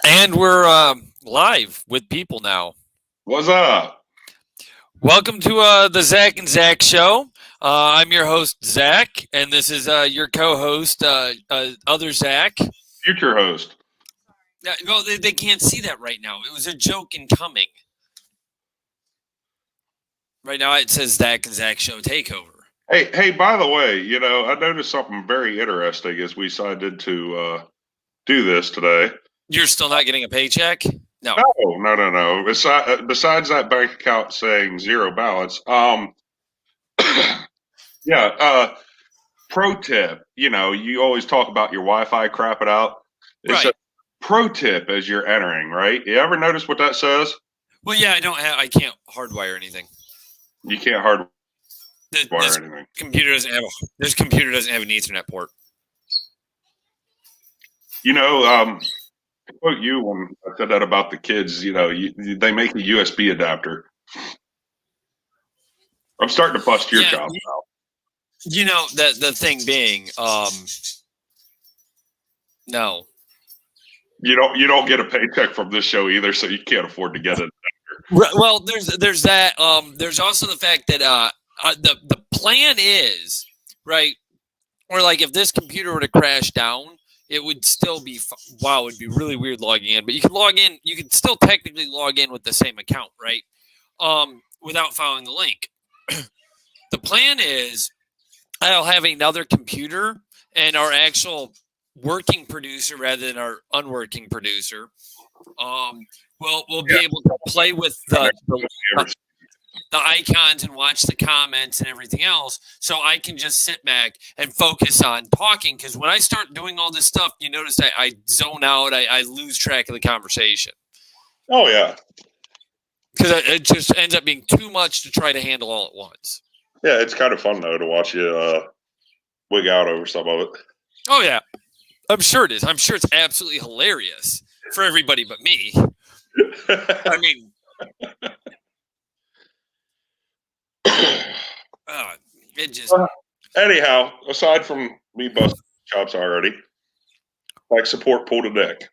And we're live with people now. What's up? Welcome to the Zac and Zac Show. I'm your host, Zac, and this is your co host, other Zac. Future host. Well, they can't see that right now. It was a joke incoming. Right now, it says Zac and Zac Show Takeover. Hey, by the way, I noticed something very interesting as we decided to do this today. You're still not getting a paycheck? No. No. Besides that bank account saying zero balance, yeah, pro tip, you always talk about your Wi-Fi crap it out. It's Right. a pro tip as you're entering, right? You ever notice what that says? Well, yeah, I can't hardwire anything. You can't hardwire This anything. This computer doesn't have an Ethernet port. To quote you when I said that about the kids, they make a USB adapter. I'm starting to bust your chops out. The thing being, no. You don't get a paycheck from this show either, so you can't afford to get it. Well, there's that. There's also the fact that the plan is right, or like if this computer were to crash down, it would still be wow. It'd be really weird logging in, but you can log in. You can still technically log in with the same account, right? Without following the link. The plan is I'll have another computer and our actual working producer rather than our unworking producer. We'll be able to play with the icons and watch the comments and everything else, so I can just sit back and focus on talking. Because when I start doing all this stuff, you notice I zone out. I lose track of the conversation. Oh yeah, because it just ends up being too much to try to handle all at once. Yeah, it's kind of fun though to watch you wig out over some of it. Oh yeah, I'm sure it is. I'm sure it's absolutely hilarious for everybody but me. I mean, it just. Anyhow, aside from me busting chops already, like support pull to Nick.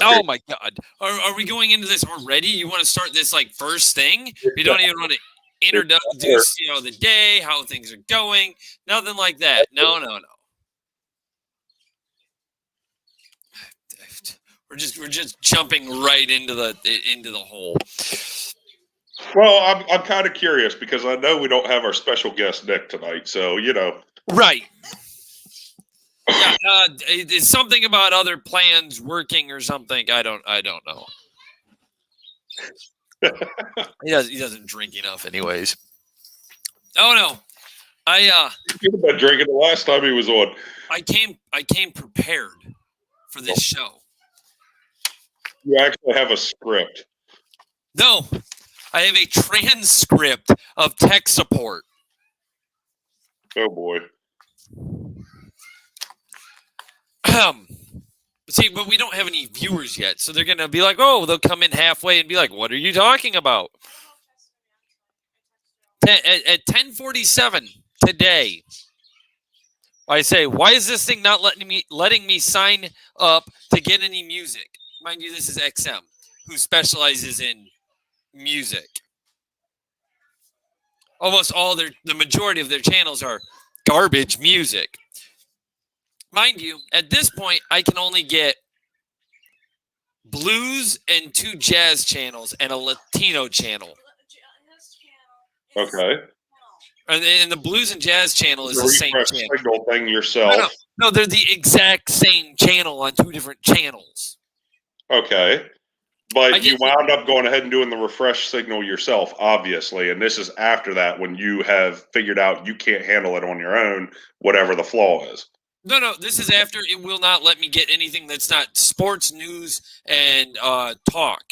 Oh my God! Are we going into this already? You want to start this like first thing? You don't even want to introduce, the day, how things are going, nothing like that. No. We're just jumping right into the hole. Well, I'm kind of curious because I know we don't have our special guest Nick tonight, so Right. Yeah, it's something about other plans working or something. I don't know. He doesn't drink enough, anyways. Oh no, he could have been drinking the last time he was on. I came prepared for this show. You actually have a script. No, I have a transcript of tech support. Oh boy. See, but we don't have any viewers yet, so they're gonna be like, "Oh, they'll come in halfway and be like, what are you talking about?" At 10:47 today, I say, "Why is this thing not letting me sign up to get any music?" Mind you, this is XM, who specializes in music. Almost the majority of their channels are garbage music. Mind you, at this point, I can only get blues and 2 jazz channels and a Latino channel. Okay. And the blues and jazz channel is the same channel. Signal thing yourself. No, they're the exact same channel on 2 different channels. Okay. But you wound up going ahead and doing the refresh signal yourself, obviously. And this is after that when you have figured out you can't handle it on your own, whatever the flaw is. No, this is after it will not let me get anything that's not sports, news, and talk.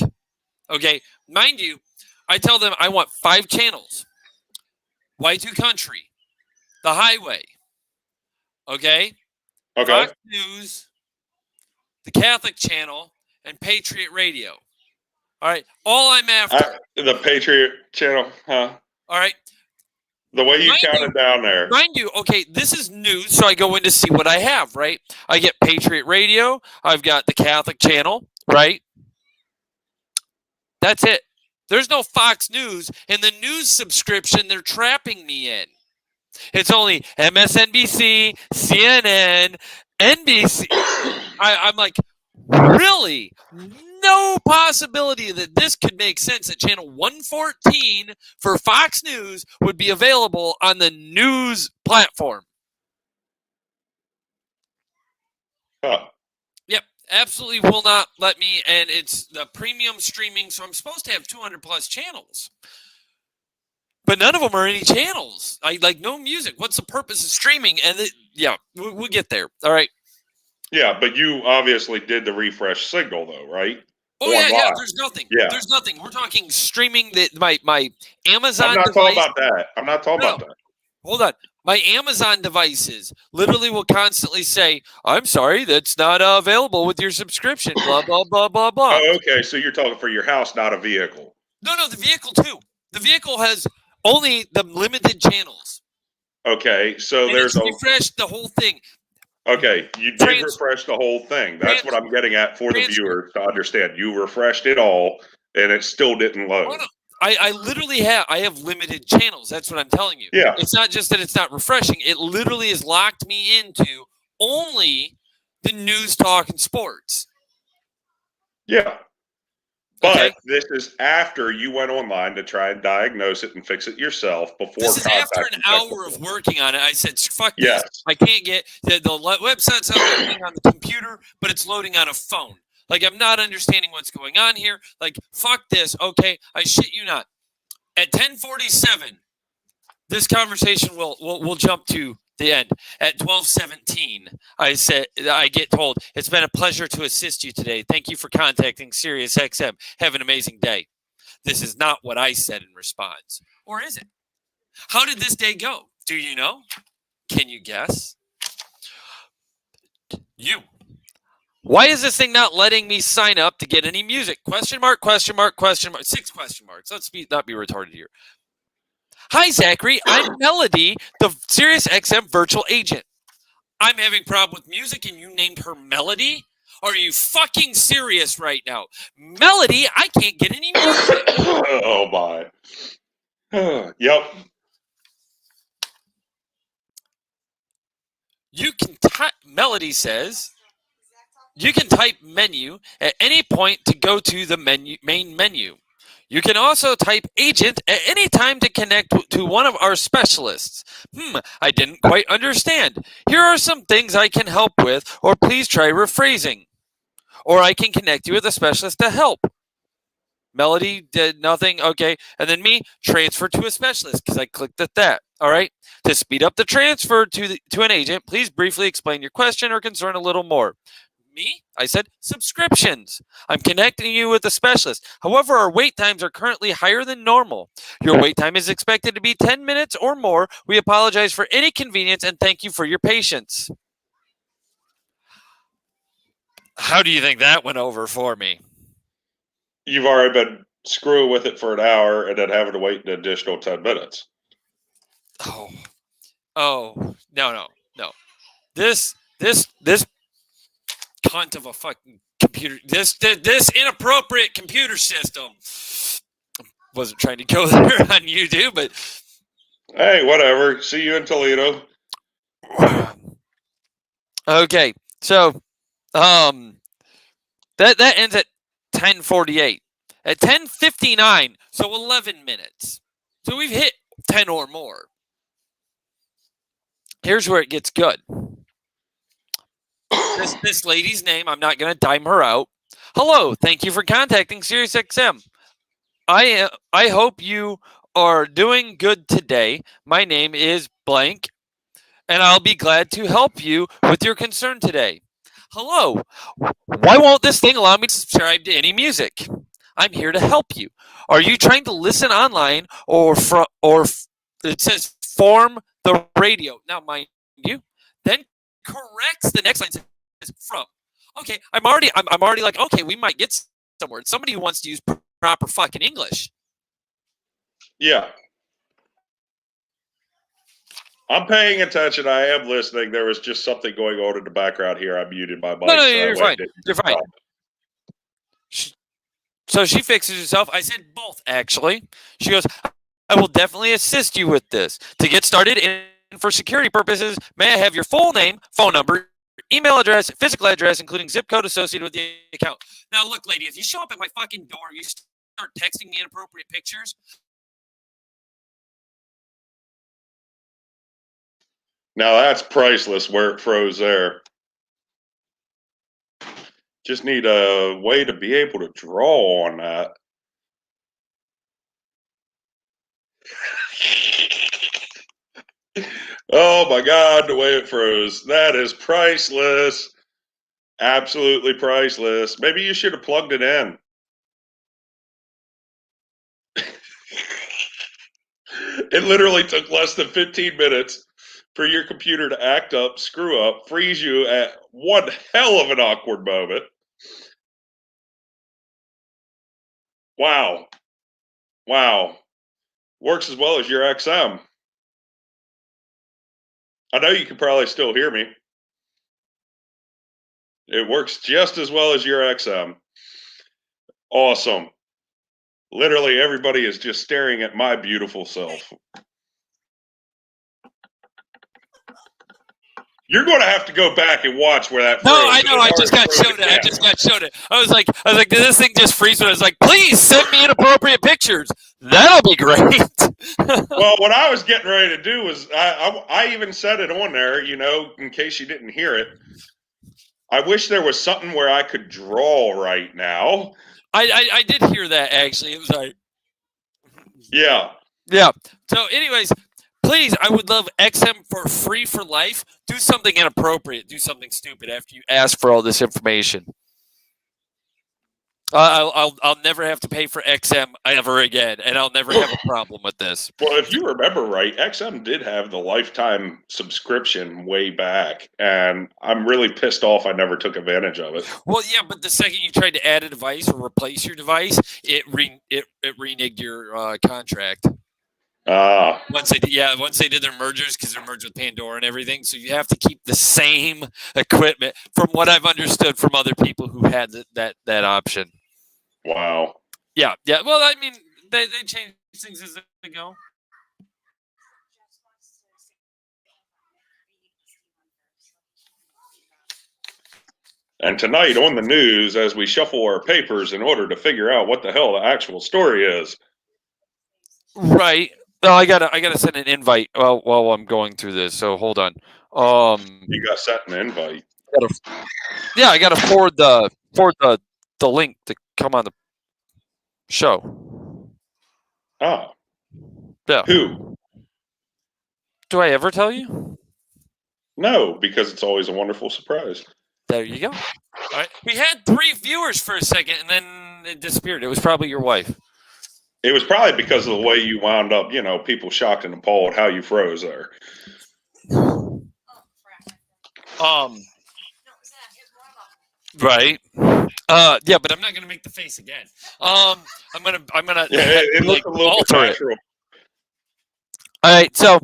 Okay? Mind you, I tell them I want 5 channels. Y2 Country, The Highway, okay? Fox News, the Catholic Channel, and Patriot Radio. All right? All I'm after. The Patriot Channel, huh? All right? The way you counted down there. Mind you, okay, this is news, so I go in to see what I have, right? I get Patriot Radio. I've got the Catholic Channel. right? That's it. There's no Fox News, and the news subscription they're trapping me in. It's only MSNBC, CNN, NBC. I'm like, really? No possibility that this could make sense that channel 114 for Fox News would be available on the news platform. Huh. Yep, absolutely will not let me. And it's the premium streaming, so I'm supposed to have 200 plus channels. But none of them are any channels. I like no music. What's the purpose of streaming? And yeah, we'll get there. All right. Yeah, but you obviously did the refresh signal, though, right? Oh yeah. There's nothing. Yeah. There's nothing. We're talking streaming. That my Amazon. I'm not device, talking about that. I'm not talking about that. Hold on. My Amazon devices literally will constantly say, "I'm sorry, that's not available with your subscription." Blah blah blah blah blah. Oh, okay. So you're talking for your house, not a vehicle. No, the vehicle too. The vehicle has only the limited channels. Okay, so and there's refreshed the whole thing. Okay, you did refresh the whole thing. That's what I'm getting at for the viewers to understand. You refreshed it all, and it still didn't load. Oh, no. I literally have limited channels. That's what I'm telling you. Yeah. It's not just that it's not refreshing. It literally has locked me into only the news, talk, and sports. Yeah. But this is after you went online to try and diagnose it and fix it yourself before. This is after an hour of working on it. I said, fuck this. I can't get the website's not loading on the computer, but it's loading on a phone. Like, I'm not understanding what's going on here. Like, fuck this. Okay, I shit you not. At 10:47, this conversation will jump to the end. At 12:17, I get told, it's been a pleasure to assist you today. Thank you for contacting SiriusXM. Have an amazing day. This is not what I said in response. Or is it? How did this day go? Do you know? Can you guess? Why is this thing not letting me sign up to get any music? Question mark, question mark, question mark. 6 question marks. Let's not be retarded here. Hi, Zachary. I'm Melody, the SiriusXM virtual agent. I'm having a problem with music, and you named her Melody? Are you fucking serious right now? Melody, I can't get any music. Oh, my. Yep. You can type, Melody says, you can type menu at any point to go to the main menu. You can also type agent at any time to connect to one of our specialists. I didn't quite understand. Here are some things I can help with, or please try rephrasing. Or I can connect you with a specialist to help. Melody did nothing. Okay. And then me, transfer to a specialist because I clicked at that. All right. To speed up the transfer to an agent, please briefly explain your question or concern a little more. Me? I said subscriptions. I'm connecting you with a specialist. However, our wait times are currently higher than normal. Your wait time is expected to be 10 minutes or more. We apologize for any inconvenience and thank you for your patience. How do you think that went over for me? You've already been screwing with it for an hour and then having to wait an additional 10 minutes. Oh, no. This cunt of a fucking computer, this inappropriate computer system. Wasn't trying to go there on YouTube, but hey, whatever. See you in Toledo. Okay, so that ends at 10:48. At 10:59, so 11 minutes. So we've hit 10 or more. Here's where it gets good. This lady's name, I'm not going to dime her out. Hello, thank you for contacting SiriusXM. I hope you are doing good today. My name is blank, and I'll be glad to help you with your concern today. Hello, why won't this thing allow me to subscribe to any music? I'm here to help you. Are you trying to listen online or it says form the radio? Now, mind you, then corrects the next line says from. Okay, I'm already like, okay, we might get somewhere. It's somebody who wants to use proper fucking English. Yeah. I'm paying attention. I am listening. There was just something going on in the background here. I muted my mic. No, you're fine. You're fine. So she fixes herself. I said both, actually. She goes, I will definitely assist you with this. To get started and for security purposes, may I have your full name, phone number, email address, physical address, including zip code associated with the account. Now, look, lady, if you show up at my fucking door, you start texting me inappropriate pictures. Now that's priceless where it froze there. Just need a way to be able to draw on that. Oh my God, the way it froze. That is priceless. Absolutely priceless. Maybe you should have plugged it in. It literally took less than 15 minutes for your computer to act up, screw up, freeze you at one hell of an awkward moment. Wow. Wow. Works as well as your XM. I know you can probably still hear me. It works just as well as your XM. Awesome. Literally everybody is just staring at my beautiful self. You're going to have to go back and watch where that. No, I know. I just got showed it. I just got showed it. I was like, did this thing just freeze? I was like, please send me inappropriate pictures. That'll be great. Well, what I was getting ready to do was, I even said it on there, you know, in case you didn't hear it. I wish there was something where I could draw right now. I did hear that, actually. It was like, yeah. Yeah. So, anyways, please, I would love XM for free for life. Do something inappropriate. Do something stupid after you ask for all this information. I'll never have to pay for XM ever again, and I'll never have a problem with this. Well, if you remember right, XM did have the lifetime subscription way back, and I'm really pissed off I never took advantage of it. Well, yeah, but the second you tried to add a device or replace your device, it reneged your contract. Once they did their mergers, because they're merged with Pandora and everything, so you have to keep the same equipment. From what I've understood from other people who had that option. Wow. Yeah. Well, I mean, they change things as they go. And tonight on the news, as we shuffle our papers in order to figure out what the hell the actual story is. Right. No, I gotta send an invite while I'm going through this. So hold on. You got sent an invite. I gotta forward the link to come on the show. Oh. Yeah. Who? Do I ever tell you? No, because it's always a wonderful surprise. There you go. All right. We had 3 viewers for a second, and then it disappeared. It was probably your wife. It was probably because of the way you wound up, you know, people shocked and appalled how you froze there. Right. Yeah, but I'm not gonna make the face again. I'm gonna it looked a little alter it. natural. All right, so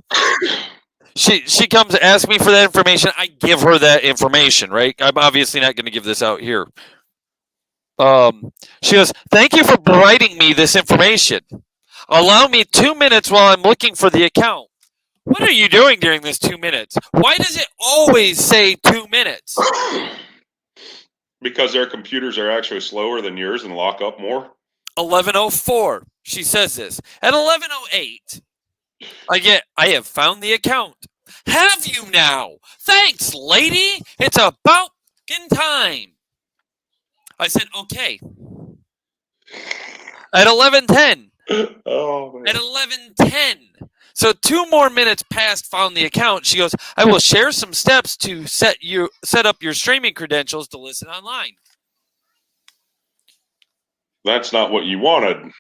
she comes to ask me for that information. I give her that information, right? I'm obviously not gonna give this out here. She goes, thank you for providing me this information. Allow me 2 minutes while I'm looking for the account. What are you doing during this 2 minutes? Why does it always say 2 minutes? Because their computers are actually slower than yours and lock up more? 11:04. She says this. At 11:08, I have found the account. Have you now? Thanks, lady. It's about time. I said, okay. At 11:10. Oh, man. At 11:10. So 2 more minutes past found the account. She goes, I will share some steps to set up your streaming credentials to listen online. That's not what you wanted.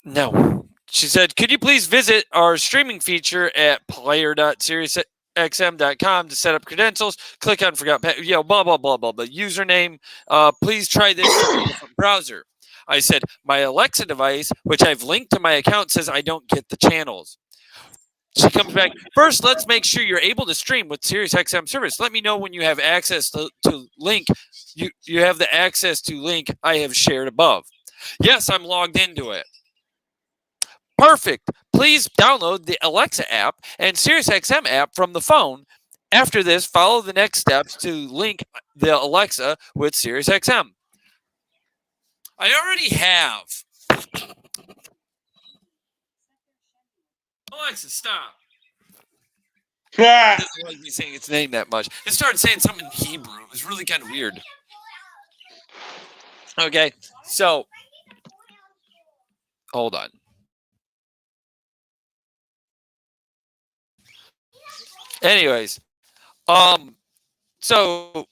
No. She said, could you please visit our streaming feature at player.siriusxm.com to set up credentials? Click on forgot, blah, blah, blah, blah, blah. Username. Please try this in a different browser. I said, my Alexa device, which I've linked to my account, says I don't get the channels. She comes back. First, let's make sure you're able to stream with SiriusXM service. Let me know when you have access to link. You have the access to link I have shared above. Yes, I'm logged into it. Perfect. Please download the Alexa app and SiriusXM app from the phone. After this, follow the next steps to link the Alexa with SiriusXM. I already have. Alexa, stop. It doesn't like me saying its name that much. It started saying something in Hebrew. It was really kind of weird. Okay, so hold on. Anyways, so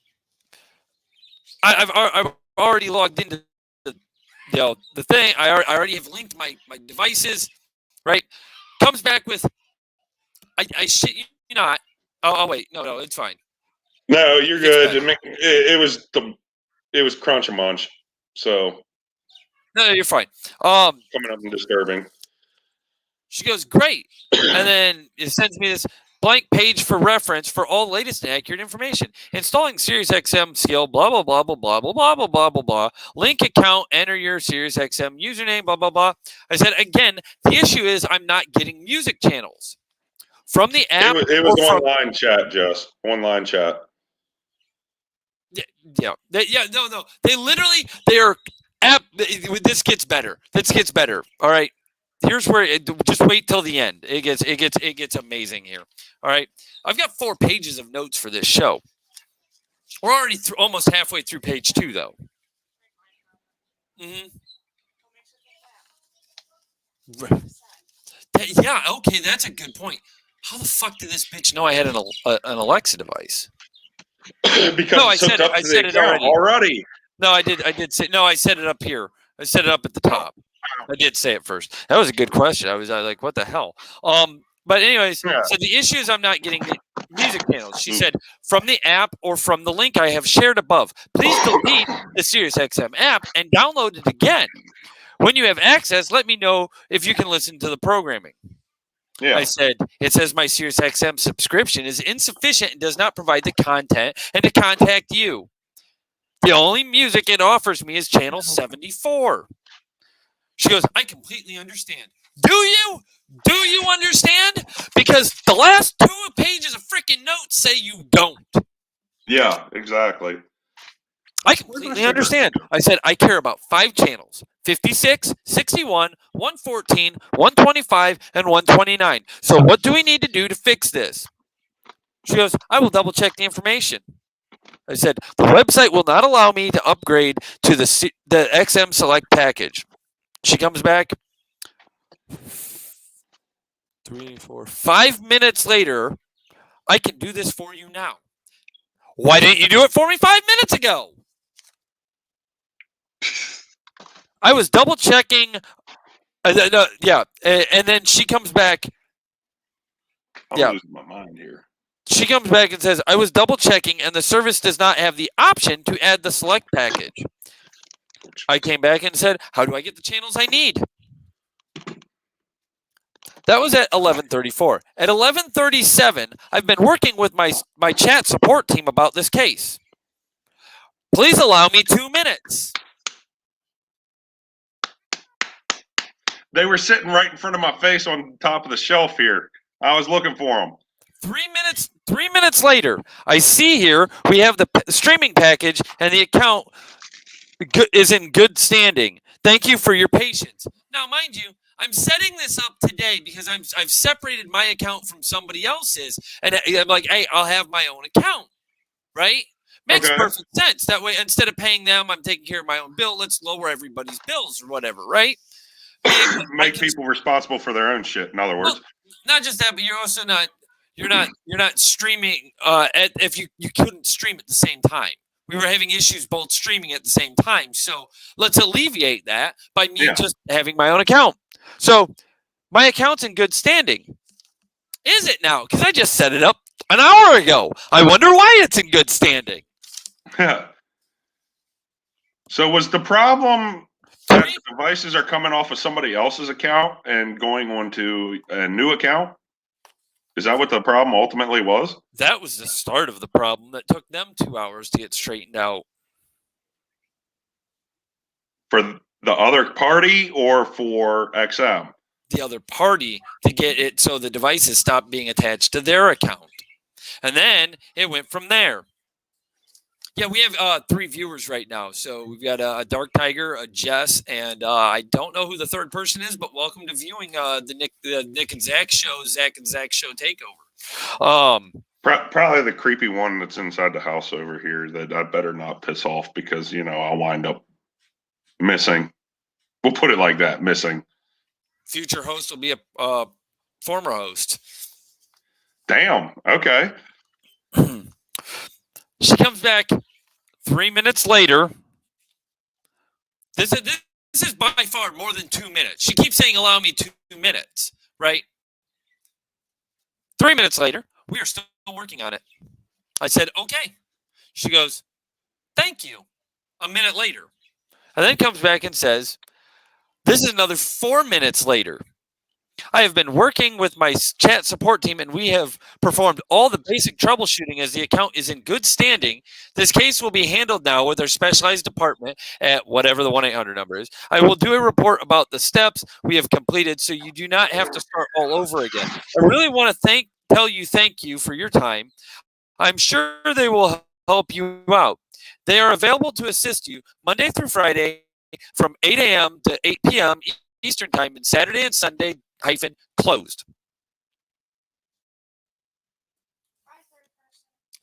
I've already logged into the thing. I already have linked my devices. Right, comes back with I shit you not. Oh wait, no, it's fine. No, you're good. It was crunch and munch. So no, you're fine. Coming up and disturbing. She goes, great. And then it sends me this blank page for reference for all latest and accurate information. Installing SiriusXM skill, blah, blah, blah, blah, blah, blah, blah, blah, blah, blah, blah. Link account, enter your SiriusXM username, blah, blah, blah. I said, again, the issue is I'm not getting music channels from the app. It was online chat, Jess. Online chat. Yeah. No. They are app. This gets better. All right. Here's where just wait till the end. It gets amazing here. All right. I've got 4 pages of notes for this show. We're already almost halfway through page 2, though. Mm-hmm. Yeah. Okay. That's a good point. How the fuck did this bitch know I had an Alexa device? Because no, I said it already. No, I did say no. I set it up here. I set it up at the top. I did say it first. That was a good question. I was like, what the hell? But anyways, So the issue is I'm not getting the music channels. She said from the app or from the link I have shared above. Please delete the SiriusXM app and download it again. When you have access, let me know if you can listen to the programming. Yeah. I said, it says my SiriusXM subscription is insufficient and does not provide the content and to contact you. The only music it offers me is channel 74. She goes, I completely understand. Do you? Do you understand? Because the last 2 pages of freaking notes say you don't. Yeah, exactly. I completely understand. I said, I care about 5 channels. 56, 61, 114, 125, and 129. So what do we need to do to fix this? She goes, I will double check the information. I said, the website will not allow me to upgrade to the XM Select package. She comes back 3, 4, 5 minutes later. I can do this for you now. Why didn't you do it for me 5 minutes ago? I was double checking. Yeah. And then she comes back. I'm losing my mind here. She comes back and says, I was double checking and the service does not have the option to add the select package. I came back and said, how do I get the channels I need? That was at 11:34. At 11:37, I've been working with my chat support team about this case. Please allow me 2 minutes. They were sitting right in front of my face on top of the shelf here. I was looking for them. 3 minutes later, I see here we have the streaming package and the account is in good standing. Thank you for your patience. Now, mind you, I'm setting this up today because I've separated my account from somebody else's, and I'm like, hey, I'll have my own account, right? Makes perfect sense. That way, instead of paying them, I'm taking care of my own bill. Let's lower everybody's bills or whatever, right? Make people responsible for their own shit. In other words, well, not just that, but you're also not. You're not streaming. If you couldn't stream at the same time, we were having issues both streaming at the same time. So let's alleviate that by me just having my own account. So my account's in good standing. Is it now? Because I just set it up an hour ago. I wonder why it's in good standing. Yeah. So was the problem that the devices are coming off of somebody else's account and going onto a new account? Is that what the problem ultimately was? That was the start of the problem that took them 2 hours to get straightened out. For The other party or for XM? The other party to get it so the devices stopped being attached to their account. And then it went from there. Yeah, we have 3 viewers right now. So we've got a Dark Tiger, a Jess, and I don't know who the third person is, but welcome to viewing the Nick and Zac Show, Zac and Zac Show takeover. Probably the creepy one that's inside the house over here that I better not piss off because, I'll wind up missing. We'll put it like that, missing. Future host will be a former host. Damn. Okay. She comes back 3 minutes later. This is by far more than 2 minutes. She keeps saying, allow me 2 minutes, right? 3 minutes later, we are still working on it. I said, okay. She goes, thank you. A minute later. And then comes back and says, this is another 4 minutes later. I have been working with my chat support team, and we have performed all the basic troubleshooting as the account is in good standing. This case will be handled now with our specialized department at whatever the 1-800 number is. I will do a report about the steps we have completed so you do not have to start all over again. I really want to tell you thank you for your time. I'm sure they will help you out. They are available to assist you Monday through Friday from 8 a.m. to 8 p.m. Eastern Time and Saturday and Sunday -closed.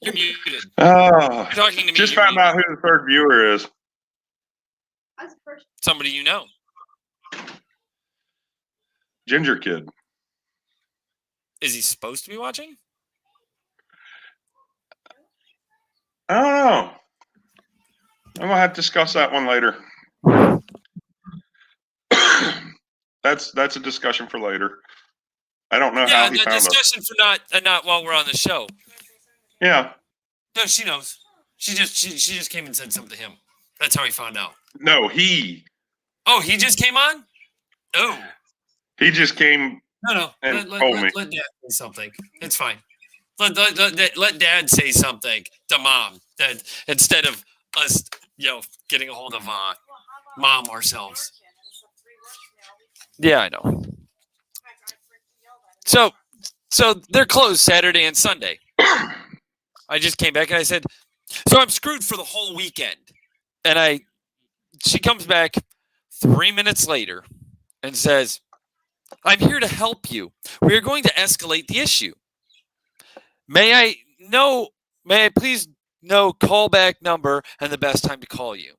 You're muted. Oh, You're talking to me. Just found out who the third viewer is. Somebody you know. Ginger Kid. Is he supposed to be watching? I don't know. I'm gonna have to discuss that one later. That's a discussion for later. I don't know how he found us. Discussion for not while we're on the show. Yeah. No, she knows. She just came and said something to him. That's how he found out. No, he. Oh, he just came on? Oh. He just came. No. And Let told me. Dad say something. It's fine. Let Dad say something to Mom that instead of us, getting a hold of Mom ourselves. Yeah, I know. So they're closed Saturday and Sunday. I just came back and I said, so I'm screwed for the whole weekend. And she comes back 3 minutes later and says, I'm here to help you. We are going to escalate the issue. May I please know callback number and the best time to call you?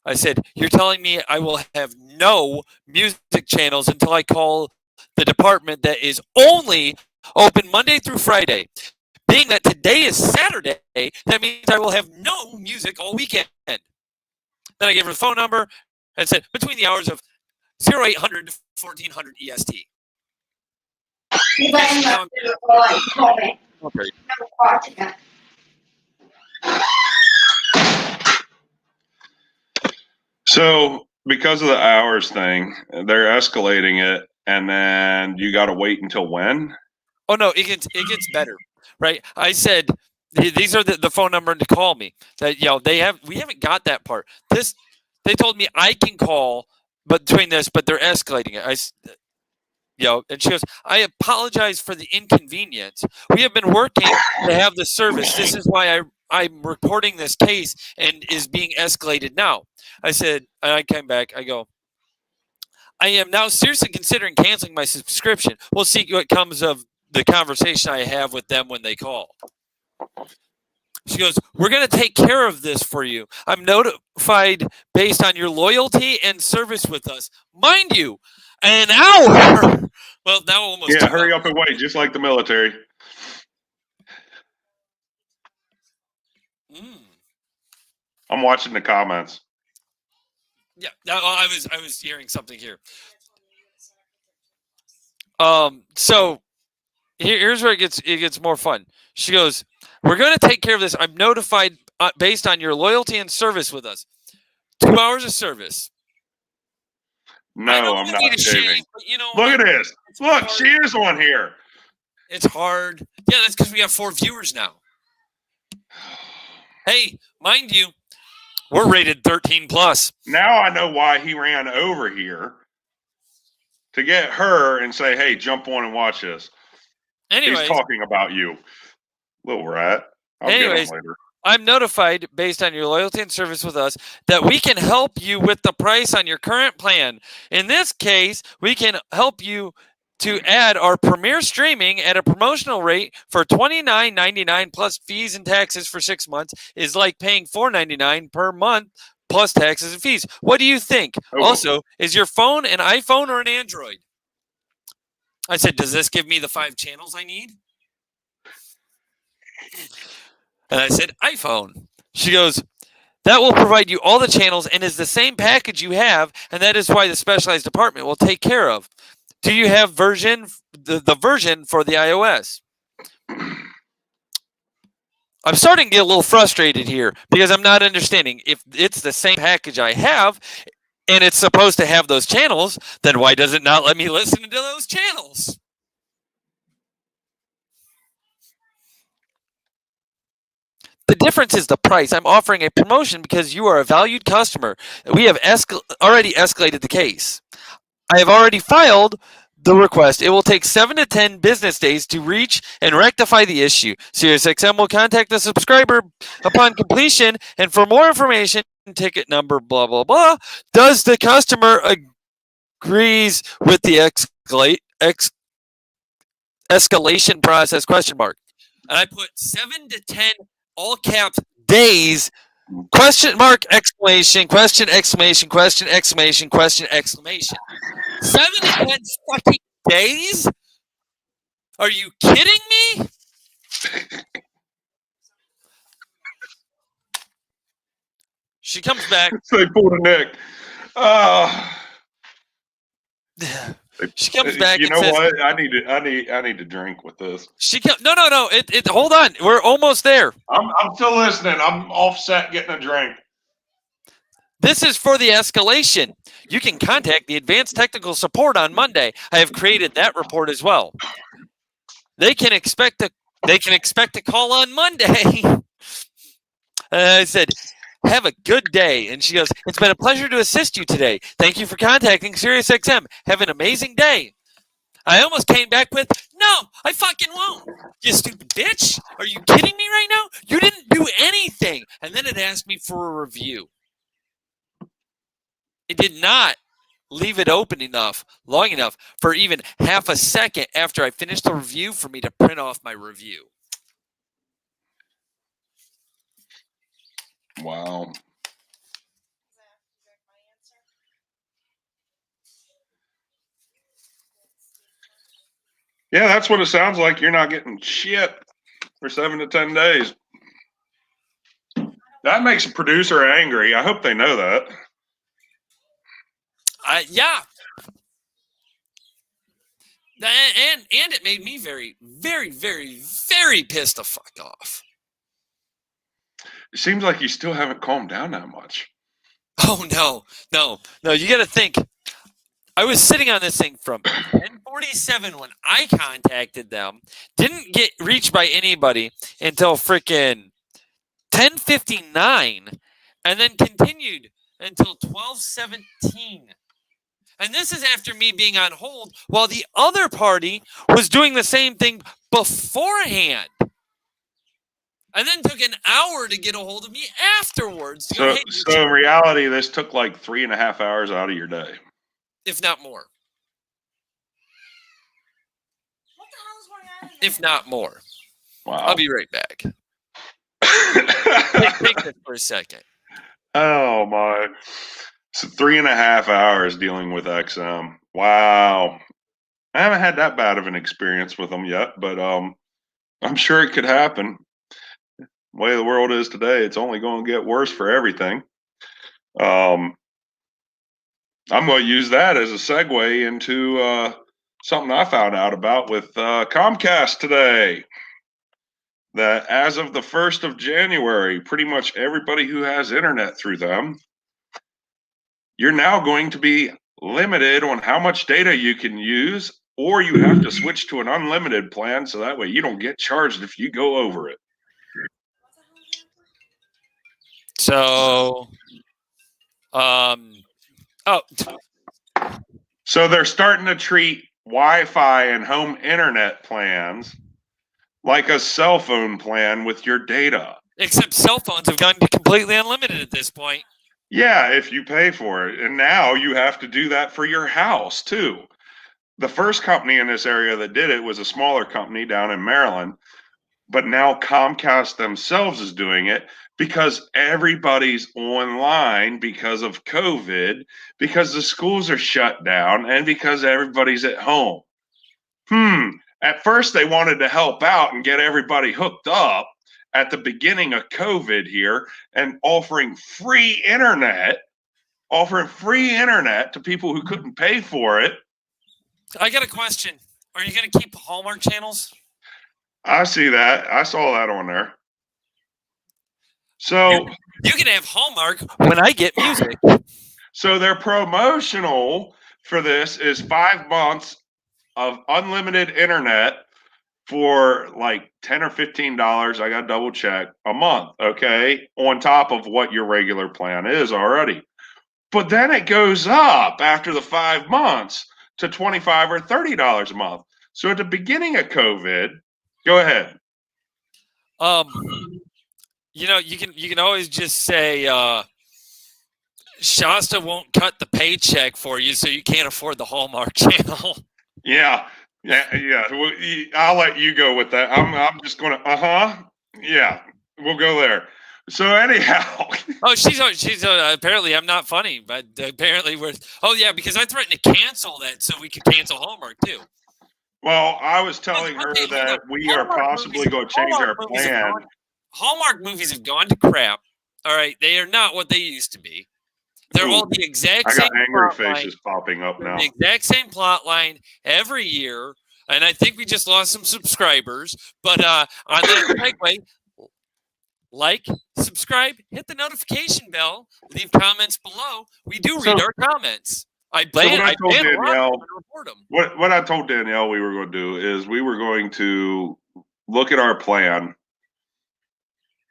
I said, you're telling me I will have no music channels until I call the department that is only open Monday through Friday. Being that today is Saturday, that means I will have no music all weekend. Then I gave her the phone number and said, between the hours of 0800 to 1400 EST. Okay. So, because of the hours thing, they're escalating it, and then you got to wait until when? Oh no, it gets better, right? I said these are the phone number to call me. That we haven't got that part. They told me I can call, but between this, but they're escalating it. And she goes, I apologize for the inconvenience. We have been working to have the service. This is why I'm reporting this case and is being escalated now. I said, and I came back, I go, I am now seriously considering canceling my subscription. We'll see what comes of the conversation I have with them when they call. She goes, we're going to take care of this for you. I'm notified based on your loyalty and service with us. Mind you, an hour. Well, now almost. Yeah, hurry up and wait, just like the military. I'm watching the comments. Yeah, I was hearing something here. So here's where it gets more fun. She goes, we're going to take care of this. I'm notified based on your loyalty and service with us. 2 hours of service. No, I'm not shaving. Look at this. Look, she is on here. It's hard. Yeah, that's because we have 4 viewers now. Hey, mind you, We're rated 13 plus. Now I know why he ran over here to get her and say, "Hey, jump on and watch this." Anyways, he's talking about you, little rat. I'll get him later. I'm notified based on your loyalty and service with us that we can help you with the price on your current plan. In this case, we can help you to add our premier streaming at a promotional rate for $29.99 plus fees and taxes for 6 months is like paying $4.99 per month plus taxes and fees. What do you think? Oh. Also, is your phone an iPhone or an Android? I said, does this give me the 5 channels I need? And I said, iPhone. She goes, that will provide you all the channels and is the same package you have, and that is why the specialized department will take care of. Do you have the version for the iOS? I'm starting to get a little frustrated here because I'm not understanding. If it's the same package I have and it's supposed to have those channels, then why does it not let me listen to those channels? The difference is the price. I'm offering a promotion because you are a valued customer. We have already escalated the case. I have already filed the request. It will take 7 to 10 business days to reach and rectify the issue. SiriusXM will contact the subscriber upon completion, and for more information, ticket number, blah, blah, blah. Does the customer agrees with the escalation process, question mark. And I put 7 to 10 all caps days, question mark, exclamation, question, exclamation, question, exclamation, question, exclamation. 7 to 10 fucking days? Are you kidding me? She comes back. They pulled a Nick. She comes back. You know says, what? I need to drink with this. She no. Hold on. We're almost there. I'm still listening. I'm offset getting a drink. This is for the escalation. You can contact the advanced technical support on Monday. I have created that report as well. They can expect a call on Monday. I said, have a good day. And she goes, it's been a pleasure to assist you today. Thank you for contacting SiriusXM. Have an amazing day. I almost came back with, no, I fucking won't. You stupid bitch. Are you kidding me right now? You didn't do anything. And then it asked me for a review. It did not leave it open long enough for even half a second after I finished the review for me to print off my review. Wow. Yeah, that's what it sounds like. You're not getting shit for 7 to 10 days. That makes a producer angry. I hope they know that. Yeah. And it made me very, very, very, very pissed the fuck off. It seems like you still haven't calmed down that much. Oh, no. You got to think. I was sitting on this thing from 10:47 when I contacted them. Didn't get reached by anybody until freaking 10:59, and then continued until 12:17. And this is after me being on hold while the other party was doing the same thing beforehand. And then took an hour to get a hold of me afterwards. So in reality, this took like 3.5 hours out of your day. If not more. What the hell is going on? If not more. Wow. I'll be right back. Take this for a second. Oh, my. So 3.5 hours dealing with XM. Wow. I haven't had that bad of an experience with them yet, but I'm sure it could happen. The way the world is today, it's only going to get worse for everything. I'm going to use that as a segue into something I found out about with Comcast today. That as of the 1st of January, pretty much everybody who has internet through them, you're now going to be limited on how much data you can use, or you have to switch to an unlimited plan so that way you don't get charged if you go over it. So, So they're starting to treat Wi-Fi and home internet plans like a cell phone plan with your data. except cell phones have gone to completely unlimited at this point. Yeah, if you pay for it. And now you have to do that for your house too. The first company in this area that did it was a smaller company down in Maryland, but now Comcast themselves is doing it because everybody's online because of COVID, because the schools are shut down, and because everybody's at home. At first, they wanted to help out and get everybody hooked up at the beginning of COVID here and offering free internet to people who couldn't pay for it. I got a question. Are you going to keep Hallmark channels? I see that. I saw that on there. So you can have Hallmark when I get music. So their promotional for this is 5 months of unlimited internet for like $10 or $15. I got to double check a month. Okay. On top of what your regular plan is already. But then it goes up after the 5 months to $25 or $30 a month. So at the beginning of COVID, go ahead. You can always just say Shasta won't cut the paycheck for you, so you can't afford the Hallmark channel. Yeah. Well, I'll let you go with that. I'm just gonna. Yeah, we'll go there. So anyhow. Oh, she's apparently I'm not funny, but apparently we're. Oh yeah, because I threatened to cancel that so we could cancel Hallmark too. Well, I was telling her that we are possibly going to change our plan. Hallmark movies have gone to crap. All right, they are not what they used to be. They're all the exact same. I got angry faces popping up now. The exact same plot line every year, and I think we just lost some subscribers. But on that segue, like, subscribe, hit the notification bell, leave comments below. We do read our comments. What I told Danielle we were going to do is we were going to look at our plan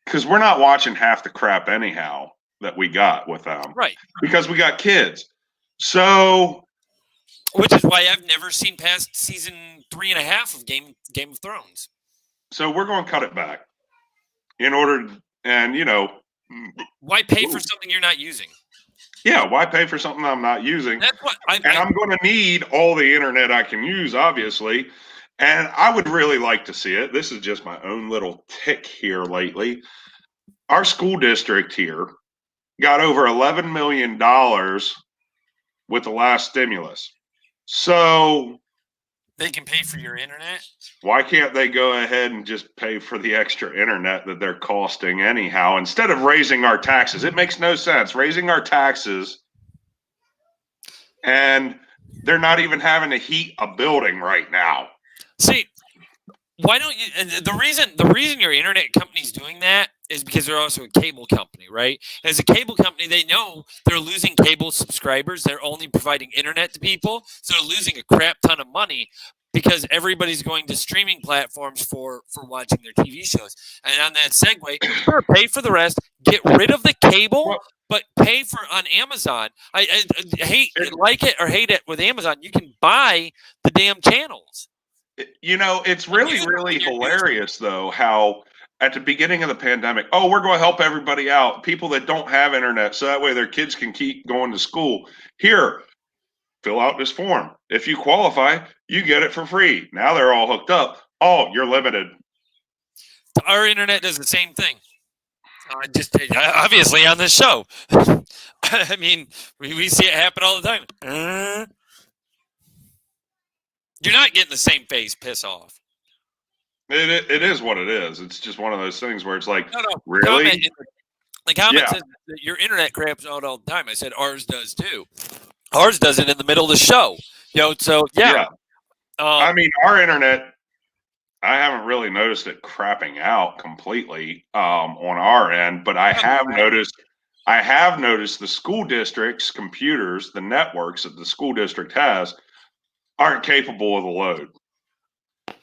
because we're not watching half the crap anyhow that we got with them, right? Because we got kids. So, which is why I've never seen past season 3.5 of Game of Thrones. So we're going to cut it back in order, and why pay for something you're not using? Yeah, why pay for something I'm not using? That's what I'm going to need all the internet I can use, obviously. And I would really like to see it. This is just my own little tick here lately. Our school district here got over $11 million with the last stimulus. So they can pay for your internet. Why can't they go ahead and just pay for the extra internet that they're costing anyhow instead of raising our taxes? It makes no sense raising our taxes, and they're not even having to heat a building right now. See, why don't you? And the reason your internet company's doing that is because they're also a cable company, right? As a cable company, they know they're losing cable subscribers. They're only providing internet to people, so they're losing a crap ton of money because everybody's going to streaming platforms for watching their TV shows. And on that segue, sure, pay for the rest, get rid of the cable, but pay for on Amazon. I hate like it or hate it with Amazon. You can buy the damn channels. It's really hilarious though how at the beginning of the pandemic, we're going to help everybody out, people that don't have internet, so that way their kids can keep going to school. Here, fill out this form. If you qualify, you get it for free. Now they're all hooked up. Oh, you're limited. Our internet does the same thing. Just obviously on this show. I mean, we see it happen all the time. You're not getting the same face. Piss off. It is what it is. It's just one of those things where it's like, no. Really? The comment says that your internet craps out all the time. I said ours does too. Ours does it in the middle of the show. So yeah. I mean, our internet, I haven't really noticed it crapping out completely on our end, but I have noticed the school district's computers, the networks that the school district has, aren't capable of the load.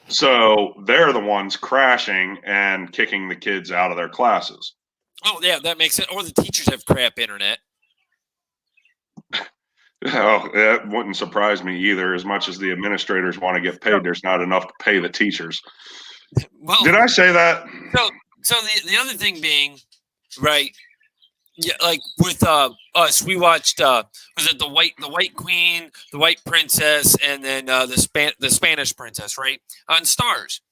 So they're the ones crashing and kicking the kids out of their classes. Oh yeah, that makes sense. Or the teachers have crap internet. Oh, that wouldn't surprise me either. As much as the administrators want to get paid, there's not enough to pay the teachers. Well, Did I say that? so the other thing being, right? Yeah, like with us, we watched was it the White Queen, the White Princess, and then the Spanish Princess, right? On Stars.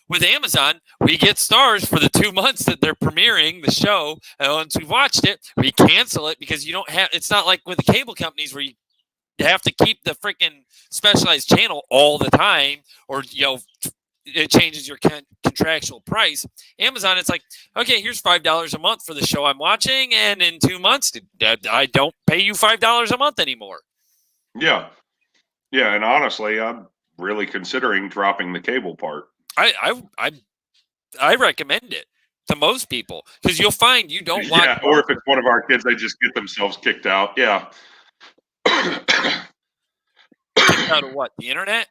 With Amazon, we get Stars for the 2 months that they're premiering the show, and once we've watched it, we cancel it because you don't have. It's not like with the cable companies where you have to keep the freaking specialized channel all the time, or it changes your contractual price. Amazon, it's like, okay, here's $5 a month for the show I'm watching, and in 2 months, I don't pay you $5 a month anymore. Yeah, and honestly, I'm really considering dropping the cable part. I recommend it to most people because you'll find you don't watch. Yeah, or if it's one of our kids, they just get themselves kicked out. Yeah. Kicked out of what? The internet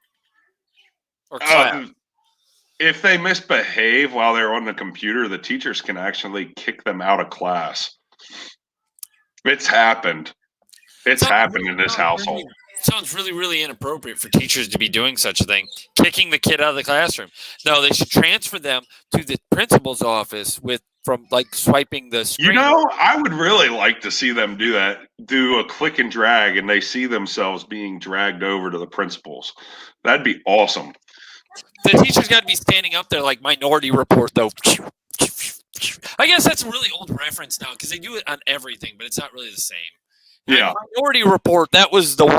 or class? If they misbehave while they're on the computer, the teachers can actually kick them out of class. It's happened. It's happened in this household. Sounds really, really inappropriate for teachers to be doing such a thing, kicking the kid out of the classroom. No, they should transfer them to the principal's office from like swiping the screen. I would really like to see them do that. Do a click and drag, and they see themselves being dragged over to the principals. That'd be awesome. The teacher's got to be standing up there like Minority Report, though. I guess that's a really old reference now because they do it on everything, but it's not really the same. Yeah, Minority Report. That was the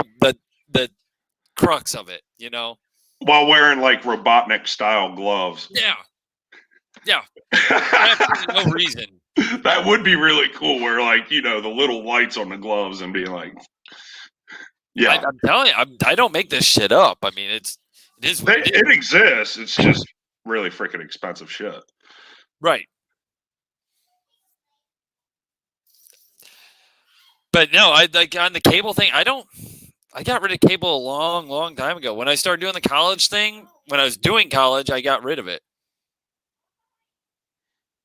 crux of it, While wearing like Robotnik style gloves. Yeah. Absolutely no reason. That would be really cool. Where like the little lights on the gloves and being like, yeah. I'm telling you, I don't make this shit up. I mean, it is. It exists. It's just really freaking expensive shit. Right. But no, I like on the cable thing. I got rid of cable a long, long time ago. When I started doing the college thing, when I was doing college, I got rid of it.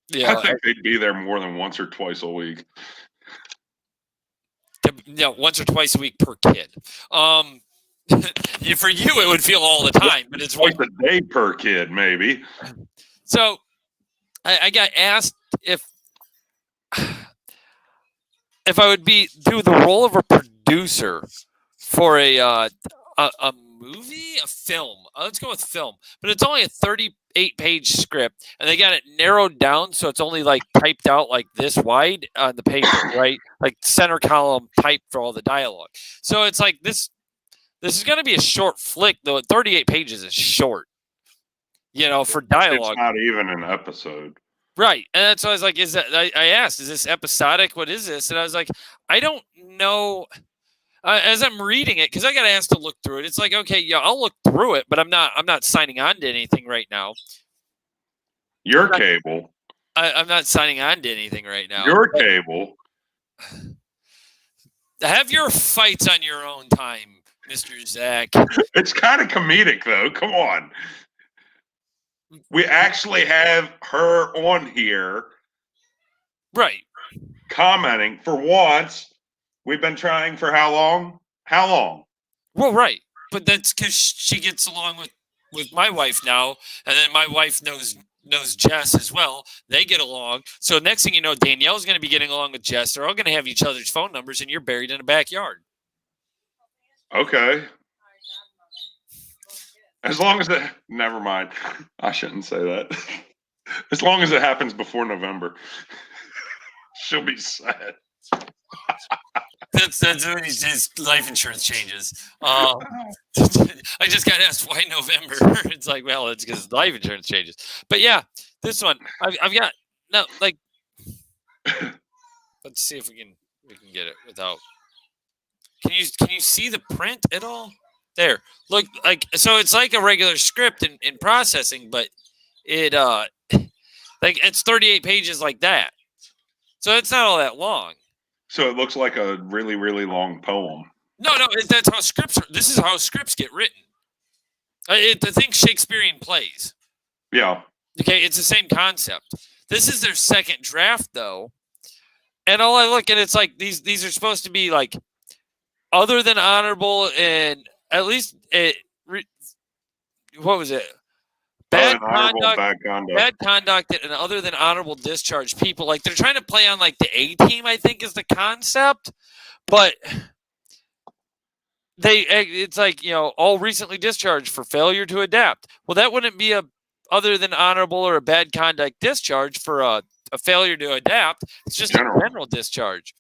Yeah, I think they'd be there more than once or twice a week. Once or twice a week per kid. For you, it would feel all the time, but it's twice a day per kid, maybe. So, I got asked if I would do the role of a producer for a movie, a film. Let's go with film, but it's only a 38-page script, and they got it narrowed down so it's only like typed out like this wide on the paper, right? Like center column type for all the dialogue. So it's like this is going to be a short flick, though. 38 pages is short, for dialogue. It's not even an episode. Right. And that's why I was like, I asked, is this episodic? What is this? And I was like, I don't know. As I'm reading it, because I got asked to look through it, it's like, okay, yeah, I'll look through it, but I'm not signing on to anything right now. Your cable. I'm not signing on to anything right now. Your cable. Have your fights on your own time, Mr. Zach. It's kind of comedic, though. Come on. We actually have her on here. Right. Commenting for once. We've been trying for how long? How long? Well, right. But that's because she gets along with my wife now, and then my wife knows Jess as well. They get along. So next thing you know, Danielle's going to be getting along with Jess. They're all going to have each other's phone numbers, and you're buried in a backyard. Okay. As long as never mind. I shouldn't say that. As long as it happens before November, she'll be sad. That's when his life insurance changes. I just got asked why November. It's like, well, it's because life insurance changes. But yeah, this one I've got no like. Let's see if we can get it without. Can you see the print at all? There, look, like, so it's like a regular script in processing, but it like it's 38 pages like that. So it's not all that long. So it looks like a really, really long poem. No, that's how scripts are. This is how scripts get written. I think Shakespearean plays. Yeah. Okay, it's the same concept. This is their second draft, though, And all I look at, it's like these are supposed to be like other than honorable and at least what was it? Bad Honorable and conduct, bad conduct. bad conduct, and other than honorable discharge. People like they're trying to play on like the A team. I think is the concept, but it's like all recently discharged for failure to adapt. Well, that wouldn't be a other than honorable or a bad conduct discharge for a failure to adapt. It's just a general discharge.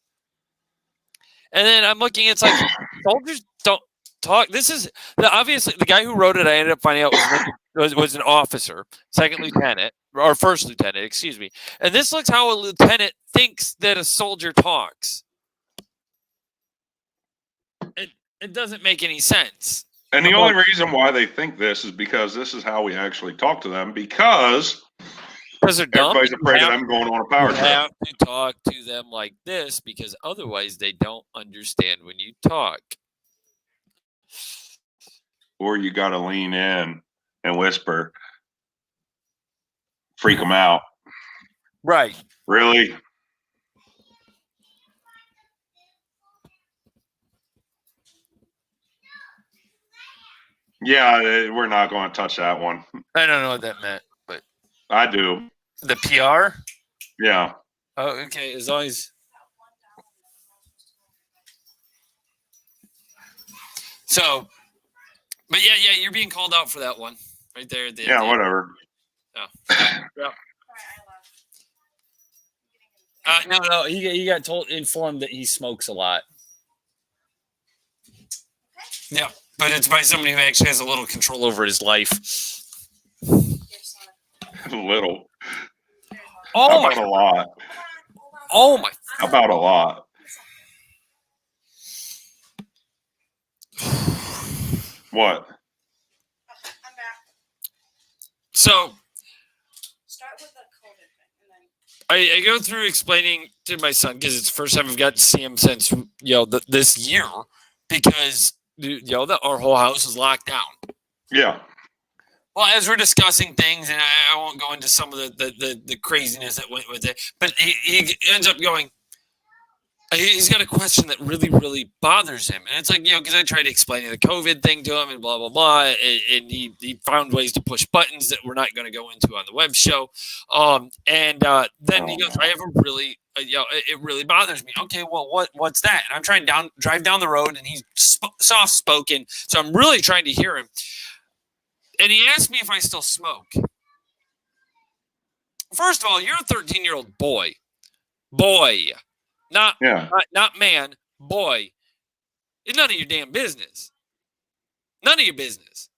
And then I'm looking, it's like soldiers don't talk. This is obviously the guy who wrote it. I ended up finding out was an officer, second lieutenant or first lieutenant, excuse me. And this looks how a lieutenant thinks that a soldier talks. It doesn't make any sense. And the only reason why they think this is because this is how we actually talk to them, because they're dumb. Everybody's afraid of them going on a power trip. You have to talk to them like this because otherwise they don't understand when you talk. Or you got to lean in and whisper, freak them out. Right. Really? Yeah, we're not going to touch that one. I don't know what that meant, but I do. The PR? Yeah. Oh, okay. As long as. So, but yeah, you're being called out for that one right there. Whatever. Oh. Yeah. No. He got informed that he smokes a lot. Yeah, but it's by somebody who actually has a little control over his life. A little. Oh, how about a lot? Oh my! How about a lot? What? I'm back. So. Start with the COVID thing, and then. I go through explaining to my son because it's the first time I've got to see him since this year because our whole house is locked down. Yeah. Well, as we're discussing things, and I won't go into some of the craziness that went with it, but he ends up going. He's got a question that really, really bothers him. And it's like, because I tried explaining the COVID thing to him and blah, blah, blah. And he found ways to push buttons that we're not going to go into on the web show. Then he goes, I have a really, it really bothers me. Okay, well, what's that? And I'm trying to drive down the road and he's soft spoken. So I'm really trying to hear him. And he asked me if I still smoke. First of all, you're a 13-year-old boy. Not man, boy. It's none of your damn business. None of your business.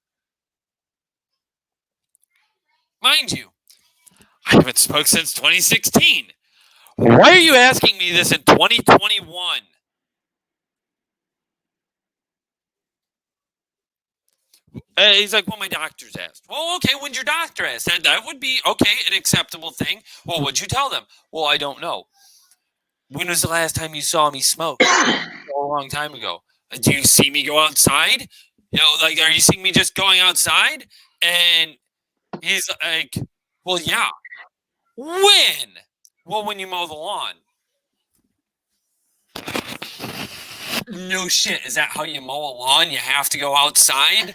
Mind you, I haven't smoked since 2016. Why are you asking me this in 2021? He's like, well, my doctor's asked. Well, okay, when'd your doctor ask? That would be, okay, an acceptable thing. Well, what'd you tell them? Well, I don't know. When was the last time you saw me smoke? A long time ago. Do you see me go outside? Are you seeing me just going outside? And he's like, well, yeah. When? Well, when you mow the lawn. No shit. Is that how you mow a lawn? You have to go outside?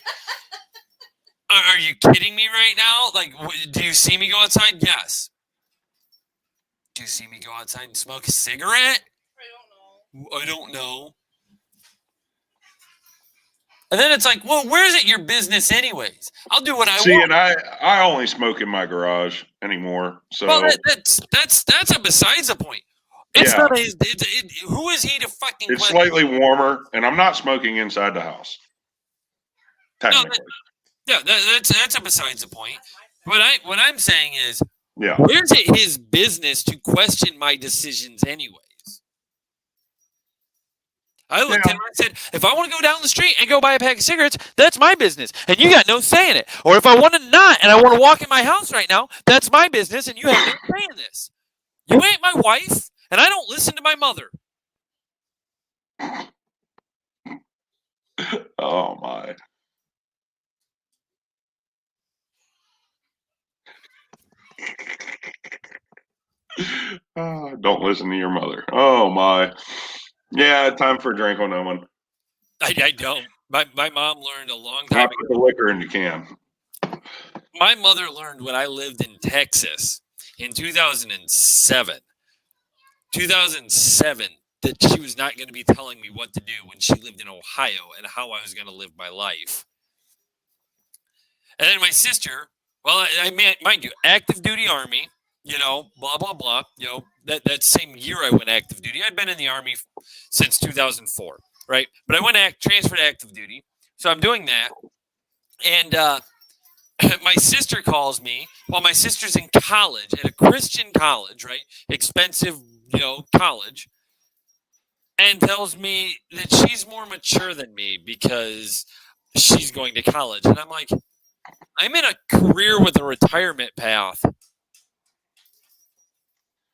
Are you kidding me right now? Do you see me go outside? Yes. Do you see me go outside and smoke a cigarette? I don't know. And then it's like, well, where's it your business anyways? I'll do what I want. See, and I only smoke in my garage anymore. So that's a besides the point. It's not his. Who is he to fucking? It's slightly warmer, and I'm not smoking inside the house. Technically. That's a besides the point. What I'm saying is, yeah, where's it his business to question my decisions anyways? I looked at him and said, if I want to go down the street and go buy a pack of cigarettes, that's my business. And you got no say in it. Or if I want to not and I want to walk in my house right now, that's my business and you have no say in this. You ain't my wife, and I don't listen to my mother. Oh, my. Don't listen to your mother. Oh my. Yeah, time for a drink on that one. I don't. My mom learned a long I time put the liquor in the can. My mother learned when I lived in Texas in 2007. 2007 that she was not going to be telling me what to do when she lived in Ohio and how I was going to live my life. And then my sister, well, I mean, mind you, active duty Army, blah, blah, blah. That same year I went active duty. I'd been in the Army since 2004, right? But I went transferred to active duty. So I'm doing that. And my sister calls me while my sister's in college at a Christian college, right? Expensive, college, and tells me that she's more mature than me because she's going to college. And I'm like, I'm in a career with a retirement path.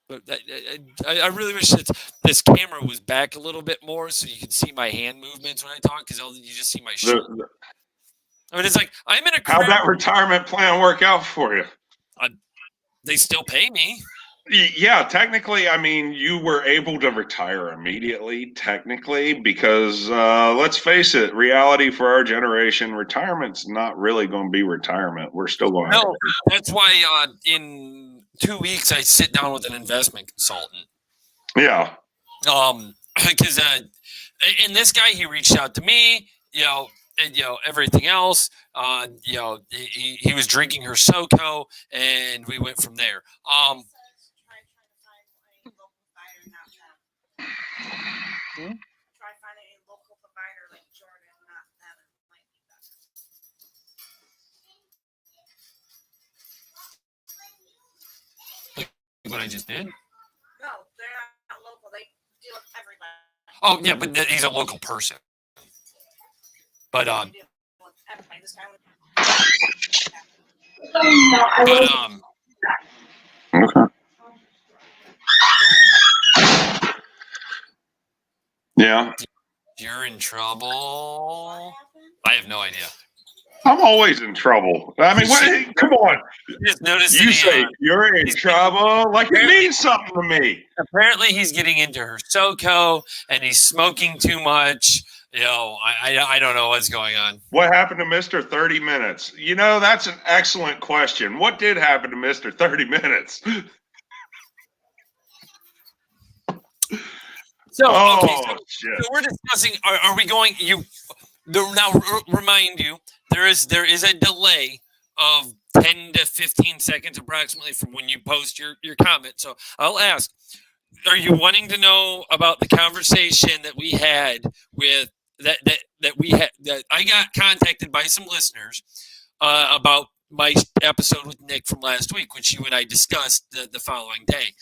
But I really wish that this camera was back a little bit more so you could see my hand movements when I talk, because you just see my shoulder. I mean, it's like I'm in a career. How'd that retirement plan work out for you? They still pay me. Yeah, technically, I mean, you were able to retire immediately, technically, because let's face it, reality for our generation, retirement's not really going to be retirement. We're still going to No, that's why in 2 weeks I sit down with an investment consultant. Yeah. Because and this guy, he reached out to me, and everything else. He was drinking her SoCo, and we went from there. Try finding a local provider like Jordan, not them. It might be better. What I just did? No, they're not local. They deal with everybody. Oh yeah, but he's a local person. But They deal with everybody. This guy Okay. Yeah. You're in trouble. I have no idea. I'm always in trouble. I mean, what, come on. Just notice You say you're in trouble like it means something to me. Apparently, he's getting into her SoCo and he's smoking too much. I don't know what's going on. What happened to Mr. 30 Minutes? That's an excellent question. What did happen to Mr. 30 Minutes? So, shit. So we're discussing. Are we going? Now remind you there is a delay of 10 to 15 seconds approximately from when you post your comment. So I'll ask: are you wanting to know about the conversation that we had with that I got contacted by some listeners about my episode with Nick from last week, which you and I discussed the following day?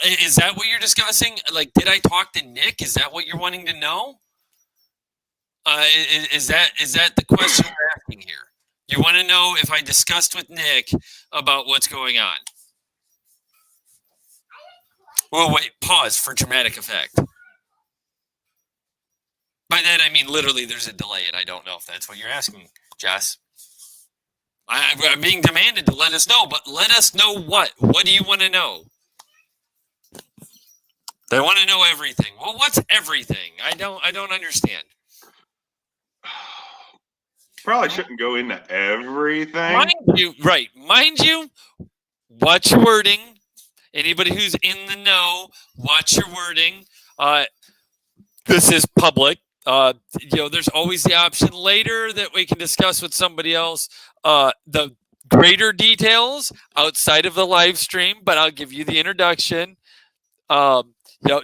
Is that what you're discussing? Like, did I talk to Nick? Is that what you're wanting to know? Is that the question you're asking here? You want to know if I discussed with Nick about what's going on? Well, wait, pause for dramatic effect. By that, I mean literally there's a delay, and I don't know if that's what you're asking, Jess. I'm being demanded to let us know, but let us know what? What do you want to know? They want to know everything. Well, what's everything? I don't understand. Probably shouldn't go into everything. Mind you, watch your wording. Anybody who's in the know, watch your wording. This is public. There's always the option later that we can discuss with somebody else the greater details outside of the live stream, but I'll give you the introduction.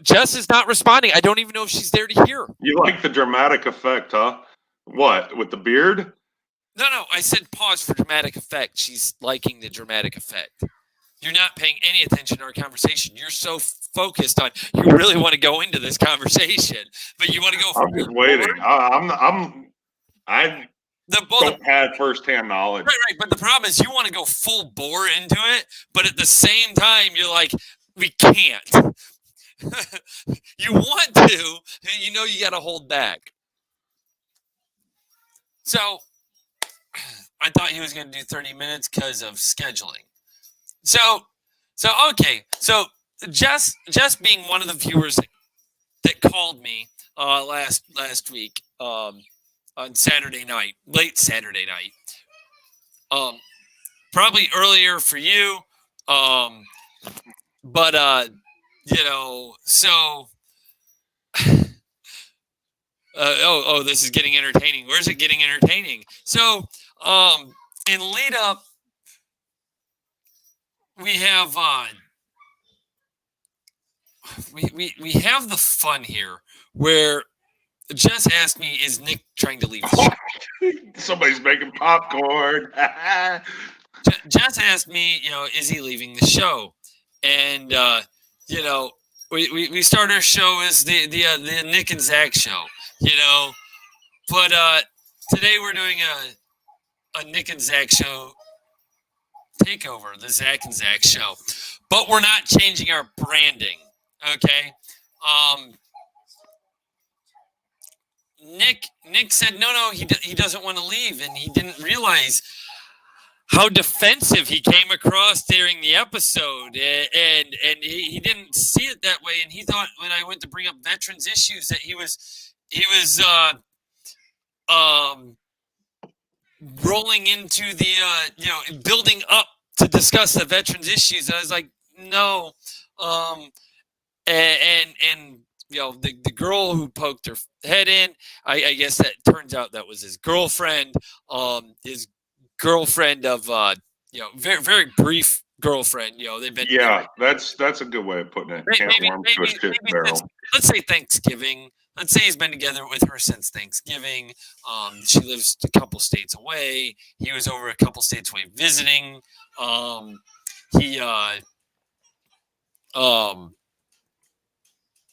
Jess is not responding. I don't even know if she's there to hear. You like the dramatic effect, huh? What, with the beard? No, I said pause for dramatic effect. She's liking the dramatic effect. You're not paying any attention to our conversation. You're so focused on you really want to go into this conversation, but you want to go. I'm just waiting. I don't have firsthand knowledge. Right. But the problem is you want to go full bore into it, but at the same time you're like, we can't. You want to, and you got to hold back. So I thought he was going to do 30 minutes because of scheduling. So So okay, so Jess being one of the viewers that called me last week on Saturday night, late Saturday night. Probably earlier for you, but so. This is getting entertaining. Where's it getting entertaining? So, in lead up, we have we have the fun here where Jess asked me, "Is Nick trying to leave the show?" Somebody's making popcorn. Jess asked me, is he leaving the show? And we start our show as the Nick and Zac Show, but today we're doing a Nick and Zac Show takeover, the Zac and Zac Show, but we're not changing our branding. Okay. Nick said no, he doesn't want to leave, and he didn't realize how defensive he came across during the episode, and he didn't see it that way, and he thought when I went to bring up veterans issues that he was rolling into the building up to discuss the veterans issues. I was like, no, and the girl who poked her head in, I guess that turns out that was his girlfriend. His girlfriend of very very brief girlfriend. They've been that's a good way of putting it. Let's say Thanksgiving. Let's say he's been together with her since Thanksgiving. She lives a couple states away. He was over a couple states away visiting. He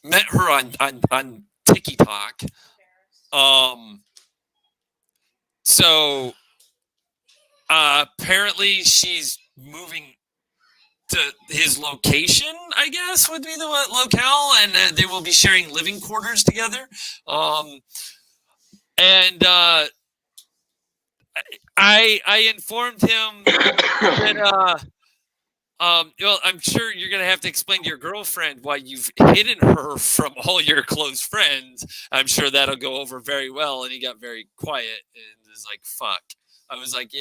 met her on TikTok. So apparently she's moving to his location, I guess would be the locale, and they will be sharing living quarters together. And I informed him that well, I'm sure you're going to have to explain to your girlfriend why you've hidden her from all your close friends. I'm sure that'll go over very well. And he got very quiet and was like, fuck. I was like,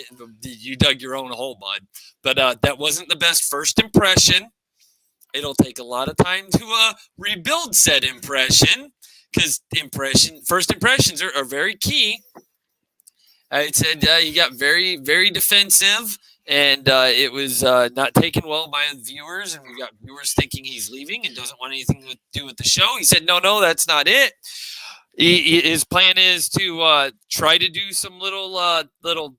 you dug your own hole, bud. But that wasn't the best first impression. It'll take a lot of time to rebuild said impression, because first impressions are very key. I said he got very, very defensive. And it was not taken well by the viewers, and we got viewers thinking he's leaving and doesn't want anything to do with the show. He said, no, that's not it. His plan is to try to do some little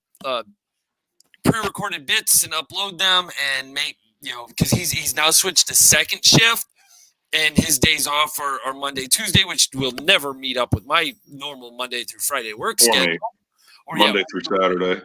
pre-recorded bits and upload them, and make because he's now switched to second shift, and his days off are Monday, Tuesday, which will never meet up with my normal Monday through Friday work schedule. Or Monday through Saturday.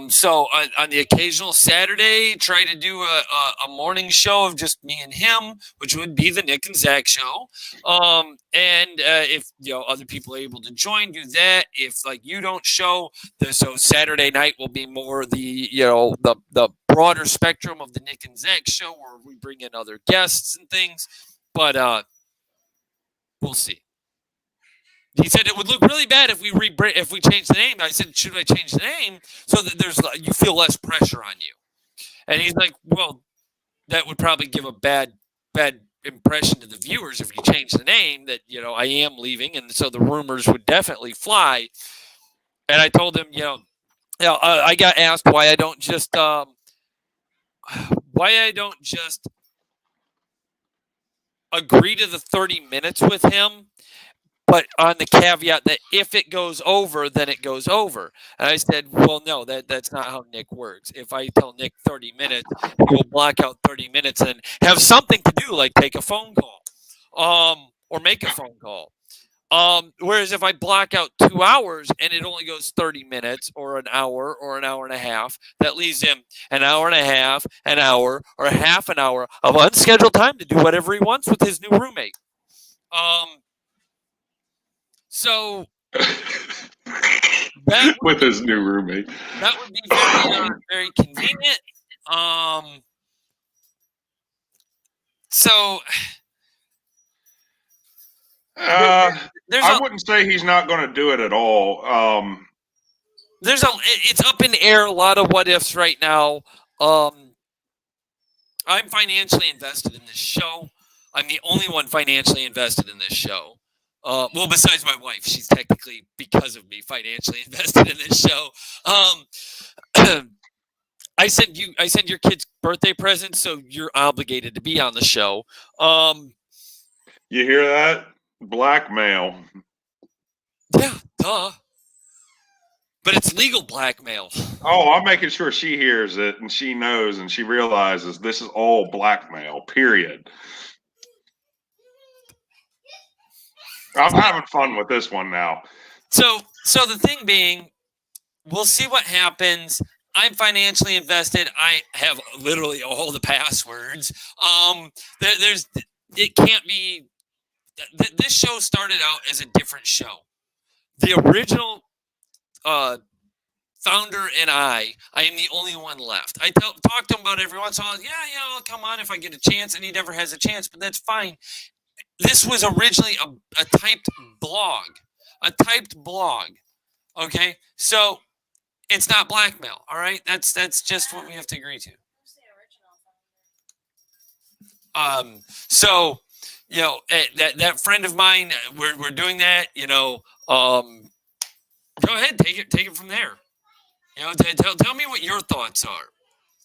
So on the occasional Saturday, try to do a morning show of just me and him, which would be the Nick and Zac Show. And if other people are able to join, do that. If you don't show, so Saturday night will be more the the broader spectrum of the Nick and Zac Show, where we bring in other guests and things. But we'll see. He said it would look really bad if we change the name. I said, should I change the name so that you feel less pressure on you? And he's like, well, that would probably give a bad impression to the viewers if you change the name, that I am leaving, and so the rumors would definitely fly. And I told him, I got asked why I don't just agree to the 30 minutes with him, but on the caveat that if it goes over, then it goes over. And I said, well, no, that's not how Nick works. If I tell Nick 30 minutes, he will block out 30 minutes and have something to do, like take a phone call or make a phone call. Whereas if I block out 2 hours and it only goes 30 minutes or an hour and a half, that leaves him an hour and a half, an hour, or a half an hour of unscheduled time to do whatever he wants with his new roommate. So with his new roommate, that would be very, very convenient. So I wouldn't say he's not going to do it at all. It's up in the air. A lot of what ifs right now. I'm financially invested in this show. I'm the only one financially invested in this show. Well, besides my wife, she's technically, because of me, financially invested in this show. I send your kids birthday presents, so you're obligated to be on the show. You hear that? Blackmail. Yeah, duh. But it's legal blackmail. Oh, I'm making sure she hears it and she knows and she realizes this is all blackmail, period. I'm having fun with this one now. So the thing being, we'll see what happens. I'm financially invested. I have literally all the passwords. It can't be. This show started out as a different show. The original founder and I am the only one left. I talk to him about every once in a while. Yeah, I'll come on if I get a chance, and he never has a chance, but that's fine. This was originally a typed blog. Okay, so it's not blackmail. All right, that's just what we have to agree to. So that friend of mine, we're doing that. Go ahead, take it from there. Tell me what your thoughts are.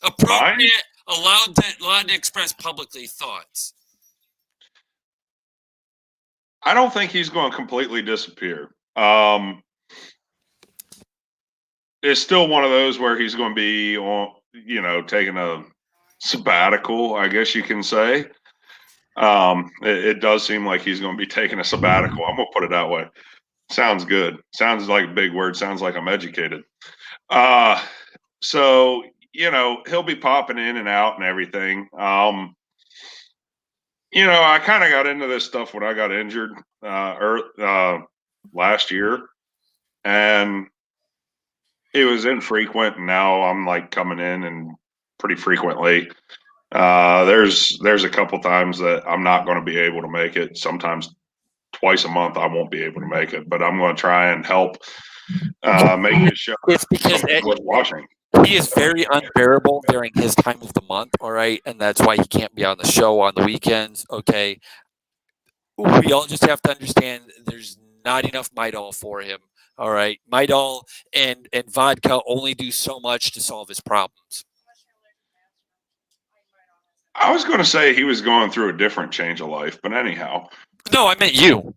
Appropriate, allowed to express publicly thoughts. I don't think he's going to completely disappear. It's still one of those where he's going to be on, taking a sabbatical, I guess you can say. It does seem like he's going to be taking a sabbatical. I'm going to put it that way. Sounds good. Sounds like a big word. Sounds like I'm educated. So, he'll be popping in and out and everything. I kind of got into this stuff when I got injured last year, and it was infrequent. And now I'm like coming in and pretty frequently. There's a couple times that I'm not going to be able to make it. Sometimes twice a month I won't be able to make it, but I'm going to try and help make this show. It's because worth watching. He is very unbearable during his time of the month, all right? And that's why he can't be on the show on the weekends, okay? We all just have to understand there's not enough Midol for him, all right? Midol and vodka only do so much to solve his problems. I was going to say he was going through a different change of life, but anyhow. No, I meant you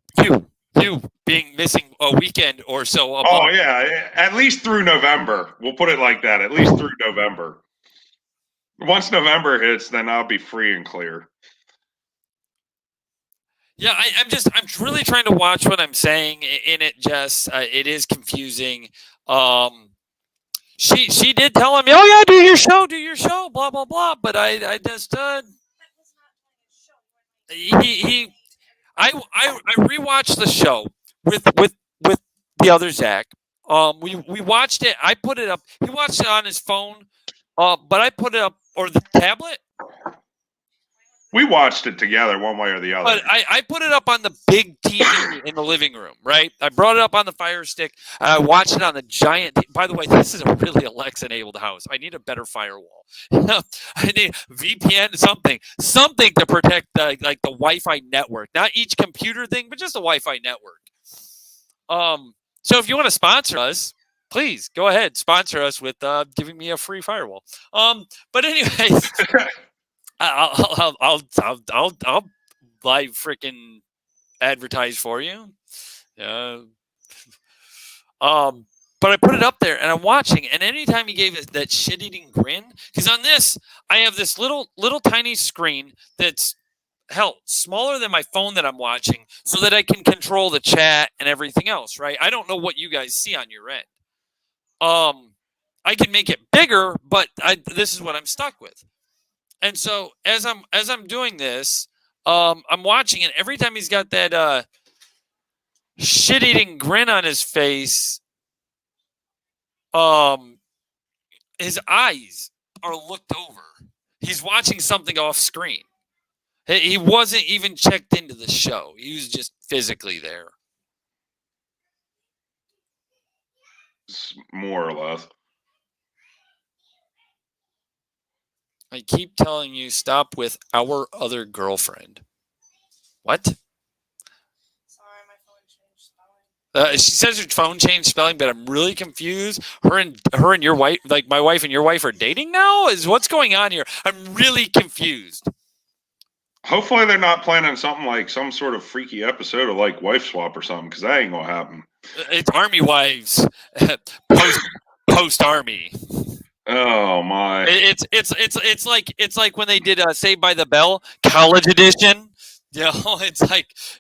being missing a weekend or so. Oh, yeah. At least through November. We'll put it like that. At least through November. Once November hits, then I'll be free and clear. Yeah, I'm really trying to watch what I'm saying in it. Jess, it is confusing. She did tell him, oh yeah, do your show, blah blah blah. But I just I rewatched the show with the other Zach. We watched it. I put it up. He watched it on his phone. But I put it up, or the tablet. We watched it together one way or the other. But I put it up on the big TV in the living room, right? I brought it up on the Fire Stick. And I watched it on the giant. By the way, this is a really Alexa-enabled house. I need a better firewall. I need VPN, something to protect the Wi-Fi network. Not each computer thing, but just the Wi-Fi network. So if you want to sponsor us, please go ahead, sponsor us with giving me a free firewall. But anyways. I'll live freaking advertise for you. But I put it up there and I'm watching, and anytime he gave it that shit-eating grin, because on this I have this little tiny screen that's smaller than my phone that I'm watching, so that I can control the chat and everything else. Right? I don't know what you guys see on your end. I can make it bigger, but this is what I'm stuck with. And so as I'm doing this, I'm watching it. Every time he's got that shit-eating grin on his face, his eyes are looked over. He's watching something off screen. He wasn't even checked into the show. He was just physically there. More or less. I keep telling you, stop with our other girlfriend. What? Sorry, my phone changed spelling. She says her phone changed spelling, but I'm really confused. Her and your wife, like my wife and your wife, are dating now. Is what's going on here? I'm really confused. Hopefully they're not planning something like some sort of freaky episode of like Wife Swap or something, because that ain't gonna happen. It's Army Wives, post Army. Oh my! It's like when they did Saved by the Bell College Edition. You know, it's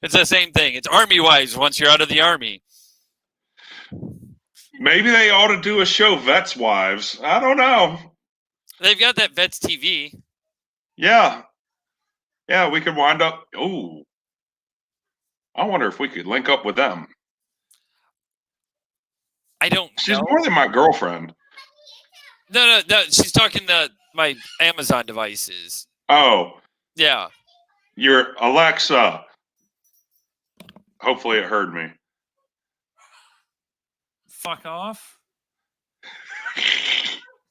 the same thing. It's Army Wives once you're out of the Army. Maybe they ought to do a show, Vets Wives. I don't know. They've got that Vets TV. Yeah, we could wind up. Ooh, I wonder if we could link up with them. I don't. She's more than my girlfriend. No. She's talking to my Amazon devices. Oh, yeah. Your Alexa. Hopefully, it heard me. Fuck off.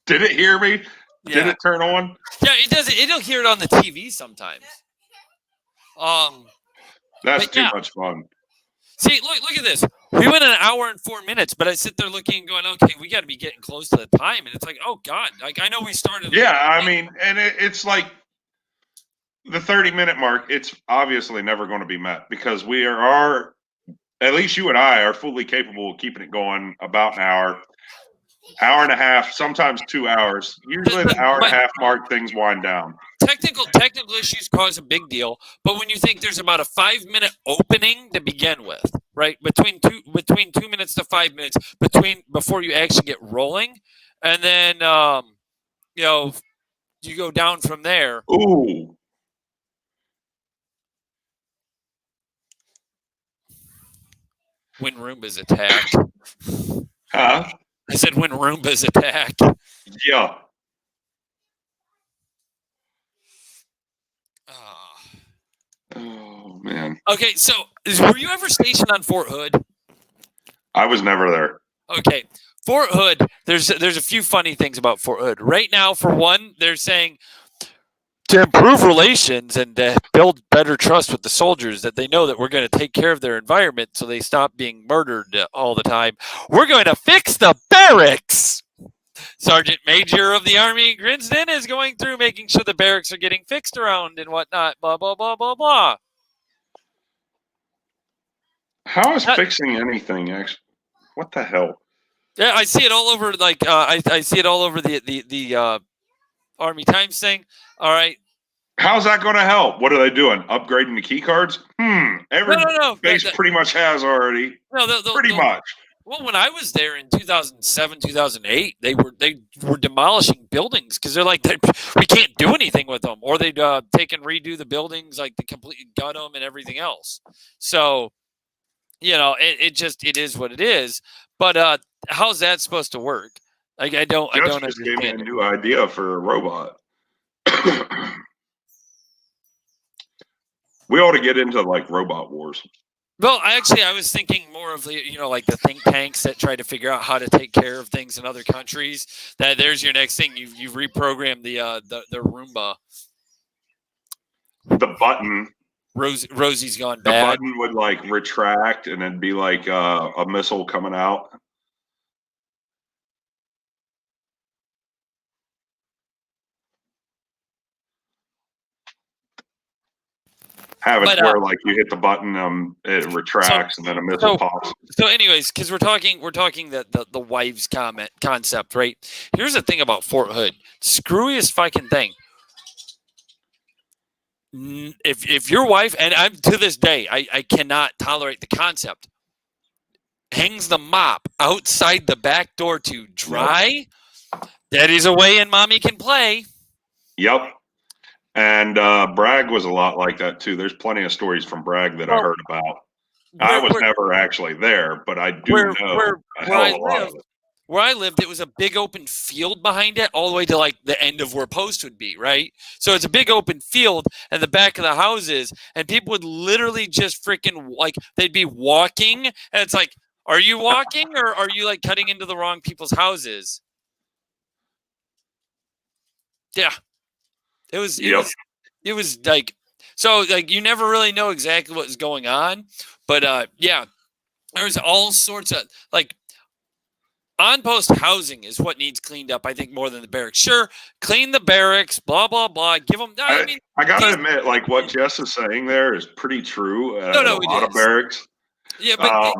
Did it hear me? Yeah. Did it turn on? Yeah, it does. It'll hear it on the TV sometimes. That's too much fun. See, look at this. We went an hour and 4 minutes, but I sit there looking and going, okay, we got to be getting close to the time. And it's like, oh, God. Like, I know we started. Yeah, I mean, and it's like the 30-minute mark, it's obviously never going to be met because we are, at least you and I, are fully capable of keeping it going about an hour and a half, sometimes 2 hours. Usually the hour and a half mark, things wind down. Technical issues cause a big deal, but when you think there's about a 5-minute opening to begin with, right? Between 2 minutes to 5 minutes before you actually get rolling, and then you go down from there. Ooh. When Roomba's attacked. Huh? I said when Roomba's attacked. Yeah. Oh, man. Okay, so were you ever stationed on Fort Hood? I was never there. Okay. Fort Hood, there's a few funny things about Fort Hood. Right now, for one, they're saying to improve relations and to build better trust with the soldiers, that they know that we're going to take care of their environment so they stop being murdered all the time. We're going to fix the barracks. Sergeant Major of the Army Grinsden is going through making sure the barracks are getting fixed around and whatnot, blah, blah, blah, blah, blah. How is fixing anything, actually? What the hell? Yeah, I see it all over, I see it all over the Army Times thing. All right. How's that going to help? What are they doing? Upgrading the key cards? Every base pretty much has already. No, pretty much. Well, when I was there in 2007, 2008, they were demolishing buildings because they're like, we can't do anything with them, or they'd take and redo the buildings, like they completely gut them and everything else. So, it is what it is. But how's that supposed to work? Like, I don't Just gave me a new idea for a robot. We ought to get into like robot wars. Well, I was thinking more of like the think tanks that try to figure out how to take care of things in other countries. That there's your next thing. You've reprogrammed the Roomba. The button. Rosie's gone bad. The button would like retract and then be like a missile coming out. Have it where like you hit the button, it retracts and then a missile pops. So, anyways, because we're talking the wives concept, right? Here's the thing about Fort Hood, screwiest fucking thing. If your wife, and I'm to this day, I cannot tolerate the concept, hangs the mop outside the back door to dry, daddy's away and mommy can play. Yep. And Bragg was a lot like that too. There's plenty of stories from Bragg that I heard about. I was never actually there, but I do know a hell of a lot of it. where I lived, it was a big open field behind it, all the way to like the end of where post would be, right? So it's a big open field and the back of the houses, and people would literally just freaking like they'd be walking, and it's like, are you walking or are you like cutting into the wrong people's houses? Yeah, it was like, so like you never really know exactly what's going on, but yeah, there's all sorts of like. On-post housing is what needs cleaned up, I think, more than the barracks. Sure, clean the barracks, blah, blah, blah. Give them... I got to admit, like, what Jess is saying there is pretty true at a lot of barracks. Yeah, but...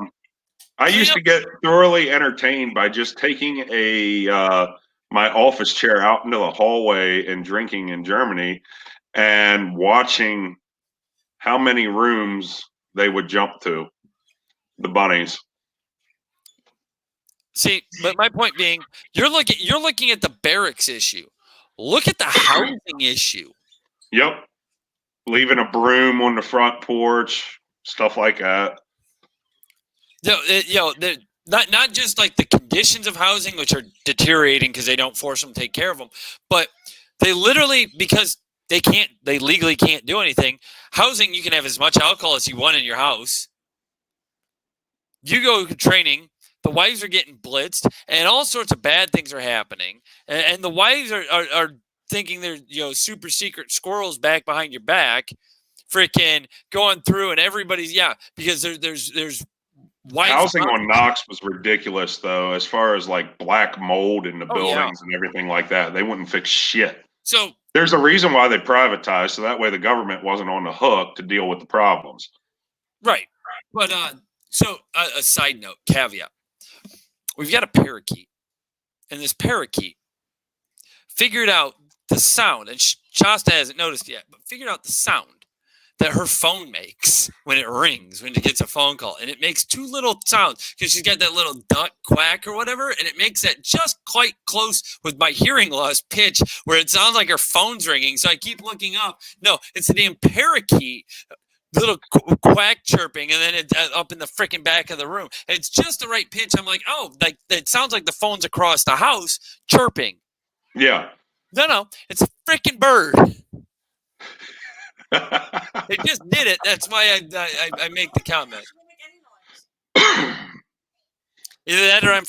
I used to get thoroughly entertained by just taking my office chair out into the hallway and drinking in Germany and watching how many rooms they would jump to, the bunnies. See, but my point being, you're looking at the barracks issue. Look at the housing issue. Yep. Leaving a broom on the front porch, stuff like that. Not just like the conditions of housing, which are deteriorating because they don't force them to take care of them, but they literally, because they legally can't do anything. Housing, you can have as much alcohol as you want in your house. You go to training, the wives are getting blitzed, and all sorts of bad things are happening. And the wives are thinking they're super secret squirrels back behind your back, freaking going through, and everybody's because there's housing on Knox was ridiculous though, as far as like black mold in the buildings and everything like that. They wouldn't fix shit. So there's a reason why they privatized, so that way the government wasn't on the hook to deal with the problems. Right. But so a side note, caveat. We've got a parakeet, and this parakeet figured out the sound, and Shasta hasn't noticed yet, but figured out the sound that her phone makes when it rings, when it gets a phone call. And it makes two little sounds because she's got that little duck quack or whatever, and it makes that just quite close with my hearing loss pitch where it sounds like her phone's ringing. So I keep looking up. No, it's the damn parakeet. Little quack chirping, and then it's up in the freaking back of the room. It's just the right pitch. I'm like, oh, like it sounds like the phone's across the house chirping. Yeah. No, it's a freaking bird. They just did it. That's why I make the comment. Either that or I'm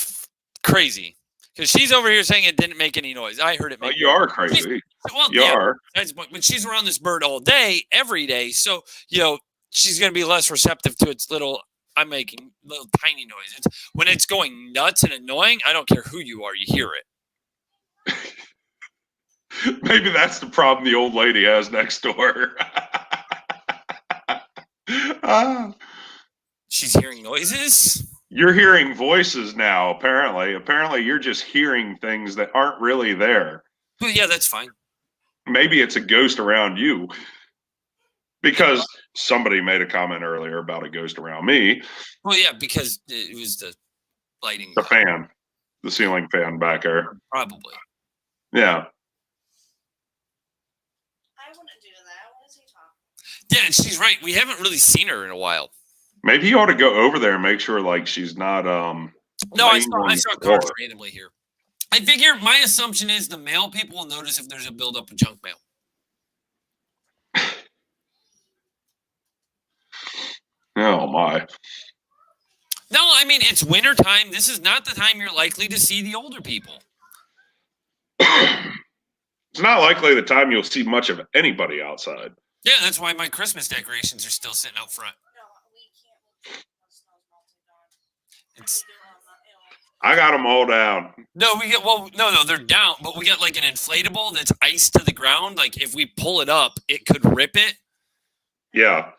crazy. Because she's over here saying it didn't make any noise. I heard it make you are crazy. You are. But she's around this bird all day, every day. So, she's going to be less receptive to its little, I'm making little tiny noise. When it's going nuts and annoying, I don't care who you are. You hear it. Maybe that's the problem the old lady has next door. She's hearing noises. You're hearing voices now, apparently. Apparently, you're just hearing things that aren't really there. Well, yeah, that's fine. Maybe it's a ghost around you. Because somebody made a comment earlier about a ghost around me. Well, yeah, because it was the lighting. The fan. The ceiling fan back there. Probably. Yeah. I wouldn't do that. What is he talking? Yeah, and she's right. We haven't really seen her in a while. Maybe you ought to go over there and make sure, like, she's not. No, I saw cars randomly here. I figure my assumption is the mail people will notice if there's a buildup of junk mail. Oh my! No, I mean it's winter time. This is not the time you're likely to see the older people. It's not likely the time you'll see much of anybody outside. Yeah, that's why my Christmas decorations are still sitting out front. I got them all down. No, they're down, but we got like an inflatable that's iced to the ground. Like if we pull it up, it could rip it. Yeah.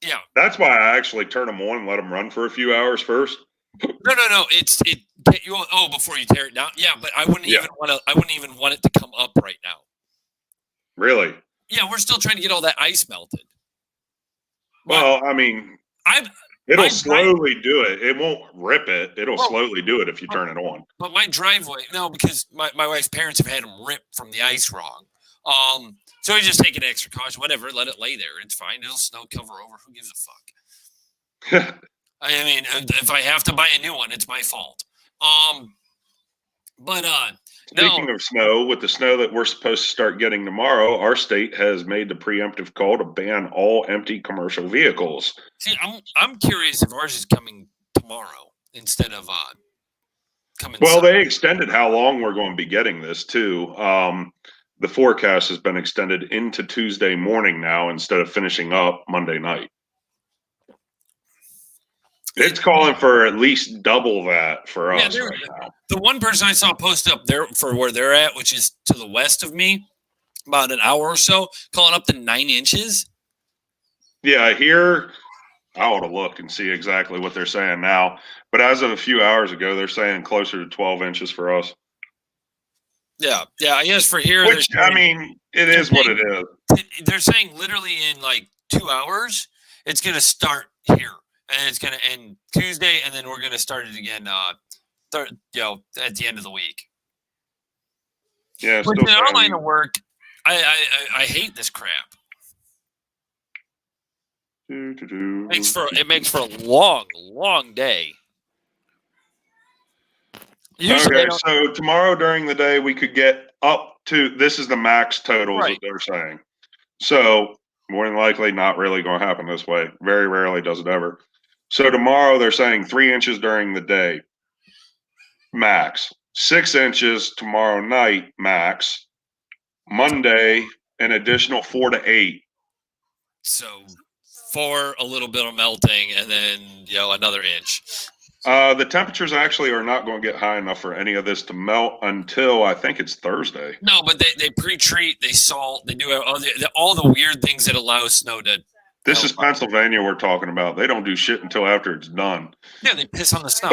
Yeah. That's why I actually turn them on and let them run for a few hours first. No. Before you tear it down. Yeah, but I wouldn't even want it to come up right now. Really? Yeah, we're still trying to get all that ice melted. Well, I mean, it'll slowly do it. It won't rip it. It'll slowly do it if you turn it on. But my driveway, no, because my wife's parents have had them ripped from the ice wrong. So we just take an extra caution, whatever, let it lay there. It's fine. It'll snow cover over. Who gives a fuck? I mean, if I have to buy a new one, it's my fault. But Speaking of snow, with the snow that we're supposed to start getting tomorrow, our state has made the preemptive call to ban all empty commercial vehicles. See, I'm curious if ours is coming tomorrow instead of coming. Well, Sunday. they extended how long we're going to be getting this too. The forecast has been extended into Tuesday morning now instead of finishing up Monday night. It's calling for at least double that for us right now. The one person I saw post up there for where they're at, which is to the west of me, about an hour or so, calling up to 9 inches. Yeah, here I ought to look and see exactly what they're saying now. But as of a few hours ago, they're saying closer to 12 inches for us. Yeah. I guess for here, which I mean, it is what it is. They're saying literally in like 2 hours, it's going to start here. And it's going to end Tuesday, and then we're going to start it again, at the end of the week. Yeah, but in our line of work, I hate this crap. It makes for a long day. Okay, so tomorrow during the day we could get up to, this is the max totals that they're saying. So more than likely not really going to happen this way. Very rarely does it ever. So tomorrow they're saying 3 inches during the day, max. 6 inches tomorrow night, max. Monday, an additional 4 to 8. So 4, a little bit of melting, and then another inch. The temperatures actually are not going to get high enough for any of this to melt until I think it's Thursday. No, but they pre-treat, they salt, they do all the weird things that allow snow to. This is Pennsylvania we're talking about. They don't do shit until after it's done. Yeah, they piss on the snow.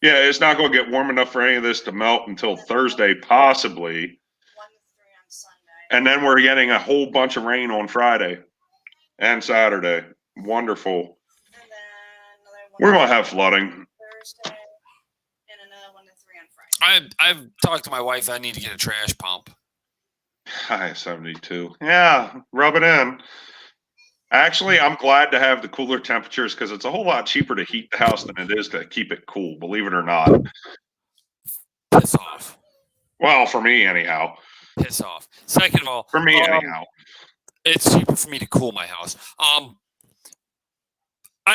Yeah, it's not going to get warm enough for any of this to melt until Thursday, possibly. And then we're getting a whole bunch of rain on Friday and Saturday. Wonderful. We're going to have flooding. Thursday, and another 1 to 3 on Friday. I've talked to my wife. I need to get a trash pump. High 72. Yeah, rub it in. Actually, I'm glad to have the cooler temperatures because it's a whole lot cheaper to heat the house than it is to keep it cool, believe it or not. Piss off. Well, for me, anyhow. Piss off. Second of all, for me, anyhow. It's cheaper for me to cool my house. I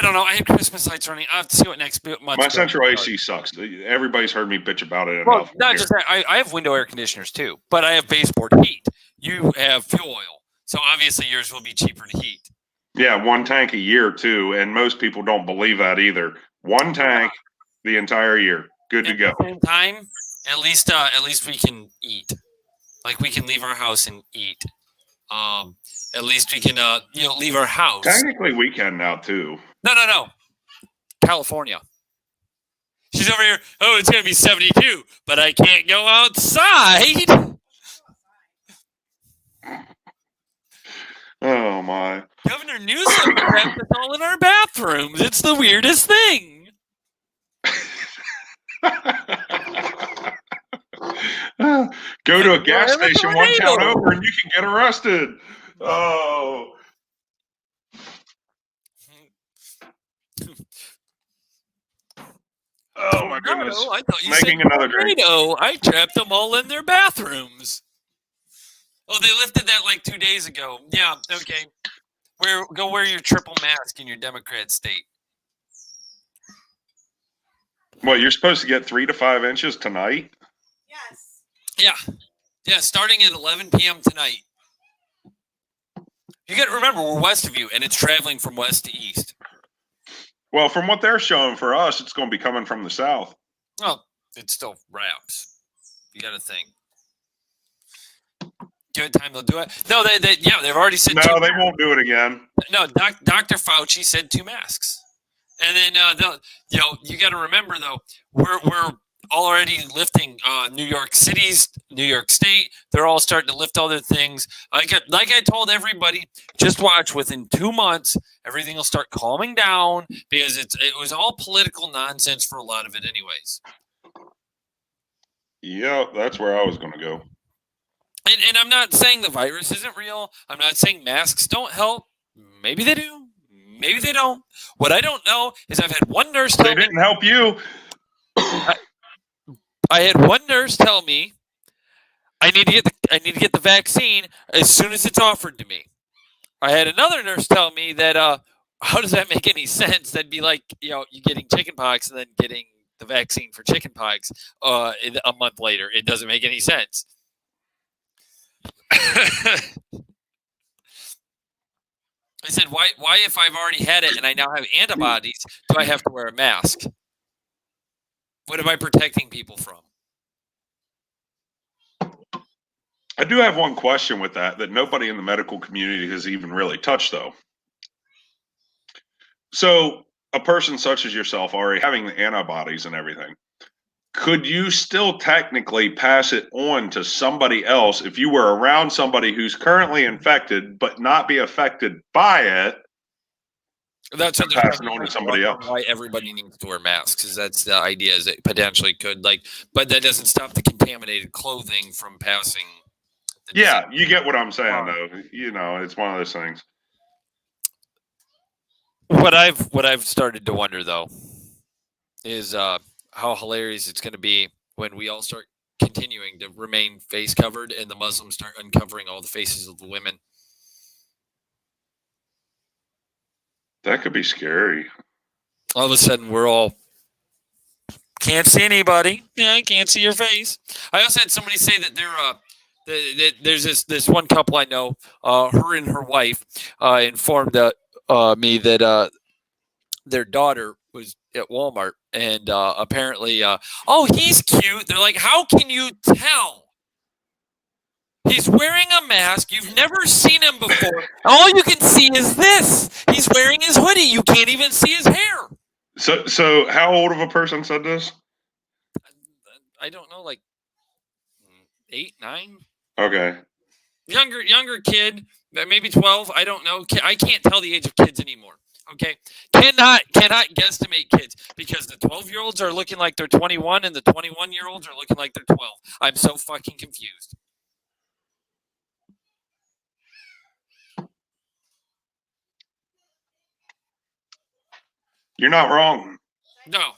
don't know. I had Christmas lights running. I have to see what next month. My central AC sucks. Everybody's heard me bitch about it. Well, not just that. I have window air conditioners too, but I have baseboard heat. You have fuel oil, so obviously yours will be cheaper to heat. Yeah, 1 tank a year too, and most people don't believe that either. 1 tank the entire year, good to go. At the same time, at least we can eat. Like we can leave our house and eat. At least we can leave our house. Technically, we can now too. No. California. She's over here. Oh, it's gonna be 72, but I can't go outside. Oh my! Governor Newsom kept us all in our bathrooms. It's the weirdest thing. Go to a gas station 1 town over, and you can get arrested. Oh. Oh my goodness! I thought you making said another drink. I trapped them all in their bathrooms. Oh, they lifted that like 2 days ago. Yeah, okay. Go wear your triple mask in your Democrat state. What, you're supposed to get 3 to 5 inches tonight? Yes. Yeah. Starting at 11 p.m. tonight. You got to remember, we're west of you, and it's traveling from west to east. Well, from what they're showing for us, it's going to be coming from the south. Well, it still wraps. You got to think. Good time they'll do it. No, they've already said. No, they won't do it again. No, Dr. Fauci said 2 masks, and then you got to remember though, we're already lifting New York City's, New York State. They're all starting to lift all their things. Like I told everybody, just watch. Within 2 months, everything will start calming down because it was all political nonsense for a lot of it, anyways. Yeah, that's where I was going to go. And I'm not saying the virus isn't real. I'm not saying masks don't help. Maybe they do. Maybe they don't. What I don't know is I've had one nurse tell me. They didn't help you. I had one nurse tell me I need to get the vaccine as soon as it's offered to me. I had another nurse tell me that how does that make any sense? That'd be like, you getting chickenpox and then getting the vaccine for chickenpox a month later. It doesn't make any sense. I said, why if I've already had it and I now have antibodies, do I have to wear a mask? What am I protecting people from? I do have one question with that nobody in the medical community has even really touched, though. So a person such as yourself already having the antibodies and everything, could you still technically pass it on to somebody else if you were around somebody who's currently infected but not be affected by it? That's what passing on to somebody else. Why everybody needs to wear masks, because that's the idea, is it potentially could, but that doesn't stop the contaminated clothing from passing. Yeah, you get what I'm saying, though. It's one of those things. What I've started to wonder, though, is how hilarious it's going to be when we all start continuing to remain face covered and the Muslims start uncovering all the faces of the women. That could be scary. All of a sudden, we're all can't see anybody. Yeah, I can't see your face. I also had somebody say that there's this one couple I know. Her and her wife informed me that their daughter was at Walmart, and apparently, oh, he's cute. They're like, how can you tell? He's wearing a mask. You've never seen him before. All you can see is this. He's wearing his hoodie. You can't even see his hair. So how old of a person said this? I don't know, like 8, 9. Okay. Younger kid, maybe 12. I don't know. I can't tell the age of kids anymore. Okay, cannot guesstimate kids, because the 12-year-olds are looking like they're 21 and the 21-year-olds are looking like they're 12. I'm so fucking confused. You're not wrong. No.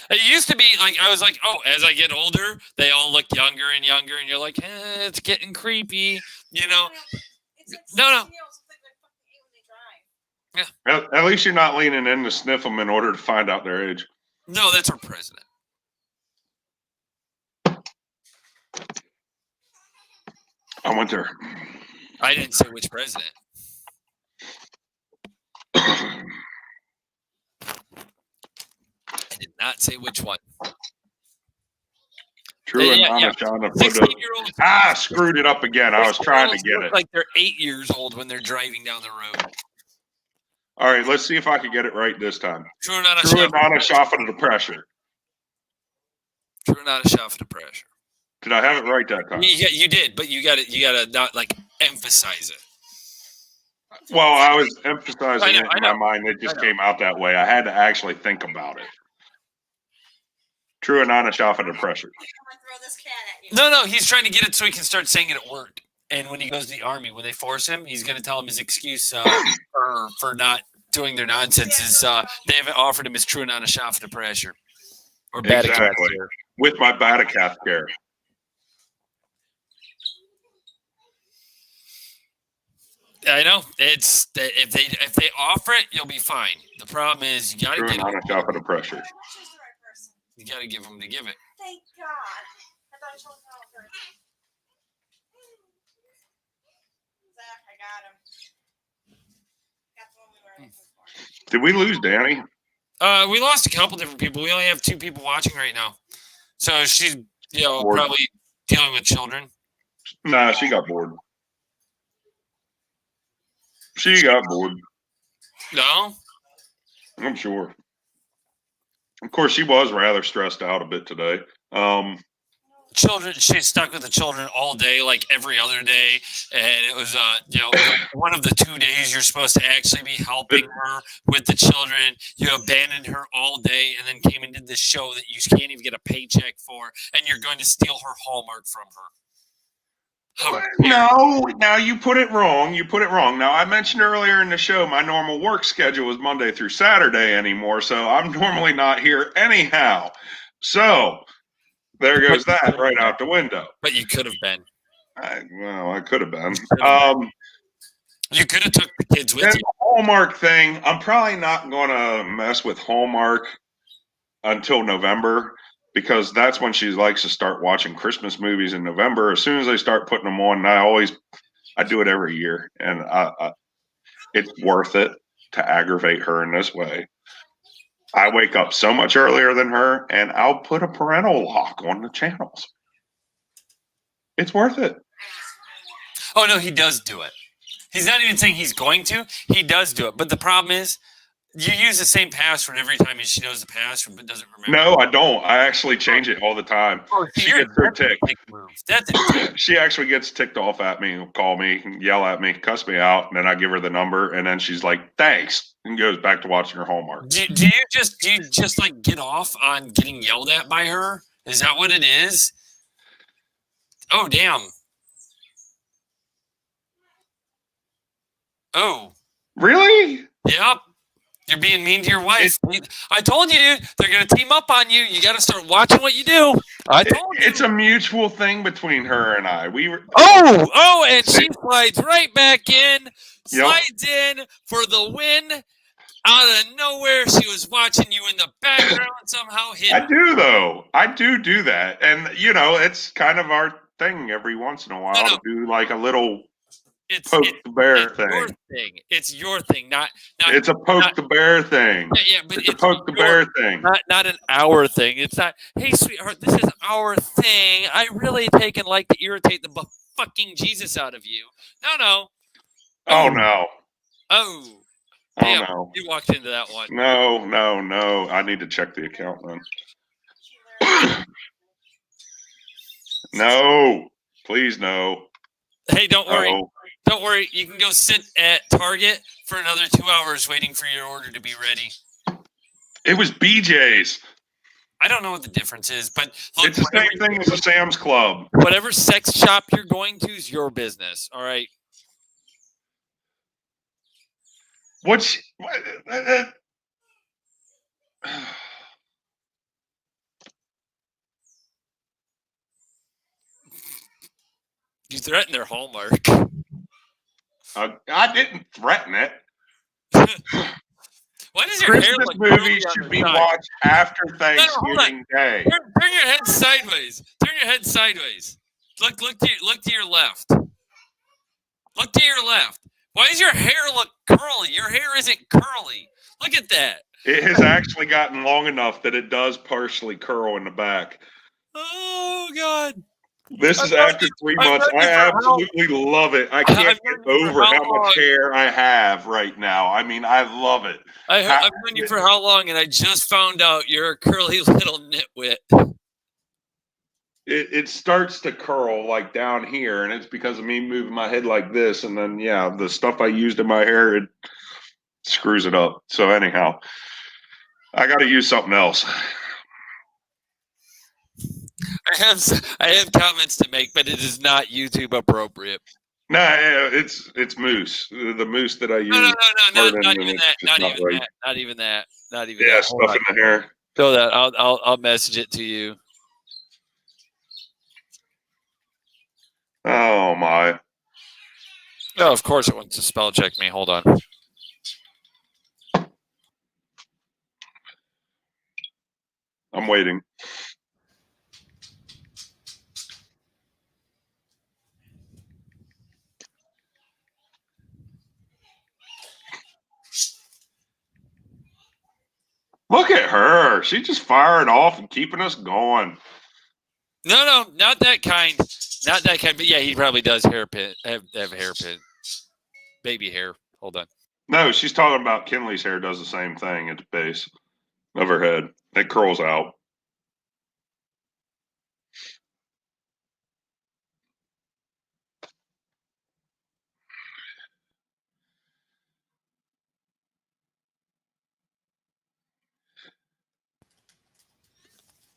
It used to be like, I was like, oh, as I get older, they all look younger and younger, and you're like, it's getting creepy, No. Yeah. At least you're not leaning in to sniff them in order to find out their age. No, that's our president. I went there. I didn't say which president. I did not say which one. True and honest, John. I screwed it up again. I was trying to get it. Like they're 8 years old when they're driving down the road. All right, let's see if I can get it right this time. True and honest shot under the pressure. True and honest shot for the pressure. Did I have it right that time? Yeah, you did, but you got to not like emphasize it. Well, I was emphasizing it in my mind. It just came out that way. I had to actually think about it. True and honest shot under pressure. No, he's trying to get it so he can start saying it at work. And when he goes to the army, when they force him, he's going to tell him his excuse for not doing their nonsense is they haven't offered him his true and honest shot for the pressure. Or exactly. With my Batacath care. I know. It's if they offer it, you'll be fine. The problem is you got to get true and honest shot for the pressure. You got to give them to give it. Thank God. I thought I told him all first. Zach, I got him. Got the one we were looking for. Did we lose Danny? We lost a couple different people. We only have 2 people watching right now. So she's, bored. Probably dealing with children. Nah, she got bored. She got bored. No? I'm sure. Of course, she was rather stressed out a bit today. Children, she's stuck with the children all day, like every other day, and it was one of the 2 days you're supposed to actually be helping her with the children. You abandoned her all day, and then came and did this show that you can't even get a paycheck for, and you're going to steal her Hallmark from her. No, you put it wrong. Now, I mentioned earlier in the show my normal work schedule is Monday through Saturday anymore, so I'm normally not here anyhow. So there goes that right out the window. But you could have been. I could have been. You could have took the kids with you. The Hallmark thing, I'm probably not going to mess with Hallmark until November, because that's when she likes to start watching Christmas movies in November. As soon as they start putting them on, I do it every year, and it's worth it to aggravate her in this way. I wake up so much earlier than her, and I'll put a parental lock on the channels. It's worth it. Oh, no, he does do it. He's not even saying he's going to. He does do it. But the problem is, you use the same password every time, and she knows the password but doesn't remember. No, I don't. I actually change it all the time. Oh, she gets her ticked. That's she actually gets ticked off at me, call me, yell at me, cuss me out, and then I give her the number, and then she's like, "Thanks," and goes back to watching her Hallmark. Do you just like get off on getting yelled at by her? Is that what it is? Oh, damn. Oh. Really? Yep. You're being mean to your wife. I told you they're going to team up on you. You got to start watching what you do. I told you. It's a mutual thing between her and I. And she slides right back in. Slides in for the win. Out of nowhere, she was watching you in the background somehow. I do, though. I do that. And, it's kind of our thing every once in a while to do like a little poke the bear thing. It's your thing, not it's a poke the bear thing. Yeah, but it's a poke the bear thing. Not an our thing. It's not, hey, sweetheart, this is our thing. I really take and like to irritate the fucking Jesus out of you. No. Oh, no. Oh. Oh, damn, no. You walked into that one. No. I need to check the account then. No. Please, no. Hey, don't worry. Don't worry. You can go sit at Target for another 2 hours waiting for your order to be ready. It was BJ's. I don't know what the difference is, but look, it's the same thing as a Sam's Club. Whatever sex shop you're going to is your business. All right. You threatened their Hallmark. I didn't threaten it. Why does your hair look movies should be watched after Thanksgiving Day. Turn your head sideways. Turn your head sideways. Look to your left. Look to your left. Why does your hair look curly? Your hair isn't curly. Look at that. It has actually gotten long enough that it does partially curl in the back. Oh, God. This is after 3 months. I absolutely love it. I can't get over how much hair I have right now. I mean, I love it. I've known you for how long, and I just found out you're a curly little nitwit. It starts to curl like down here, and it's because of me moving my head like this. And then, the stuff I used in my hair, it screws it up. So anyhow, I got to use something else. I have comments to make, but it is not YouTube appropriate. No, it's mousse. The mousse that I use. No, not even that. Not even that. Yeah, stuff in the hair. So that I'll message it to you. Oh my. Oh, of course it wants to spell check me. Hold on. I'm waiting. Look at her. She's just firing off and keeping us going. No, not that kind. Not that kind. But yeah, he probably does have hairpin. Baby hair. Hold on. No, she's talking about Kinley's hair does the same thing at the base of her head. It curls out.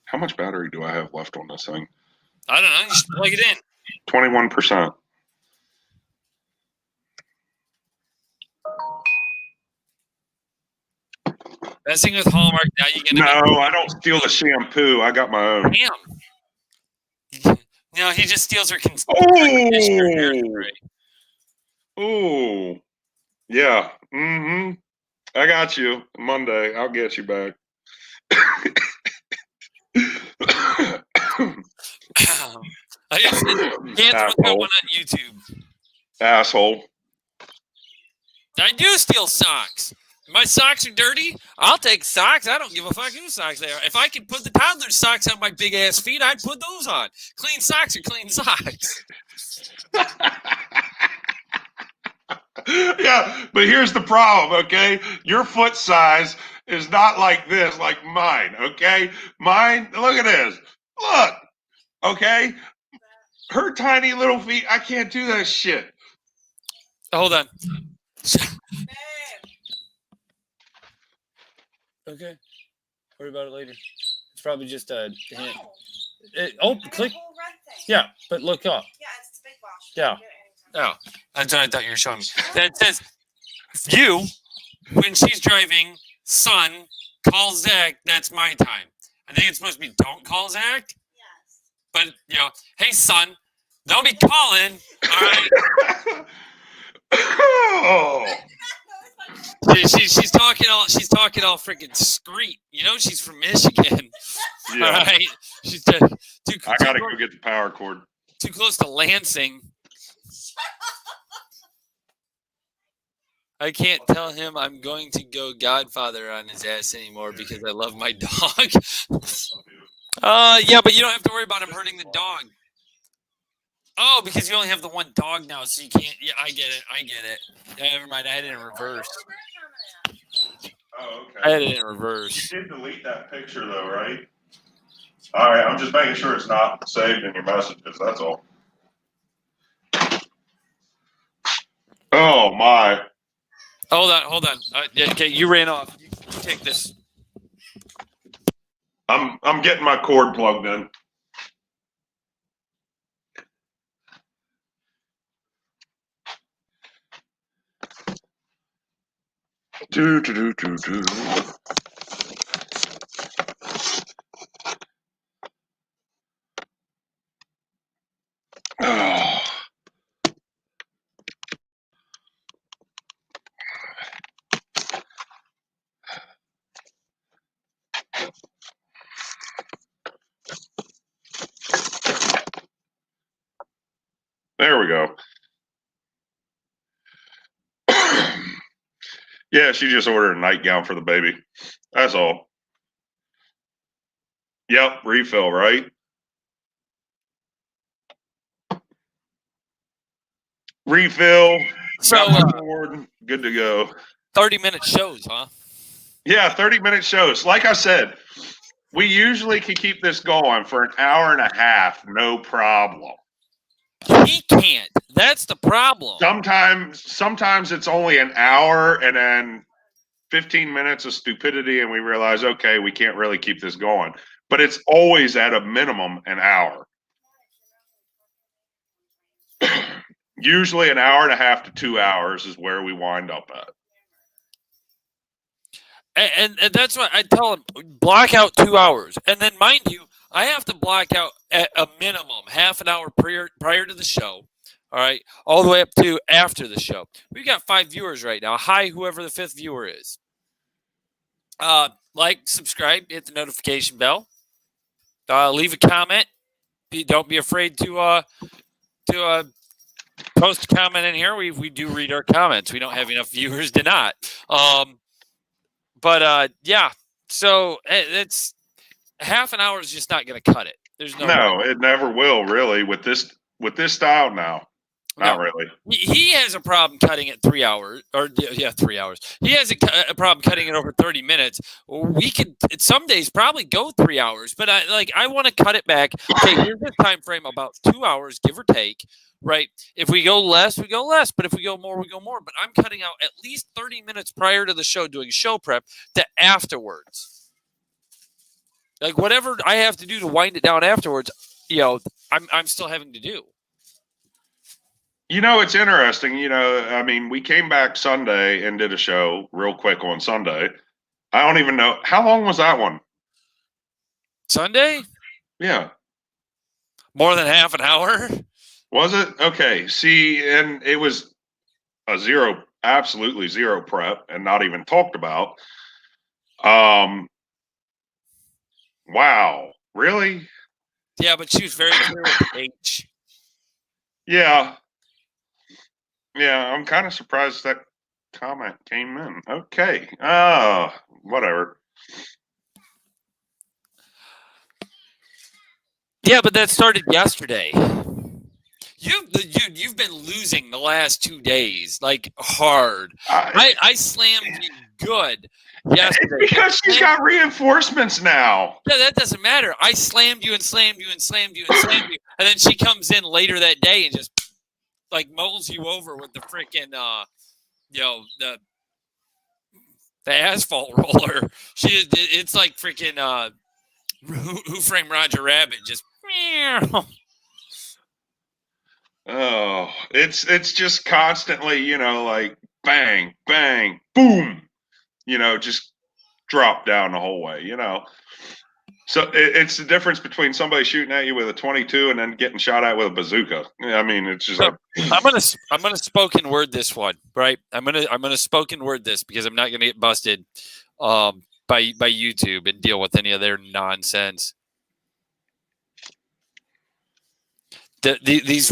How much battery do I have left on this thing? I don't know. Just plug it in. 21%. Messing with Hallmark, now you get. No, I don't steal the shampoo. I got my own. Damn. He just steals her Oh, yeah. Mm-hmm. I got you. Monday, I'll get you back. I just can't throw that one on YouTube. Asshole. I do steal socks. My socks are dirty. I'll take socks. I don't give a fuck whose socks they are. If I could put the toddler's socks on my big ass feet, I'd put those on. Clean socks are clean socks. Yeah, but here's the problem, okay? Your foot size is not like this, like mine, okay? Mine, look at this. Look, okay? Her tiny little feet, I can't do that shit. Hold on. Okay. Worry about it later. It's probably just a hint. Click. Yeah, but look up. Yeah, it's big wash. Yeah. Oh, that's what I thought you were showing me. That says, when she's driving, son, call Zach. That's my time. I think it's supposed to be don't call Zach. Yes. But, hey, son, don't be calling. All right. Oh. She's talking all freaking screet. She's from Michigan. Yeah. All right. She's too I gotta go get the power cord. Too close to Lansing. I can't tell him I'm going to go Godfather on his ass anymore because I love my dog. Yeah, but you don't have to worry about him hurting the dog. Oh, because you only have the one dog now, so you can't. Yeah, I get it. Never mind. I had it in reverse. Oh, okay. I had it in reverse. You did delete that picture, though, right? All right, I'm just making sure it's not saved in your messages. That's all. Oh my! Hold on. Okay, you ran off. You take this. I'm getting my cord plugged in. Do. Oh. There we go. Yeah, she just ordered a nightgown for the baby. That's all. Yep, refill, right? Refill. So, good to go. 30-minute shows, huh? Yeah, 30-minute shows. Like I said, we usually can keep this going for an hour and a half, no problem. He can't. That's the problem. Sometimes it's only an hour and then 15 minutes of stupidity, and we realize, okay, we can't really keep this going. But it's always at a minimum an hour. Usually an hour and a half to 2 hours is where we wind up at. And that's what I tell him, block out 2 hours. And then, mind you, I have to block out at a minimum half an hour prior to the show, all right, all the way up to after the show. We've got 5 viewers right now. Hi, whoever the 5th viewer is. Like, subscribe, hit the notification bell. Leave a comment. Don't be afraid to post a comment in here. We do read our comments. We don't have enough viewers to not. But yeah, so it's half an hour is just not going to cut it. There's no way. It never will, really, with this style now. Not really. He has a problem cutting it 3 hours, 3 hours. He has a problem cutting it over 30 minutes. We could some days probably go 3 hours, but I want to cut it back. Okay, here's the time frame, about 2 hours, give or take. Right? If we go less, we go less. But if we go more, we go more. But I'm cutting out at least 30 minutes prior to the show, doing show prep, to afterwards. Like whatever I have to do to wind it down afterwards, I'm still having to do. It's interesting. I mean, we came back Sunday and did a show real quick on Sunday. I don't even know. How long was that one? Sunday? Yeah. More than half an hour? Was it? Okay. See, and it was absolutely zero prep and not even talked about. Wow. Really? Yeah, but she was very clear with the H. Yeah. Yeah, I'm kind of surprised that comment came in. Okay. Whatever. Yeah, but that started yesterday. You've been losing the last 2 days, like hard. I slammed you good yesterday. It's because she's got reinforcements now. Yeah, that doesn't matter. I slammed you and slammed you and slammed you and slammed you, and then she comes in later that day and just like mulls you over with the freaking the asphalt roller. It's like freaking Who Framed Roger Rabbit? Just oh, it's just constantly, like bang, bang, boom, just drop down the whole way, So it's the difference between somebody shooting at you with a 22 and then getting shot at with a bazooka. I mean, it's just like I'm gonna spoken word this one, right? I'm gonna spoken word this because I'm not gonna get busted by YouTube and deal with any of their nonsense. These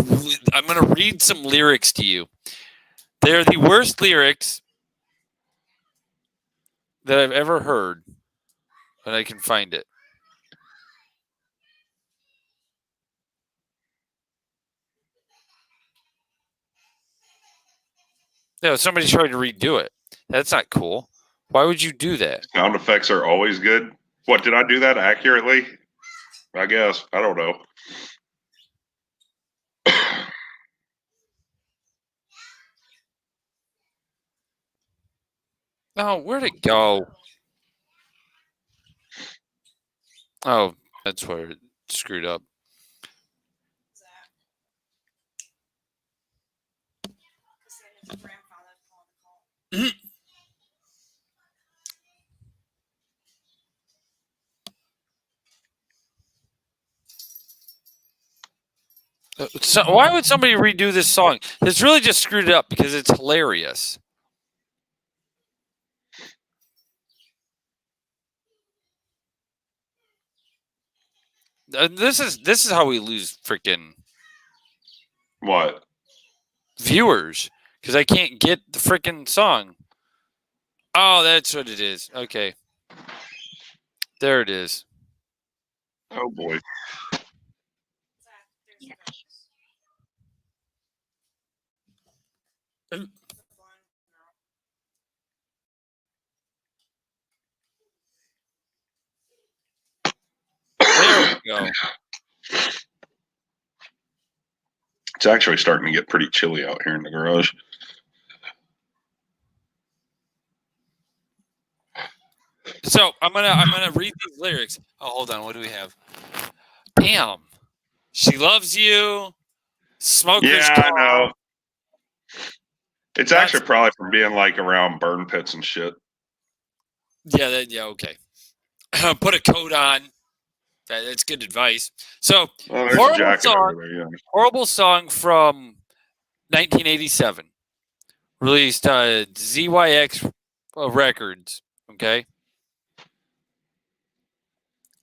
I'm gonna read some lyrics to you. They're the worst lyrics that I've ever heard, and I can find it. No, somebody tried to redo it. That's not cool. Why would you do that? Sound effects are always good. What, did I do that accurately? I guess. I don't know. Oh, where'd it go? Oh, that's where it screwed up. So why would somebody redo this song? It's really just screwed it up because it's hilarious. This is how we lose freaking What? viewers because I can't get the freaking song. Oh, that's what it is. Okay, there it is. Oh boy. There we go. It's actually starting to get pretty chilly out here in the garage. So I'm gonna read these lyrics. Oh, hold on. What do we have? Damn. She loves you. Smoker's Yeah, car. I know. It's actually probably from being like around burn pits and shit. Yeah, okay. Put a coat on. That's good advice. So, horrible song from 1987. Released ZYX Records. Okay.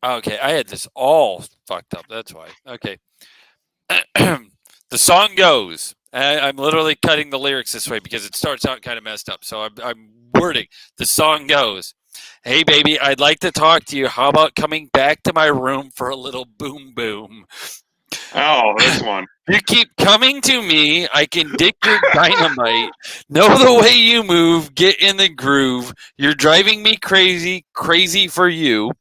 Okay, I had this all fucked up. That's why. Okay. The song goes. I'm literally cutting the lyrics this way because it starts out kind of messed up. So I'm wording. The song goes. Hey, baby, I'd like to talk to you. How about coming back to my room for a little boom boom? Oh, this one. You keep coming to me. I can dig your dynamite. Know the way you move. Get in the groove. You're driving me crazy, crazy for you.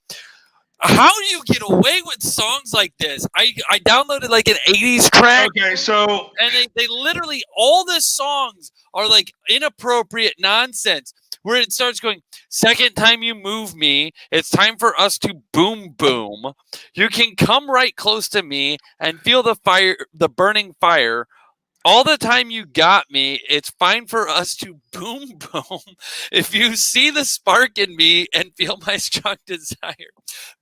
How do you get away with songs like this? I downloaded like an 80s track. Okay, so... And they literally, all the songs are like inappropriate nonsense. Where it starts going, second time you move me, it's time for us to boom boom. You can come right close to me and feel the fire, the burning fire all the time you got me, it's fine for us to boom boom. If you see the spark in me and feel my strong desire,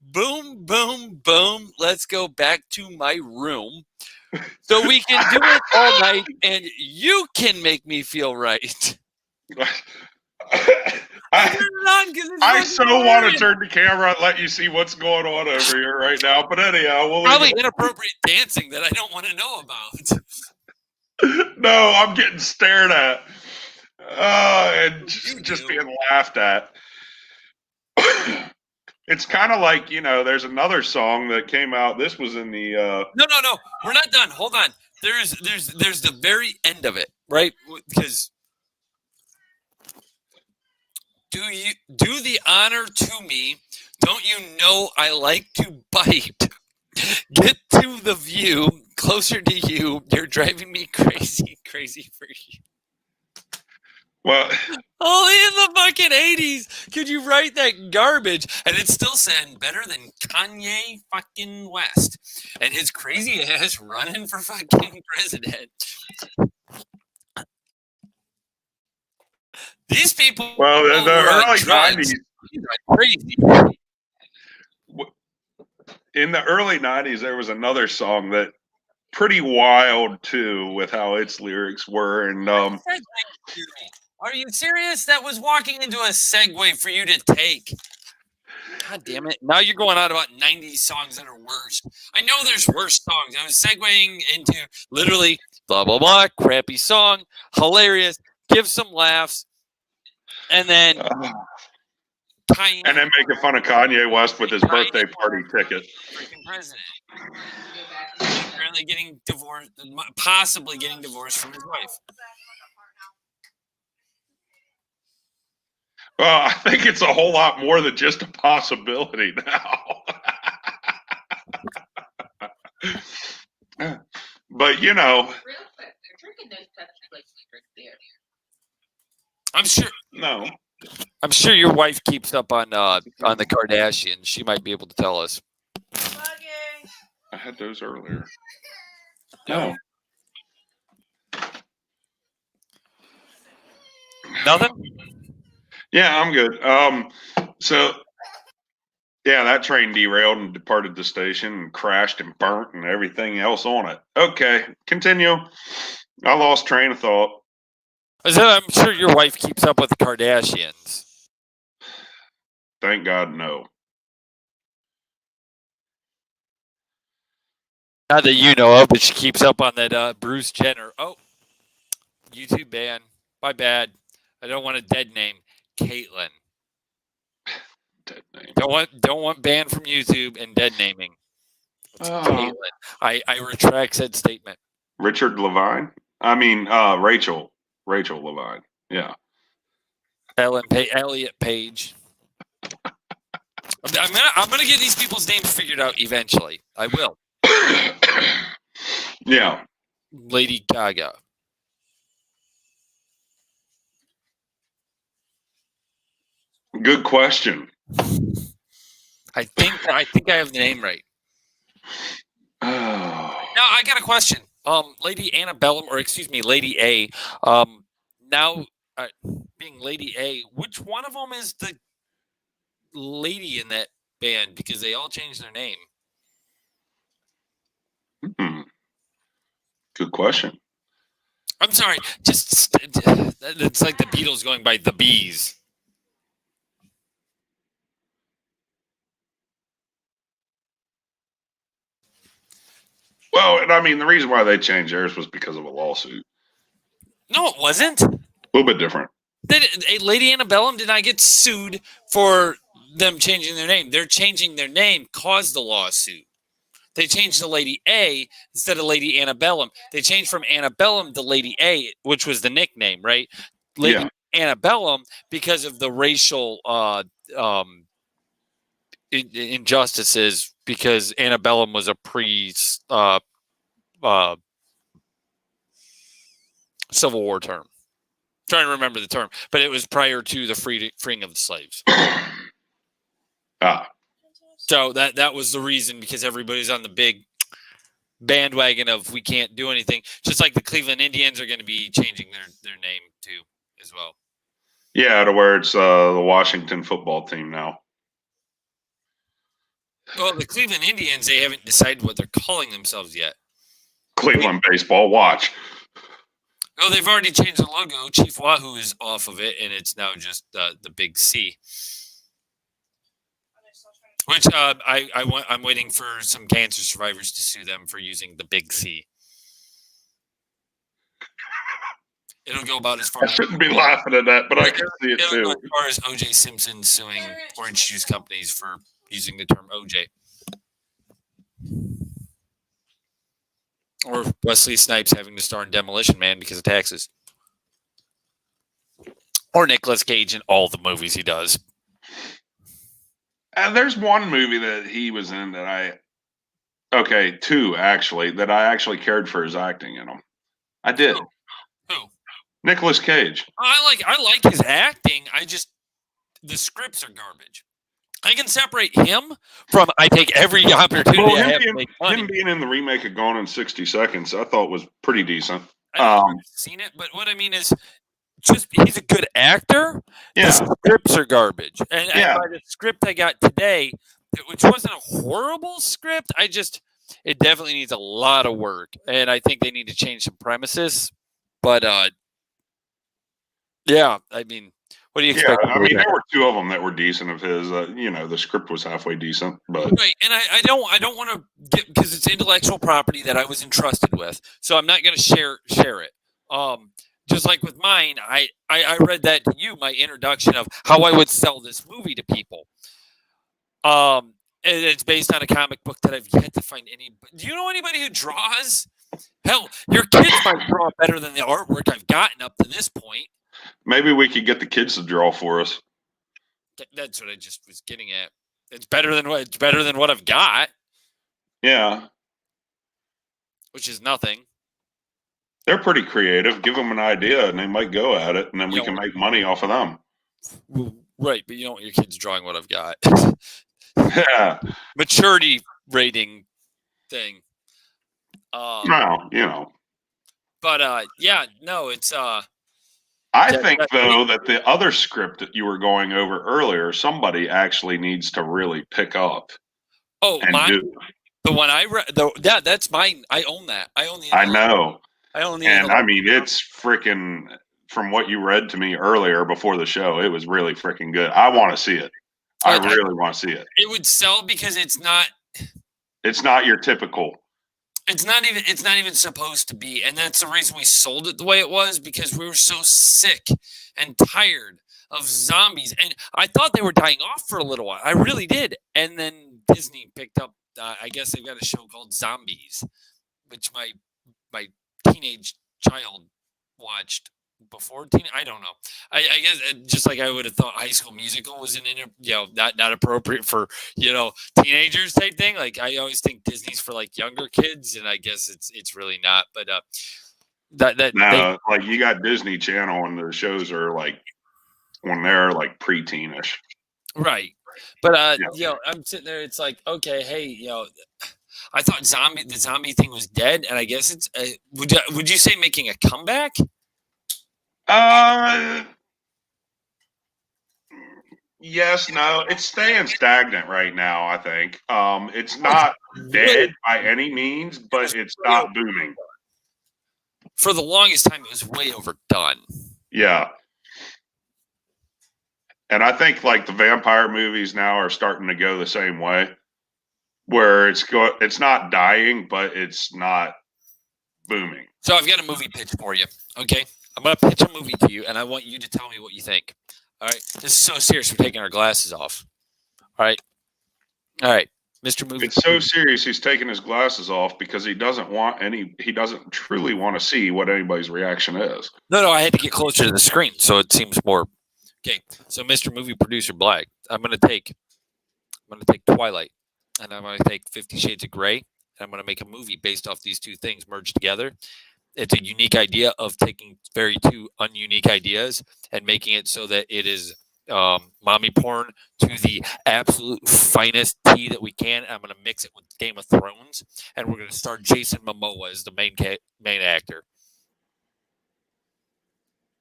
boom boom boom. Let's go back to my room so we can do it all night, and you can make me feel right. I so want to turn the camera and let you see what's going on over here right now. But anyhow, we'll Probably inappropriate dancing that I don't want to know about. No, I'm getting stared at. And just being laughed at. It's kind of like, there's another song that came out. This was in the No. We're not done. Hold on. There's the very end of it, right? Because do the honor to me. Don't you know I like to bite? Get to the view, closer to you. You're driving me crazy for you. Well, only in the fucking 80s could you write that garbage, and it's still saying better than Kanye fucking West and his crazy ass running for fucking president. These people, well, the early drugs. 90s, Crazy. In the early 90s, there was another song that pretty wild too, with how its lyrics were, and Are you serious? That was walking into a segue for you to take. God damn it. Now you're going on about 90s songs that are worse. I know there's worse songs. I was segueing into literally blah, blah, blah, crappy song, hilarious, give some laughs, and then making fun of Kanye West with his birthday party ticket. Freaking president. Apparently getting divorced, possibly getting divorced from his wife. Well, I think it's a whole lot more than just a possibility now. But real quick, they're drinking those Pepsi like there. I'm sure. No, I'm sure your wife keeps up on the Kardashians. She might be able to tell us. I had those earlier. No. Nothing? Yeah, I'm good. So yeah, that train derailed and departed the station and crashed and burnt and everything else on it. Okay, continue. I lost train of thought. I'm sure your wife keeps up with the Kardashians. Thank God, no. Not that you know of, but she keeps up on that Bruce Jenner. Oh, YouTube ban. My bad. I don't want a dead name. Caitlyn. Dead name. Don't want banned from YouTube and dead naming. Caitlyn. I retract said statement. Richard Levine? I mean, Rachel Levine. Yeah. Elliot Page. I'm gonna get these people's names figured out eventually. I will. Yeah. Lady Gaga. Good question. I think I have the name right. Oh. Now I got a question. Lady Antebellum, or excuse me, Lady A. Now being Lady A, which one of them is the lady in that band? Because they all changed their name. Good question. I'm sorry. Just it's like the Beatles going by the Bees. Well, and I mean, the reason why they changed theirs was because of a lawsuit. No, it wasn't. A little bit different. Lady Antebellum did not get sued for them changing their name. They're changing their name caused the lawsuit. They changed to Lady A instead of Lady Antebellum. They changed from Antebellum to Lady A, which was the nickname, right? Lady Antebellum, because of the racial injustices, because Antebellum was a Civil War term. I'm trying to remember the term, but it was prior to the freeing of the slaves. So that was the reason, because everybody's on the big bandwagon of we can't do anything. Just like the Cleveland Indians are going to be changing their name too as well. Yeah, to where it's the Washington football team now. Well, the Cleveland Indians, they haven't decided what they're calling themselves yet. Cleveland baseball, watch. Oh, they've already changed the logo. Chief Wahoo is off of it, and it's now just the big C. Which I'm waiting for some cancer survivors to sue them for using the big C. It'll go about as far. I shouldn't be laughing at that, but I can see it it'll too. go as far as O.J. Simpson suing orange juice companies for using the term OJ. Or Wesley Snipes having to star in Demolition Man because of taxes. Or Nicolas Cage in all the movies he does. There's one movie that he was in that two actually, that I actually cared for his acting in them. I did. Who? Nicolas Cage. I like his acting. The scripts are garbage. I can separate him from I take every opportunity I have to make money. Him being in the remake of Gone in 60 Seconds, I thought was pretty decent. I haven't seen it, but what I mean is just he's a good actor. Yeah. The scripts are garbage. And by the script I got today, which wasn't a horrible script, it definitely needs a lot of work. And I think they need to change some premises. But yeah, I mean, what do you expect? Yeah, I mean, there were two of them that were decent of his. The script was halfway decent, but right. And I don't want to get, because it's intellectual property that I was entrusted with, so I'm not going to share it. Just like with mine, I read that to you, my introduction of how I would sell this movie to people. And it's based on a comic book that I've yet to find any. Do you know anybody who draws? Hell, your kids might draw better than the artwork I've gotten up to this point. maybe we could get the kids to draw for us. That's what I just was getting at. It's better than what I've got. Yeah, which is nothing. They're pretty creative. Give them an idea, and they might go at it, and then we can make money off of them. Right, but you don't want your kids drawing what I've got. Yeah. Maturity rating thing. No. But yeah, no, it's I think though that the other script that you were going over earlier, somebody actually needs to really pick up. Oh, mine. The one I read. Yeah, that's mine. I own that. I own the. I know. I own the. And I mean, it's freaking. From what you read to me earlier before the show, it was really freaking good. I want to see it. I really want to see it. It would sell because it's not. It's not your typical. It's not even supposed to be, and that's the reason we sold it the way it was, because we were so sick and tired of zombies, and I thought they were dying off for a little while. I really did, and then Disney picked up. I guess they've got a show called Zombies, which my teenage child watched before teen. I don't know. I guess just like I would have thought High School Musical was not appropriate for teenagers type thing. Like I always think Disney's for like younger kids, and I guess it's really not. But like you got Disney Channel, and the shows are like when they're like preteenish, right? But I'm sitting there. It's like, okay, hey, I thought the zombie thing was dead, and I guess it's. Would you say making a comeback? Yes, no, it's staying stagnant right now. I think it's not dead by any means, but it's not booming. For the longest time, it was way overdone. Yeah. And I think like the vampire movies now are starting to go the same way, where it's not dying, but it's not booming. So I've got a movie pitch for you. Okay, I'm going to pitch a movie to you, and I want you to tell me what you think. All right, this is so serious. We're taking our glasses off. All right, Mr. Movie. It's so serious. He's taking his glasses off because he doesn't truly want to see what anybody's reaction is. No, I had to get closer to the screen, so it seems more. Okay, so Mr. Movie Producer Black, I'm going to take Twilight, and I'm going to take 50 Shades of Grey, and I'm going to make a movie based off these two things merged together. It's a unique idea of taking two ununique ideas and making it so that it is mommy porn to the absolute finest tea that we can. I'm going to mix it with Game of Thrones, and we're going to start Jason Momoa as the main actor.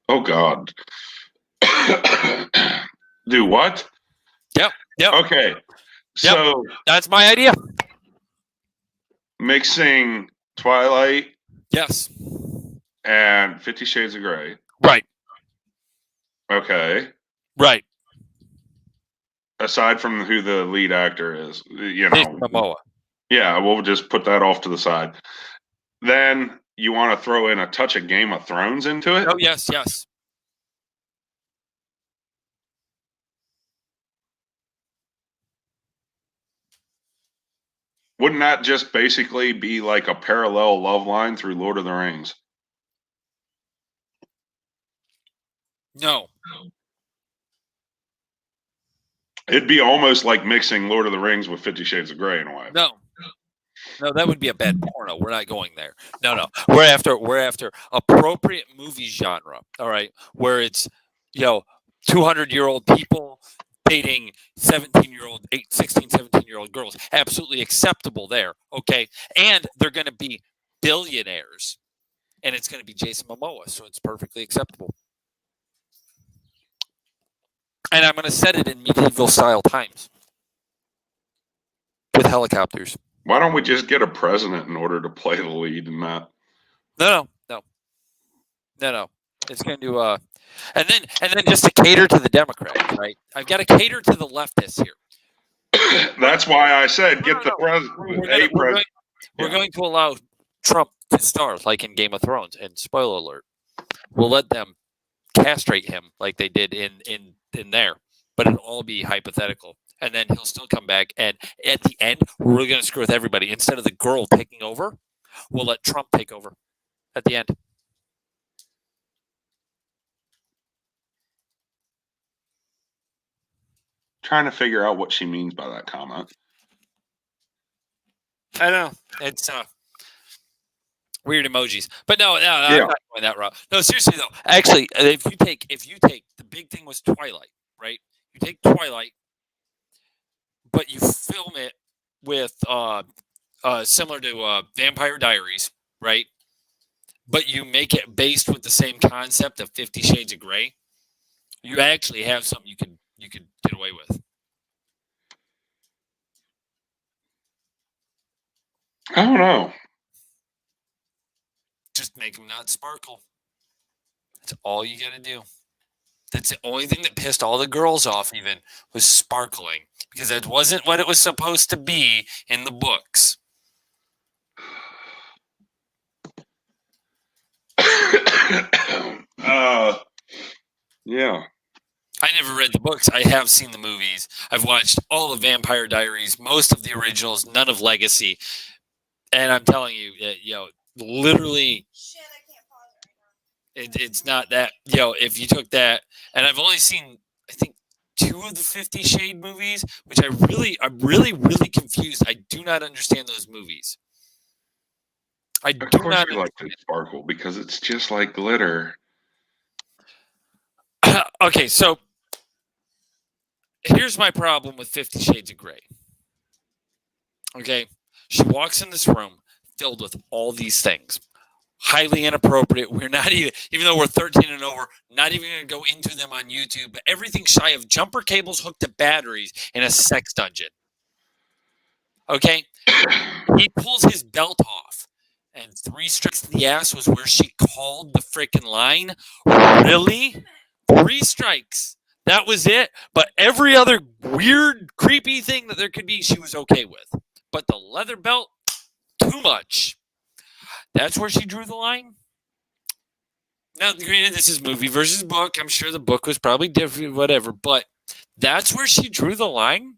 Oh God. Do what? Yep. Okay. So That's my idea. mixing Twilight Yes. and 50 Shades of Grey. Right. Okay. Right. Aside from who the lead actor is, Jason Momoa. Yeah, we'll just put that off to the side. Then you want to throw in a touch of Game of Thrones into it? Oh, yes. Wouldn't that just basically be like a parallel love line through Lord of the Rings? No. It'd be almost like mixing Lord of the Rings with 50 Shades of Grey in a way. No, that would be a bad porno. We're not going there. No. We're after appropriate movie genre. All right, where it's 200-year-old people dating 17-year-old, 16, 17-year-old girls. Absolutely acceptable there. Okay, and they're going to be billionaires, and it's going to be Jason Momoa, so it's perfectly acceptable. And I'm going to set it in medieval style times with helicopters. Why don't we just get a president in order to play the lead in that? No. It's going to and then just to cater to the Democrats, right? I've got to cater to the leftists here. That's why I said get the president. We're going to allow Trump to star like in Game of Thrones. And spoiler alert, we'll let them castrate him like they did in there, but it'll all be hypothetical. And then he'll still come back. And at the end, we're going to screw with everybody. Instead of the girl taking over, we'll let Trump take over at the end. Trying to figure out what she means by that comment. I know. It's weird emojis. But no, I'm not going that route. No, seriously though. Actually, if you take the big thing was Twilight, right? You take Twilight, but you film it with similar to Vampire Diaries, right? But you make it based with the same concept of 50 Shades of Grey. You actually have something you could get away with. I don't know. Just make them not sparkle. That's all you got to do. That's the only thing that pissed all the girls off even was sparkling, because that wasn't what it was supposed to be in the books. Yeah. I never read the books. I have seen the movies. I've watched all the Vampire Diaries, most of the originals, none of Legacy. And I'm telling you, literally, Shit, I can't pause it right now. it's not that. If you took that, and I've only seen, I think, 2 of the 50 Shade movies, which I'm really confused. I do not understand those movies. Of course you like to sparkle because it's just like glitter. Okay, so here's my problem with 50 Shades of Grey. Okay, she walks in this room filled with all these things. Highly inappropriate. We're not even though we're 13 and over, not even going to go into them on YouTube, but everything shy of jumper cables hooked to batteries in a sex dungeon. Okay? He pulls his belt off, and 3 strikes to the ass was where she called the freaking line. Really? 3 strikes. That was it. But every other weird, creepy thing that there could be, she was okay with. But the leather belt, too much. That's where she drew the line. Now, granted, this is movie versus book. I'm sure the book was probably different, whatever. But that's where she drew the line.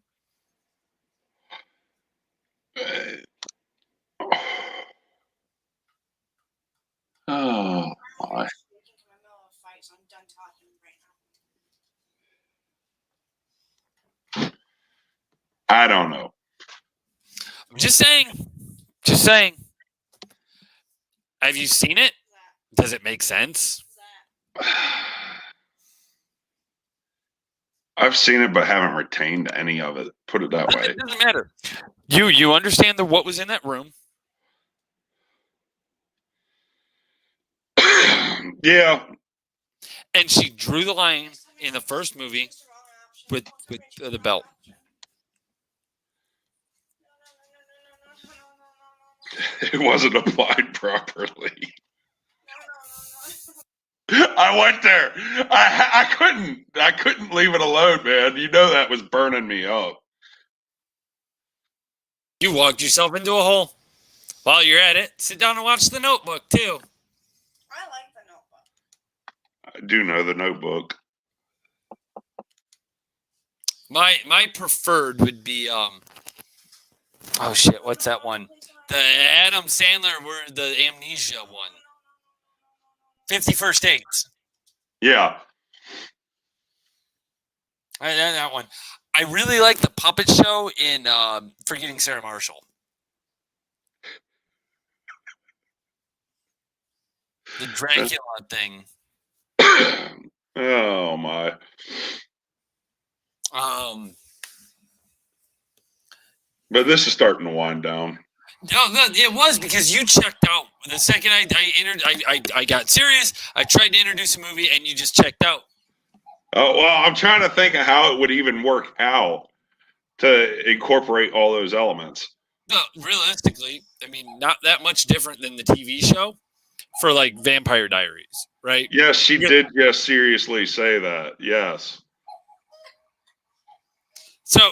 Oh, my. I don't know. I'm just saying. Just saying. Have you seen it? Does it make sense? I've seen it, but haven't retained any of it. Put it that way. It doesn't matter. You understand what was in that room. Yeah. And she drew the line in the first movie with the belt. It wasn't applied properly. I went there. I couldn't leave it alone, man. You know that was burning me up. You walked yourself into a hole. While you're at it, sit down and watch The Notebook too. I like The Notebook. I do know The Notebook. My preferred would be oh shit, what's that one? The Adam Sandler where the amnesia one. 50 First Dates. Yeah. That one. I really like the puppet show in Forgetting Sarah Marshall. The Dracula thing. Oh my. But this is starting to wind down. No, it was because you checked out the second I got serious. I tried to introduce a movie and you just checked out. Oh well, I'm trying to think of how it would even work out to incorporate all those elements. No, realistically, I mean, not that much different than the TV show for like Vampire Diaries, right? Yes, she did just seriously say that. Yes. So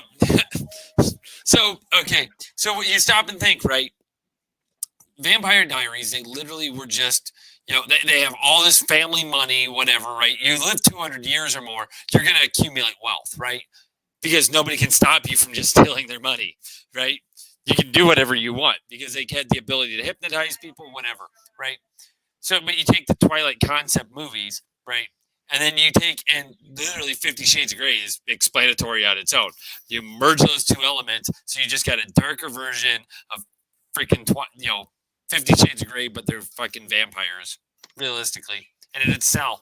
okay. So you stop and think, right? Vampire Diaries, they literally were just, they have all this family money, whatever, right? You live 200 years or more, you're going to accumulate wealth, right? Because nobody can stop you from just stealing their money, right? You can do whatever you want because they had the ability to hypnotize people, whatever, right? So, but you take the Twilight concept movies, right? And then you take, and literally 50 Shades of Grey is explanatory on its own. You merge those two elements, so you just got a darker version of freaking, 50 Shades of Grey, but they're fucking vampires, realistically. And it'd sell.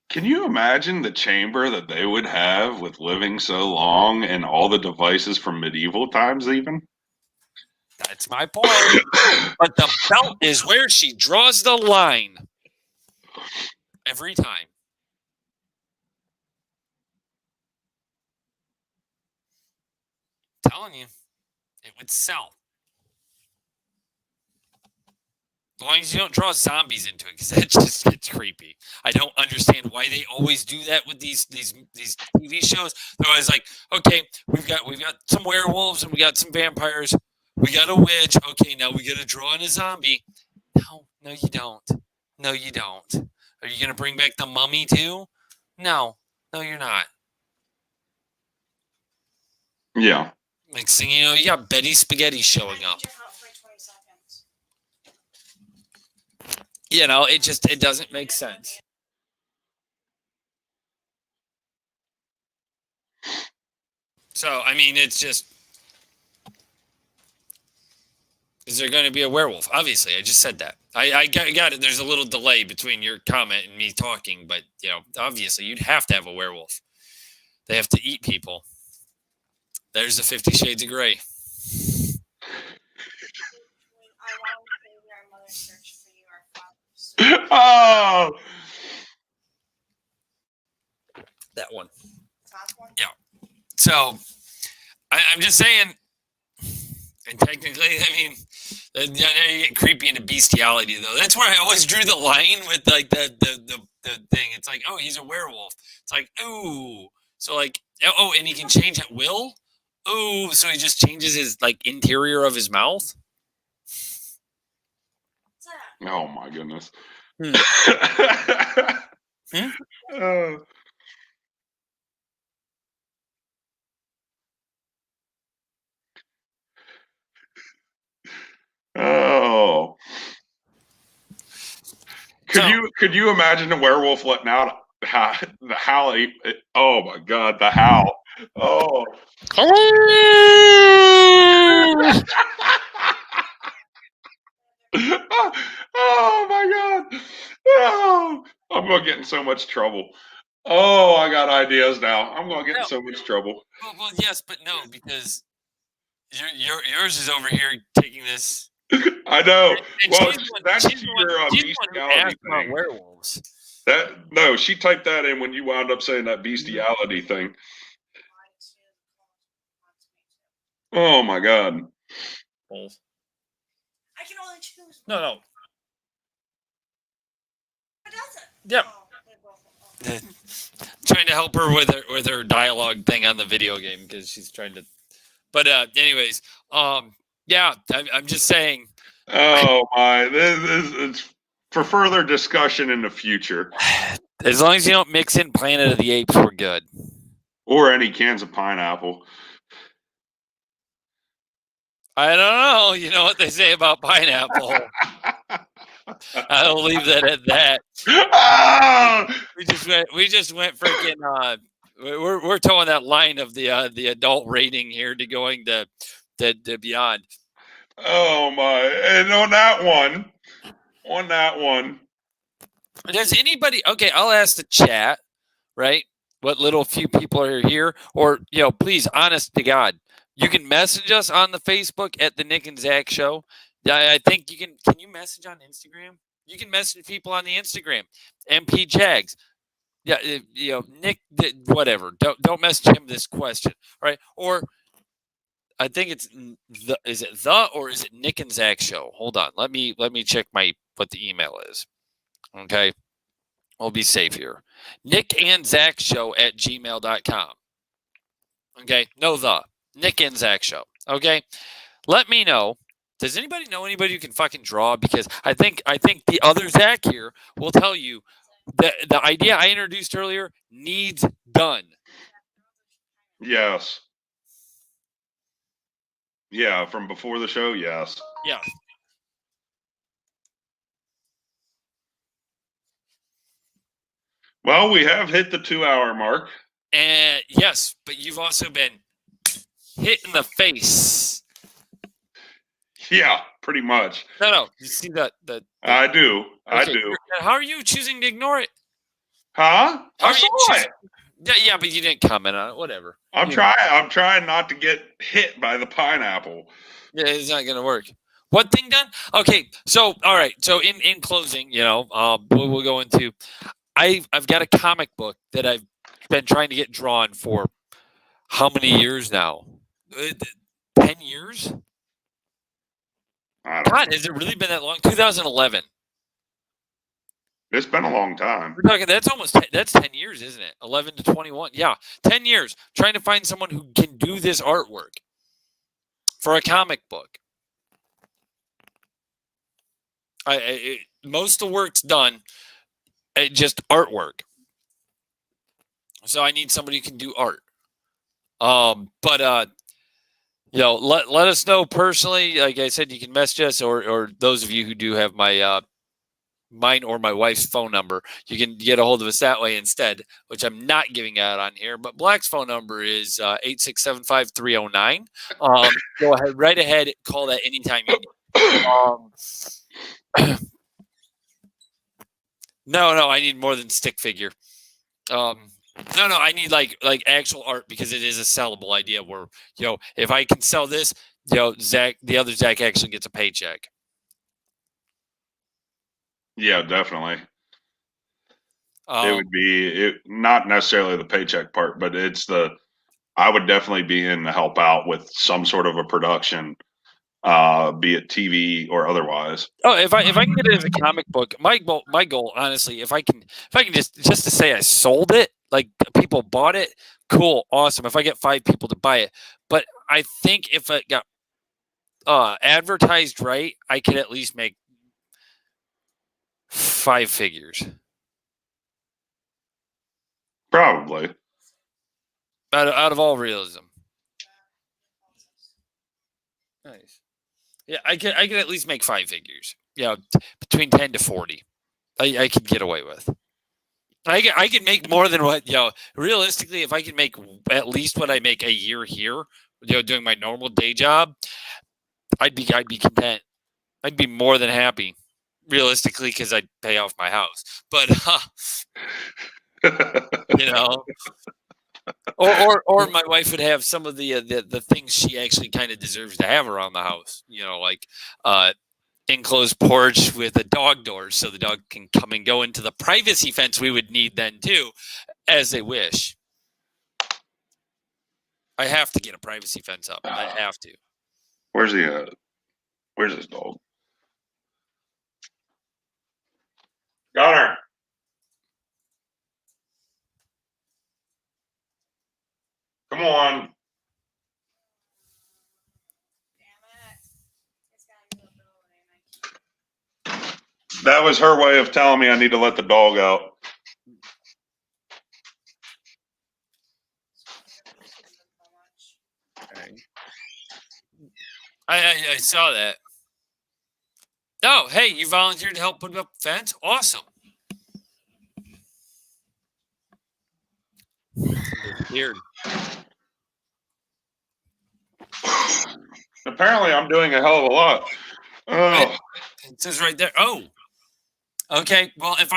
Can you imagine the chamber that they would have with living so long and all the devices from medieval times even? That's my point. But the belt is where she draws the line. Every time. I'm telling you, it would sell. As long as you don't draw zombies into it, because that just gets creepy. I don't understand why they always do that with these TV shows. They're always like, okay, we've got some werewolves and we got some vampires. We got a witch. Okay, now we got to draw in a zombie. No, you don't. No, you don't. Are you going to bring back the mummy too? No, you're not. Yeah. Next thing you know, you got Betty Spaghetti showing up. It doesn't make sense. So, I mean, it's just, is there going to be a werewolf? Obviously, I just said that. I got it. There's a little delay between your comment and me talking, but, obviously, you'd have to have a werewolf. They have to eat people. There's the 50 Shades of Grey. Oh, that one. Yeah. So I'm just saying, and technically, I mean, you get creepy into bestiality though. That's where I always drew the line with like the thing. It's like, oh, he's a werewolf. It's like, ooh, so like, oh, and he can change at will. Ooh, so he just changes his like interior of his mouth. oh my goodness. Oh. Could you imagine a werewolf letting out the howl? Oh my god, the howl. Oh. Oh my god. Oh, I'm gonna get in so much trouble. Oh, I got ideas now. I'm gonna get in so much trouble. Well, yes, but no, because yours is over here taking this. I know. And Well, she's the one, that's she's the your one, she's the one who bestiality asked about thing. werewolves. No, she typed that in when you wound up saying that bestiality thing. Oh my god. I can only choose. No. What does it? Yep. Oh, they both- oh. Trying to help her with her dialogue thing on the video game because she's trying to. But anyways, yeah, I'm just saying. Oh my! It's for further discussion in the future. As long as you don't mix in Planet of the Apes, we're good. Or any cans of pineapple. I don't know. You know what they say about pineapple. I'll leave that at that. Ah! We just went freaking. We're towing that line of the adult rating here to going to beyond. Oh my! And on that one. Does anybody? Okay, I'll ask the chat. Right, what little few people are here, or please, honest to God, you can message us on the Facebook at the Nick and Zac Show. I think you can. Can you message on Instagram? You can message people on the Instagram. MP Jags. Yeah, Nick, whatever. Don't message him this question, right? Or I think it's is it the or is it Nick and Zac Show? Hold on, let me check what the email is. Okay, we'll be safe here. nickandzacshow at gmail.com. Okay, no the Nick and Zac Show. Okay, let me know. Does anybody know anybody who can fucking draw? Because I think the other Zach here will tell you that the idea I introduced earlier needs done. Yes. Yeah, from before the show, yes. Yeah. Well, we have hit the 2-hour mark. And yes, but you've also been hit in the face. Yeah, pretty much. No. You see that? I do. Okay, I do. How are you choosing to ignore it? Huh? I saw it. Yeah, but you didn't comment on it. Whatever. I'm trying not to get hit by the pineapple. Yeah, it's not gonna work. What thing done? Okay, so all right. So in closing, we'll go into. I've got a comic book that I've been trying to get drawn for how many years now? 10 years? God, has it really been that long? 2011. It's been a long time. We're talking that's 10 years, isn't it? 11 to 21. Yeah, 10 years trying to find someone who can do this artwork for a comic book. Most of the work's done. Just artwork. So I need somebody who can do art. But let us know personally. Like I said, you can message us, or those of you who do have my mine or my wife's phone number, you can get a hold of us that way instead, which I'm not giving out on here. But Black's phone number is 8675309. Go ahead, right ahead, call that anytime you need. No, I need more than stick figure. No, I need like actual art because it is a sellable idea where, if I can sell this, Zach, the other Zach actually gets a paycheck. Yeah, definitely. It would be not necessarily the paycheck part, but I would definitely be in to help out with some sort of a production, be it TV or otherwise. Oh, if I can get it as a comic book, my goal, honestly, if I can just to say I sold it, like people bought it, cool, awesome. If I get 5 people to buy it, but I think if it got advertised right, I could at least make 5 figures. Probably. Out of all realism. Nice. Yeah, I could at least make 5 figures. Between 10 to 40. I could get away with. I could make more than what, realistically, if I could make at least what I make a year here, doing my normal day job, I'd be content. I'd be more than happy, realistically, because I'd pay off my house. But You know, or my wife would have some of the things she actually kind of deserves to have around the house. You know, like enclosed porch with a dog door, so the dog can come and go into the privacy fence we would need then too, as they wish. I have to get a privacy fence up. I have to. Where's this dog? Gunner. Come on. Damn it. It's gotta go and I keep That was her way of telling me I need to let the dog out. I saw that. Oh, hey, you volunteered to help put up the fence? Awesome. Weird. Apparently, I'm doing a hell of a lot. Oh, It says right there. Oh, okay. Well, if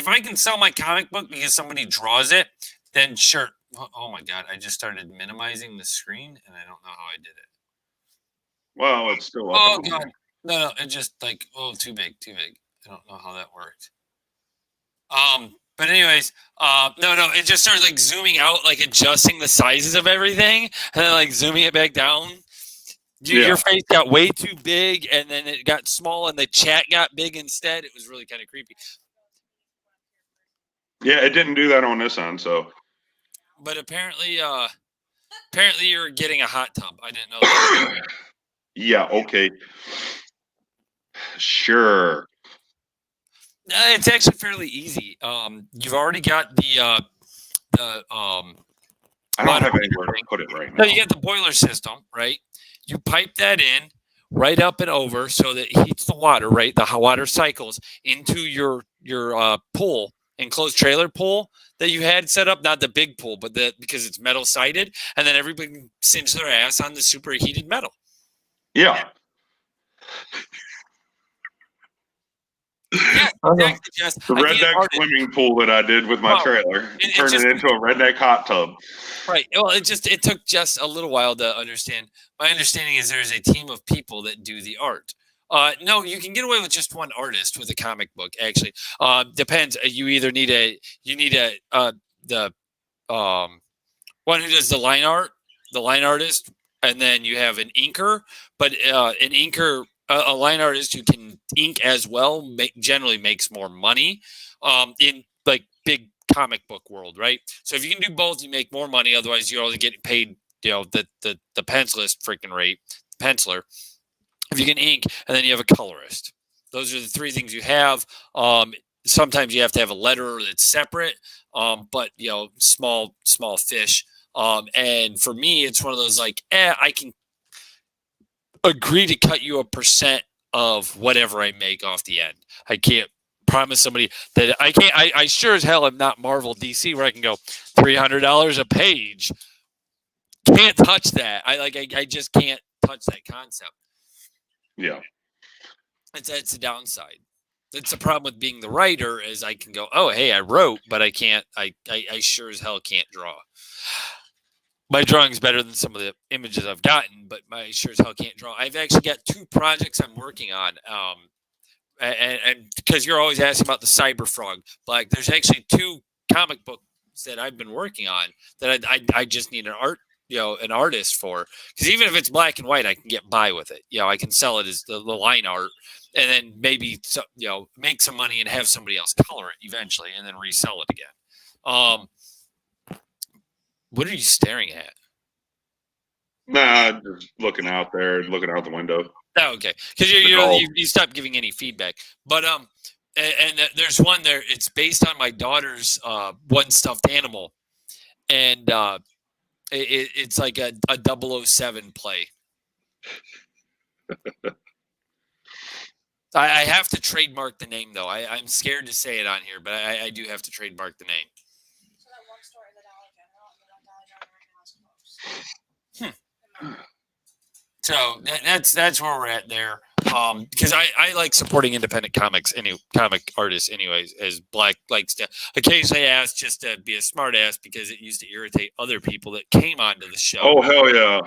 I can sell my comic book because somebody draws it, then sure. Oh my God! I just started minimizing the screen, and I don't know how I did it. well, it's still up. Oh God! No, it just like too big. I don't know how that worked. But anyways, no, it just started like zooming out, like adjusting the sizes of everything, and then like zooming it back down. Your face got way too big, and then it got small, and the chat got big instead. It was really kind of creepy. Yeah, it didn't do that on this end, so. But apparently you're getting a hot tub. I didn't know that. Yeah, okay. Sure. It's actually fairly easy. You've already got the I don't have anywhere to put it right now. No, you got the boiler system, right? You pipe that in right up and over so that it heats the water, right? The hot water cycles into your pool, enclosed trailer pool that you had set up, not the big pool, but because it's metal sided, and then everybody can singe their ass on the superheated metal. Yeah. Yeah, exactly, Jess. The redneck swimming pool that I did with my trailer. Turned it into a redneck hot tub. Right. Well, it took just a little while to understand. My understanding is there's a team of people that do the art. No, you can get away with just one artist with a comic book. Actually, depends. You either need the one who does the line artist, and then you have an inker. But an inker, a line artist who can ink as well, generally makes more money. In like big comic book world, right? So if you can do both, you make more money. Otherwise, you're only getting paid, the pencilist freaking rate, penciler. If you can ink, and then you have a colorist. Those are the three things you have. Sometimes you have to have a letterer that's separate, but small fish. And for me, it's one of those like, I can agree to cut you a % of whatever I make off the end. I can't promise somebody that I can't. I sure as hell am not Marvel DC where I can go $300 a page. Can't touch that. I just can't touch that concept. Yeah, That's the downside. That's the problem with being the writer is I can go, oh hey, I wrote, but I can't. I sure as hell can't draw. My drawing's better than some of the images I've gotten, but my sure as hell can't draw. I've actually got 2 projects I'm working on. And because you're always asking about the Cyber Frog, like there's actually 2 comic books that I've been working on that I just need an artist for. Because even if it's black and white, I can get by with it. I can sell it as the line art, and then maybe make some money and have somebody else color it eventually, and then resell it again. What are you staring at? Nah, just looking out there, looking out the window. Oh, okay, because you stopped giving any feedback. But and there's one there. It's based on my daughter's one stuffed animal, and it's like a 007 play. I have to trademark the name though. I'm scared to say it on here, but I do have to trademark the name. So that one store in the Dollar General, and the Dollar General right now is closed. So that's where we're at there. Because I like supporting independent comic artists anyways, as Black likes to occasionally ask just to be a smart ass because it used to irritate other people that came onto the show. Oh, hell yeah.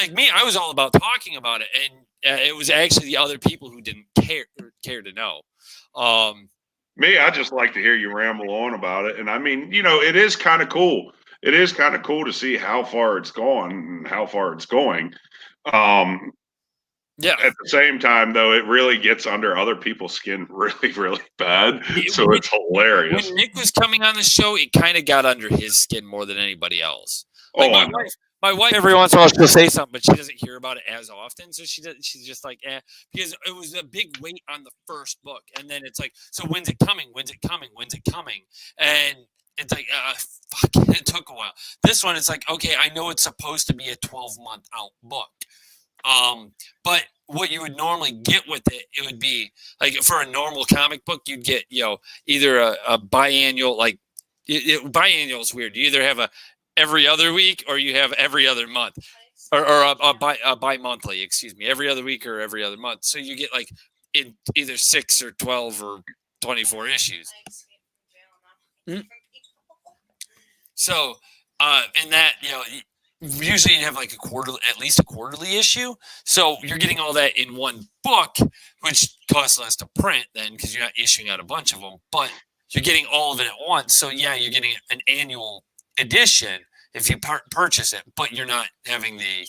Like me, I was all about talking about it, and it was actually the other people who didn't care to know. Me, I just like to hear you ramble on about it. And I mean, it is kind of cool. It is kind of cool to see how far it's gone and how far it's going. Yeah. At the same time, though, it really gets under other people's skin really, really bad. So it's hilarious. When Nick was coming on the show, it kind of got under his skin more than anybody else. Like my wife, every once in a while, she'll say something, but she doesn't hear about it as often. So she's just like, because it was a big weight on the first book. And then it's like, so when's it coming? When's it coming? When's it coming? And it's like, fuck, it took a while. This one, it's like, okay, I know it's supposed to be a 12-month out book. But what you would normally get with it would be like for a normal comic book, you'd get, either a biannual, like biannual is weird. You either have every other week or you have every other month or a bi-monthly, excuse me, every other week or every other month. So you get like in either 6 or 12 or 24 issues. So, and that, usually you have like at least a quarterly issue. So you're getting all that in one book, which costs less to print then because you're not issuing out a bunch of them, but you're getting all of it at once. So yeah, you're getting an annual edition if you purchase it, but you're not having the,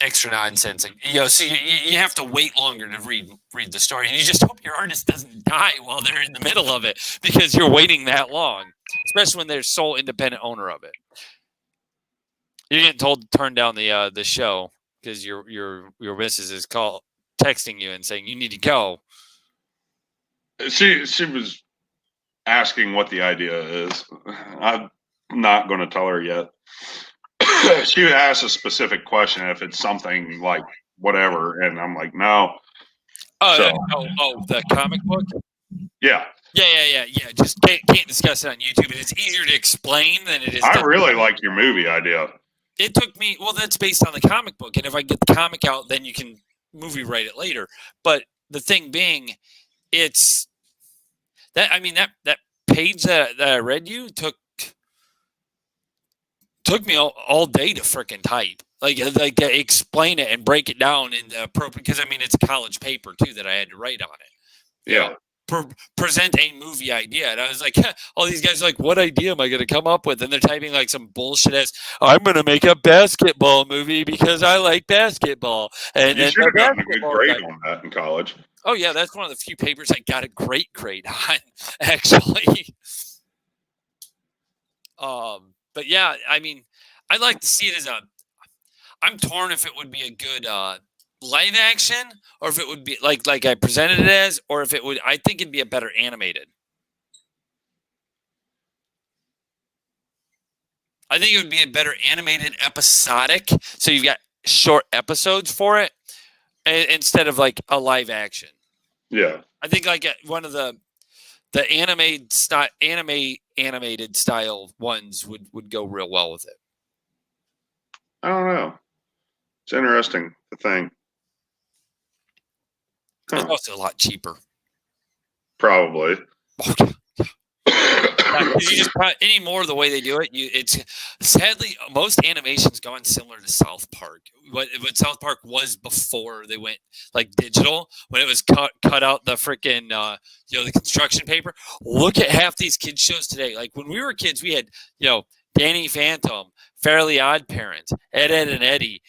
extra nonsense. So you have to wait longer to read the story. And you just hope your artist doesn't die while they're in the middle of it because you're waiting that long, especially when they're sole independent owner of it. You're getting told to turn down the show because your missus is texting you and saying you need to go. She was asking what the idea is. I'm not going to tell her yet. She would ask a specific question if it's something like whatever, and I'm like, no. The comic book. Yeah. Yeah. Just can't discuss it on YouTube, and it's easier to explain than it is. I really like your movie idea. It took me, that's based on the comic book. And if I get the comic out, then you can movie write it later. But the thing being, it's that, that page that I read you took me all day to freaking type. Like explain it and break it down in the appropriate, because it's a college paper too that I had to write on it. Yeah. Present a movie idea, and I was like, all these guys are like, what idea am I going to come up with? And they're typing like some bullshit as, I'm going to make a basketball movie because I like basketball. And you should have gotten a good grade on that in college. Oh yeah, that's one of the few papers I got a great grade on, actually. But yeah, I'd like to see it as I'm torn if it would be a good live action, or if it would be like I presented it as, or if it would, I think it'd be a better animated. I think it would be a better animated episodic. So you've got short episodes for it instead of like a live action. Yeah. I think like one of the animated style ones would go real well with it. I don't know. It's interesting to think. It's also a lot cheaper. Probably. You just anymore the way they do it. It's sadly most animation's gone similar to South Park. What South Park was before they went like digital, when it was cut out the freaking the construction paper. Look at half these kids shows today. Like when we were kids, we had Danny Phantom, Fairly Odd Parents, Ed and Eddie,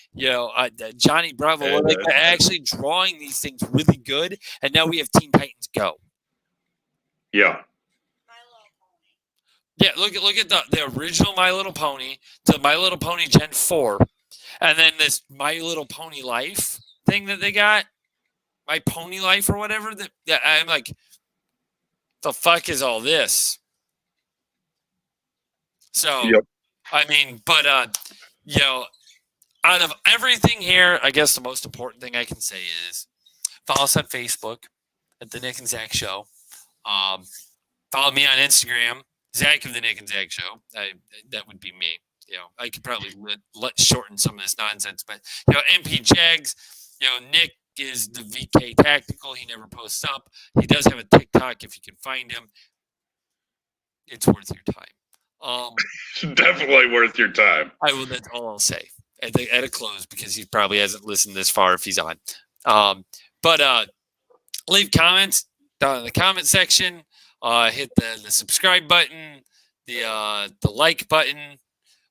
Johnny Bravo. Like actually drawing these things really good, and now we have Teen Titans Go. Yeah. Yeah, look at the original My Little Pony to My Little Pony Gen 4, and then this My Little Pony Life thing that they got, My Pony Life or whatever. That I'm like, the fuck is all this? So, yep. Out of everything here, I guess the most important thing I can say is follow us on Facebook at the Nick and Zac Show. Follow me on Instagram, Zac of the Nick and Zac Show. That would be me. I could probably let shorten some of this nonsense, but MP Jags, Nick is the VK Tactical. He never posts up. He does have a TikTok if you can find him. It's worth your time. Definitely worth your time. That's all I'll say at a close, because he probably hasn't listened this far if he's on. But leave comments down in the comment section. Hit the subscribe button, the like button.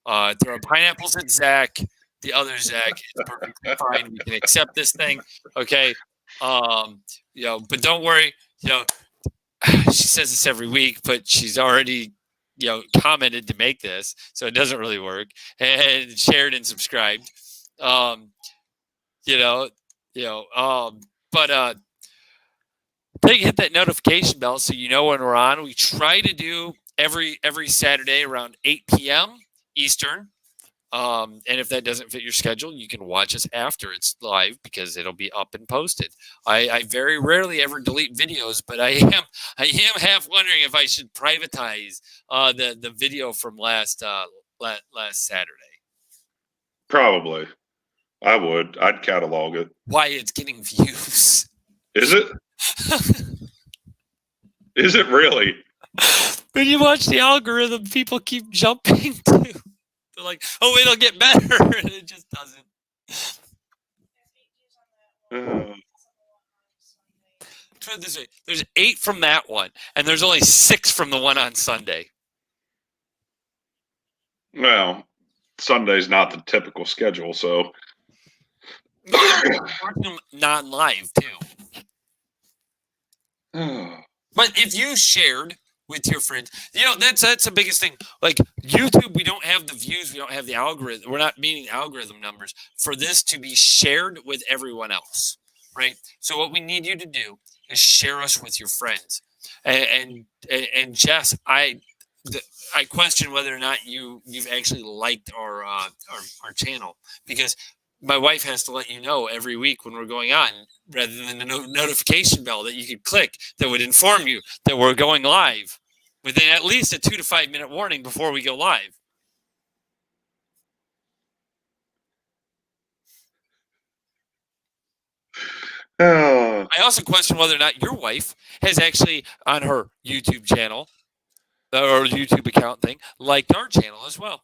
Throw pineapples at Zach. The other Zach is perfectly fine. We can accept this thing, okay? But don't worry. She says this every week, but she's already, commented to make this, so it doesn't really work. And shared and subscribed. But hit that notification bell so you know when we're on. We try to do every Saturday around 8 p.m. Eastern. And if that doesn't fit your schedule, you can watch us after it's live, because it'll be up and posted. I very rarely ever delete videos, but I am half wondering if I should privatize the video from last Saturday. Probably. I would. I'd catalog it. Why? It's getting views. Is it? Is it really? When you watch the algorithm, people keep jumping to. They're like, oh, it'll get better, and it just doesn't. Put it this way: there's 8 from that one, and there's only 6 from the one on Sunday. Well, Sunday's not the typical schedule, so. Watching them non-live too. But if you shared with your friends, that's the biggest thing. Like YouTube, we don't have the views, we don't have the algorithm. We're not meeting algorithm numbers for this to be shared with everyone else, right? So what we need you to do is share us with your friends. And Jess, I question whether or not you've actually liked our channel, because my wife has to let you know every week when we're going on, rather than the notification bell that you could click that would inform you that we're going live within at least a 2 to 5 minute warning before we go live. I also question whether or not your wife has actually, on her YouTube channel or YouTube account thing, liked our channel as well,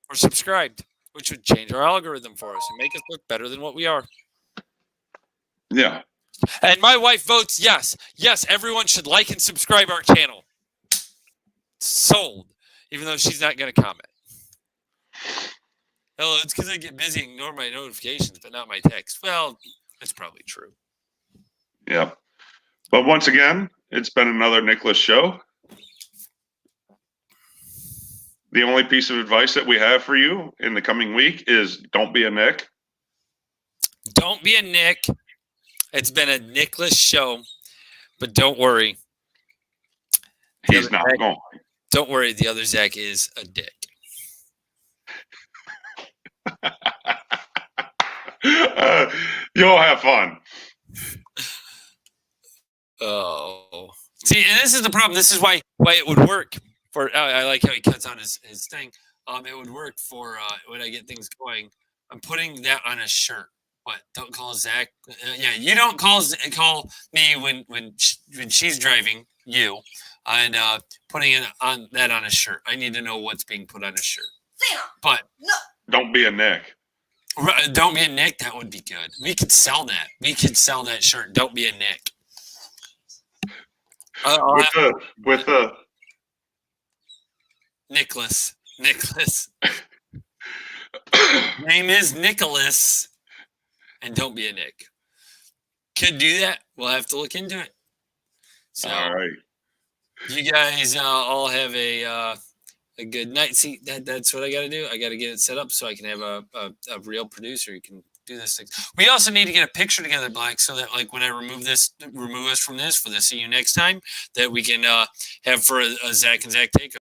or subscribed, which would change our algorithm for us and make us look better than what we are. Yeah. And my wife votes yes. Yes, everyone should like and subscribe our channel. Sold. Even though she's not going to comment. Oh, it's because I get busy and ignore my notifications, but not my text. Well, that's probably true. Yeah. But once again, it's been another Nicholas show. The only piece of advice that we have for you in the coming week is don't be a Nick. Don't be a Nick. It's been a Nicholas show, but don't worry. He's not going. Don't worry. The other Zach is a dick. You'll have fun. Oh. See, and this is the problem. This is why it would work. I like how he cuts on his thing. It would work for when I get things going. I'm putting that on a shirt. What? Don't call Zach. Yeah, you don't call me when she's driving you, and putting it on a shirt. I need to know what's being put on a shirt. But No. Don't be a Nick. Don't be a Nick. That would be good. We could sell that. We could sell that shirt. Don't be a Nick. With the Nicholas. Name is Nicholas, and don't be a Nick. Could do that. We'll have to look into it. So, all right. You guys all have a good night. See, that's what I got to do. I got to get it set up so I can have a real producer who can do this thing. We also need to get a picture together, Black, so that like when I remove us from this for the See You Next Time, that we can have for a Zach and Zach takeover.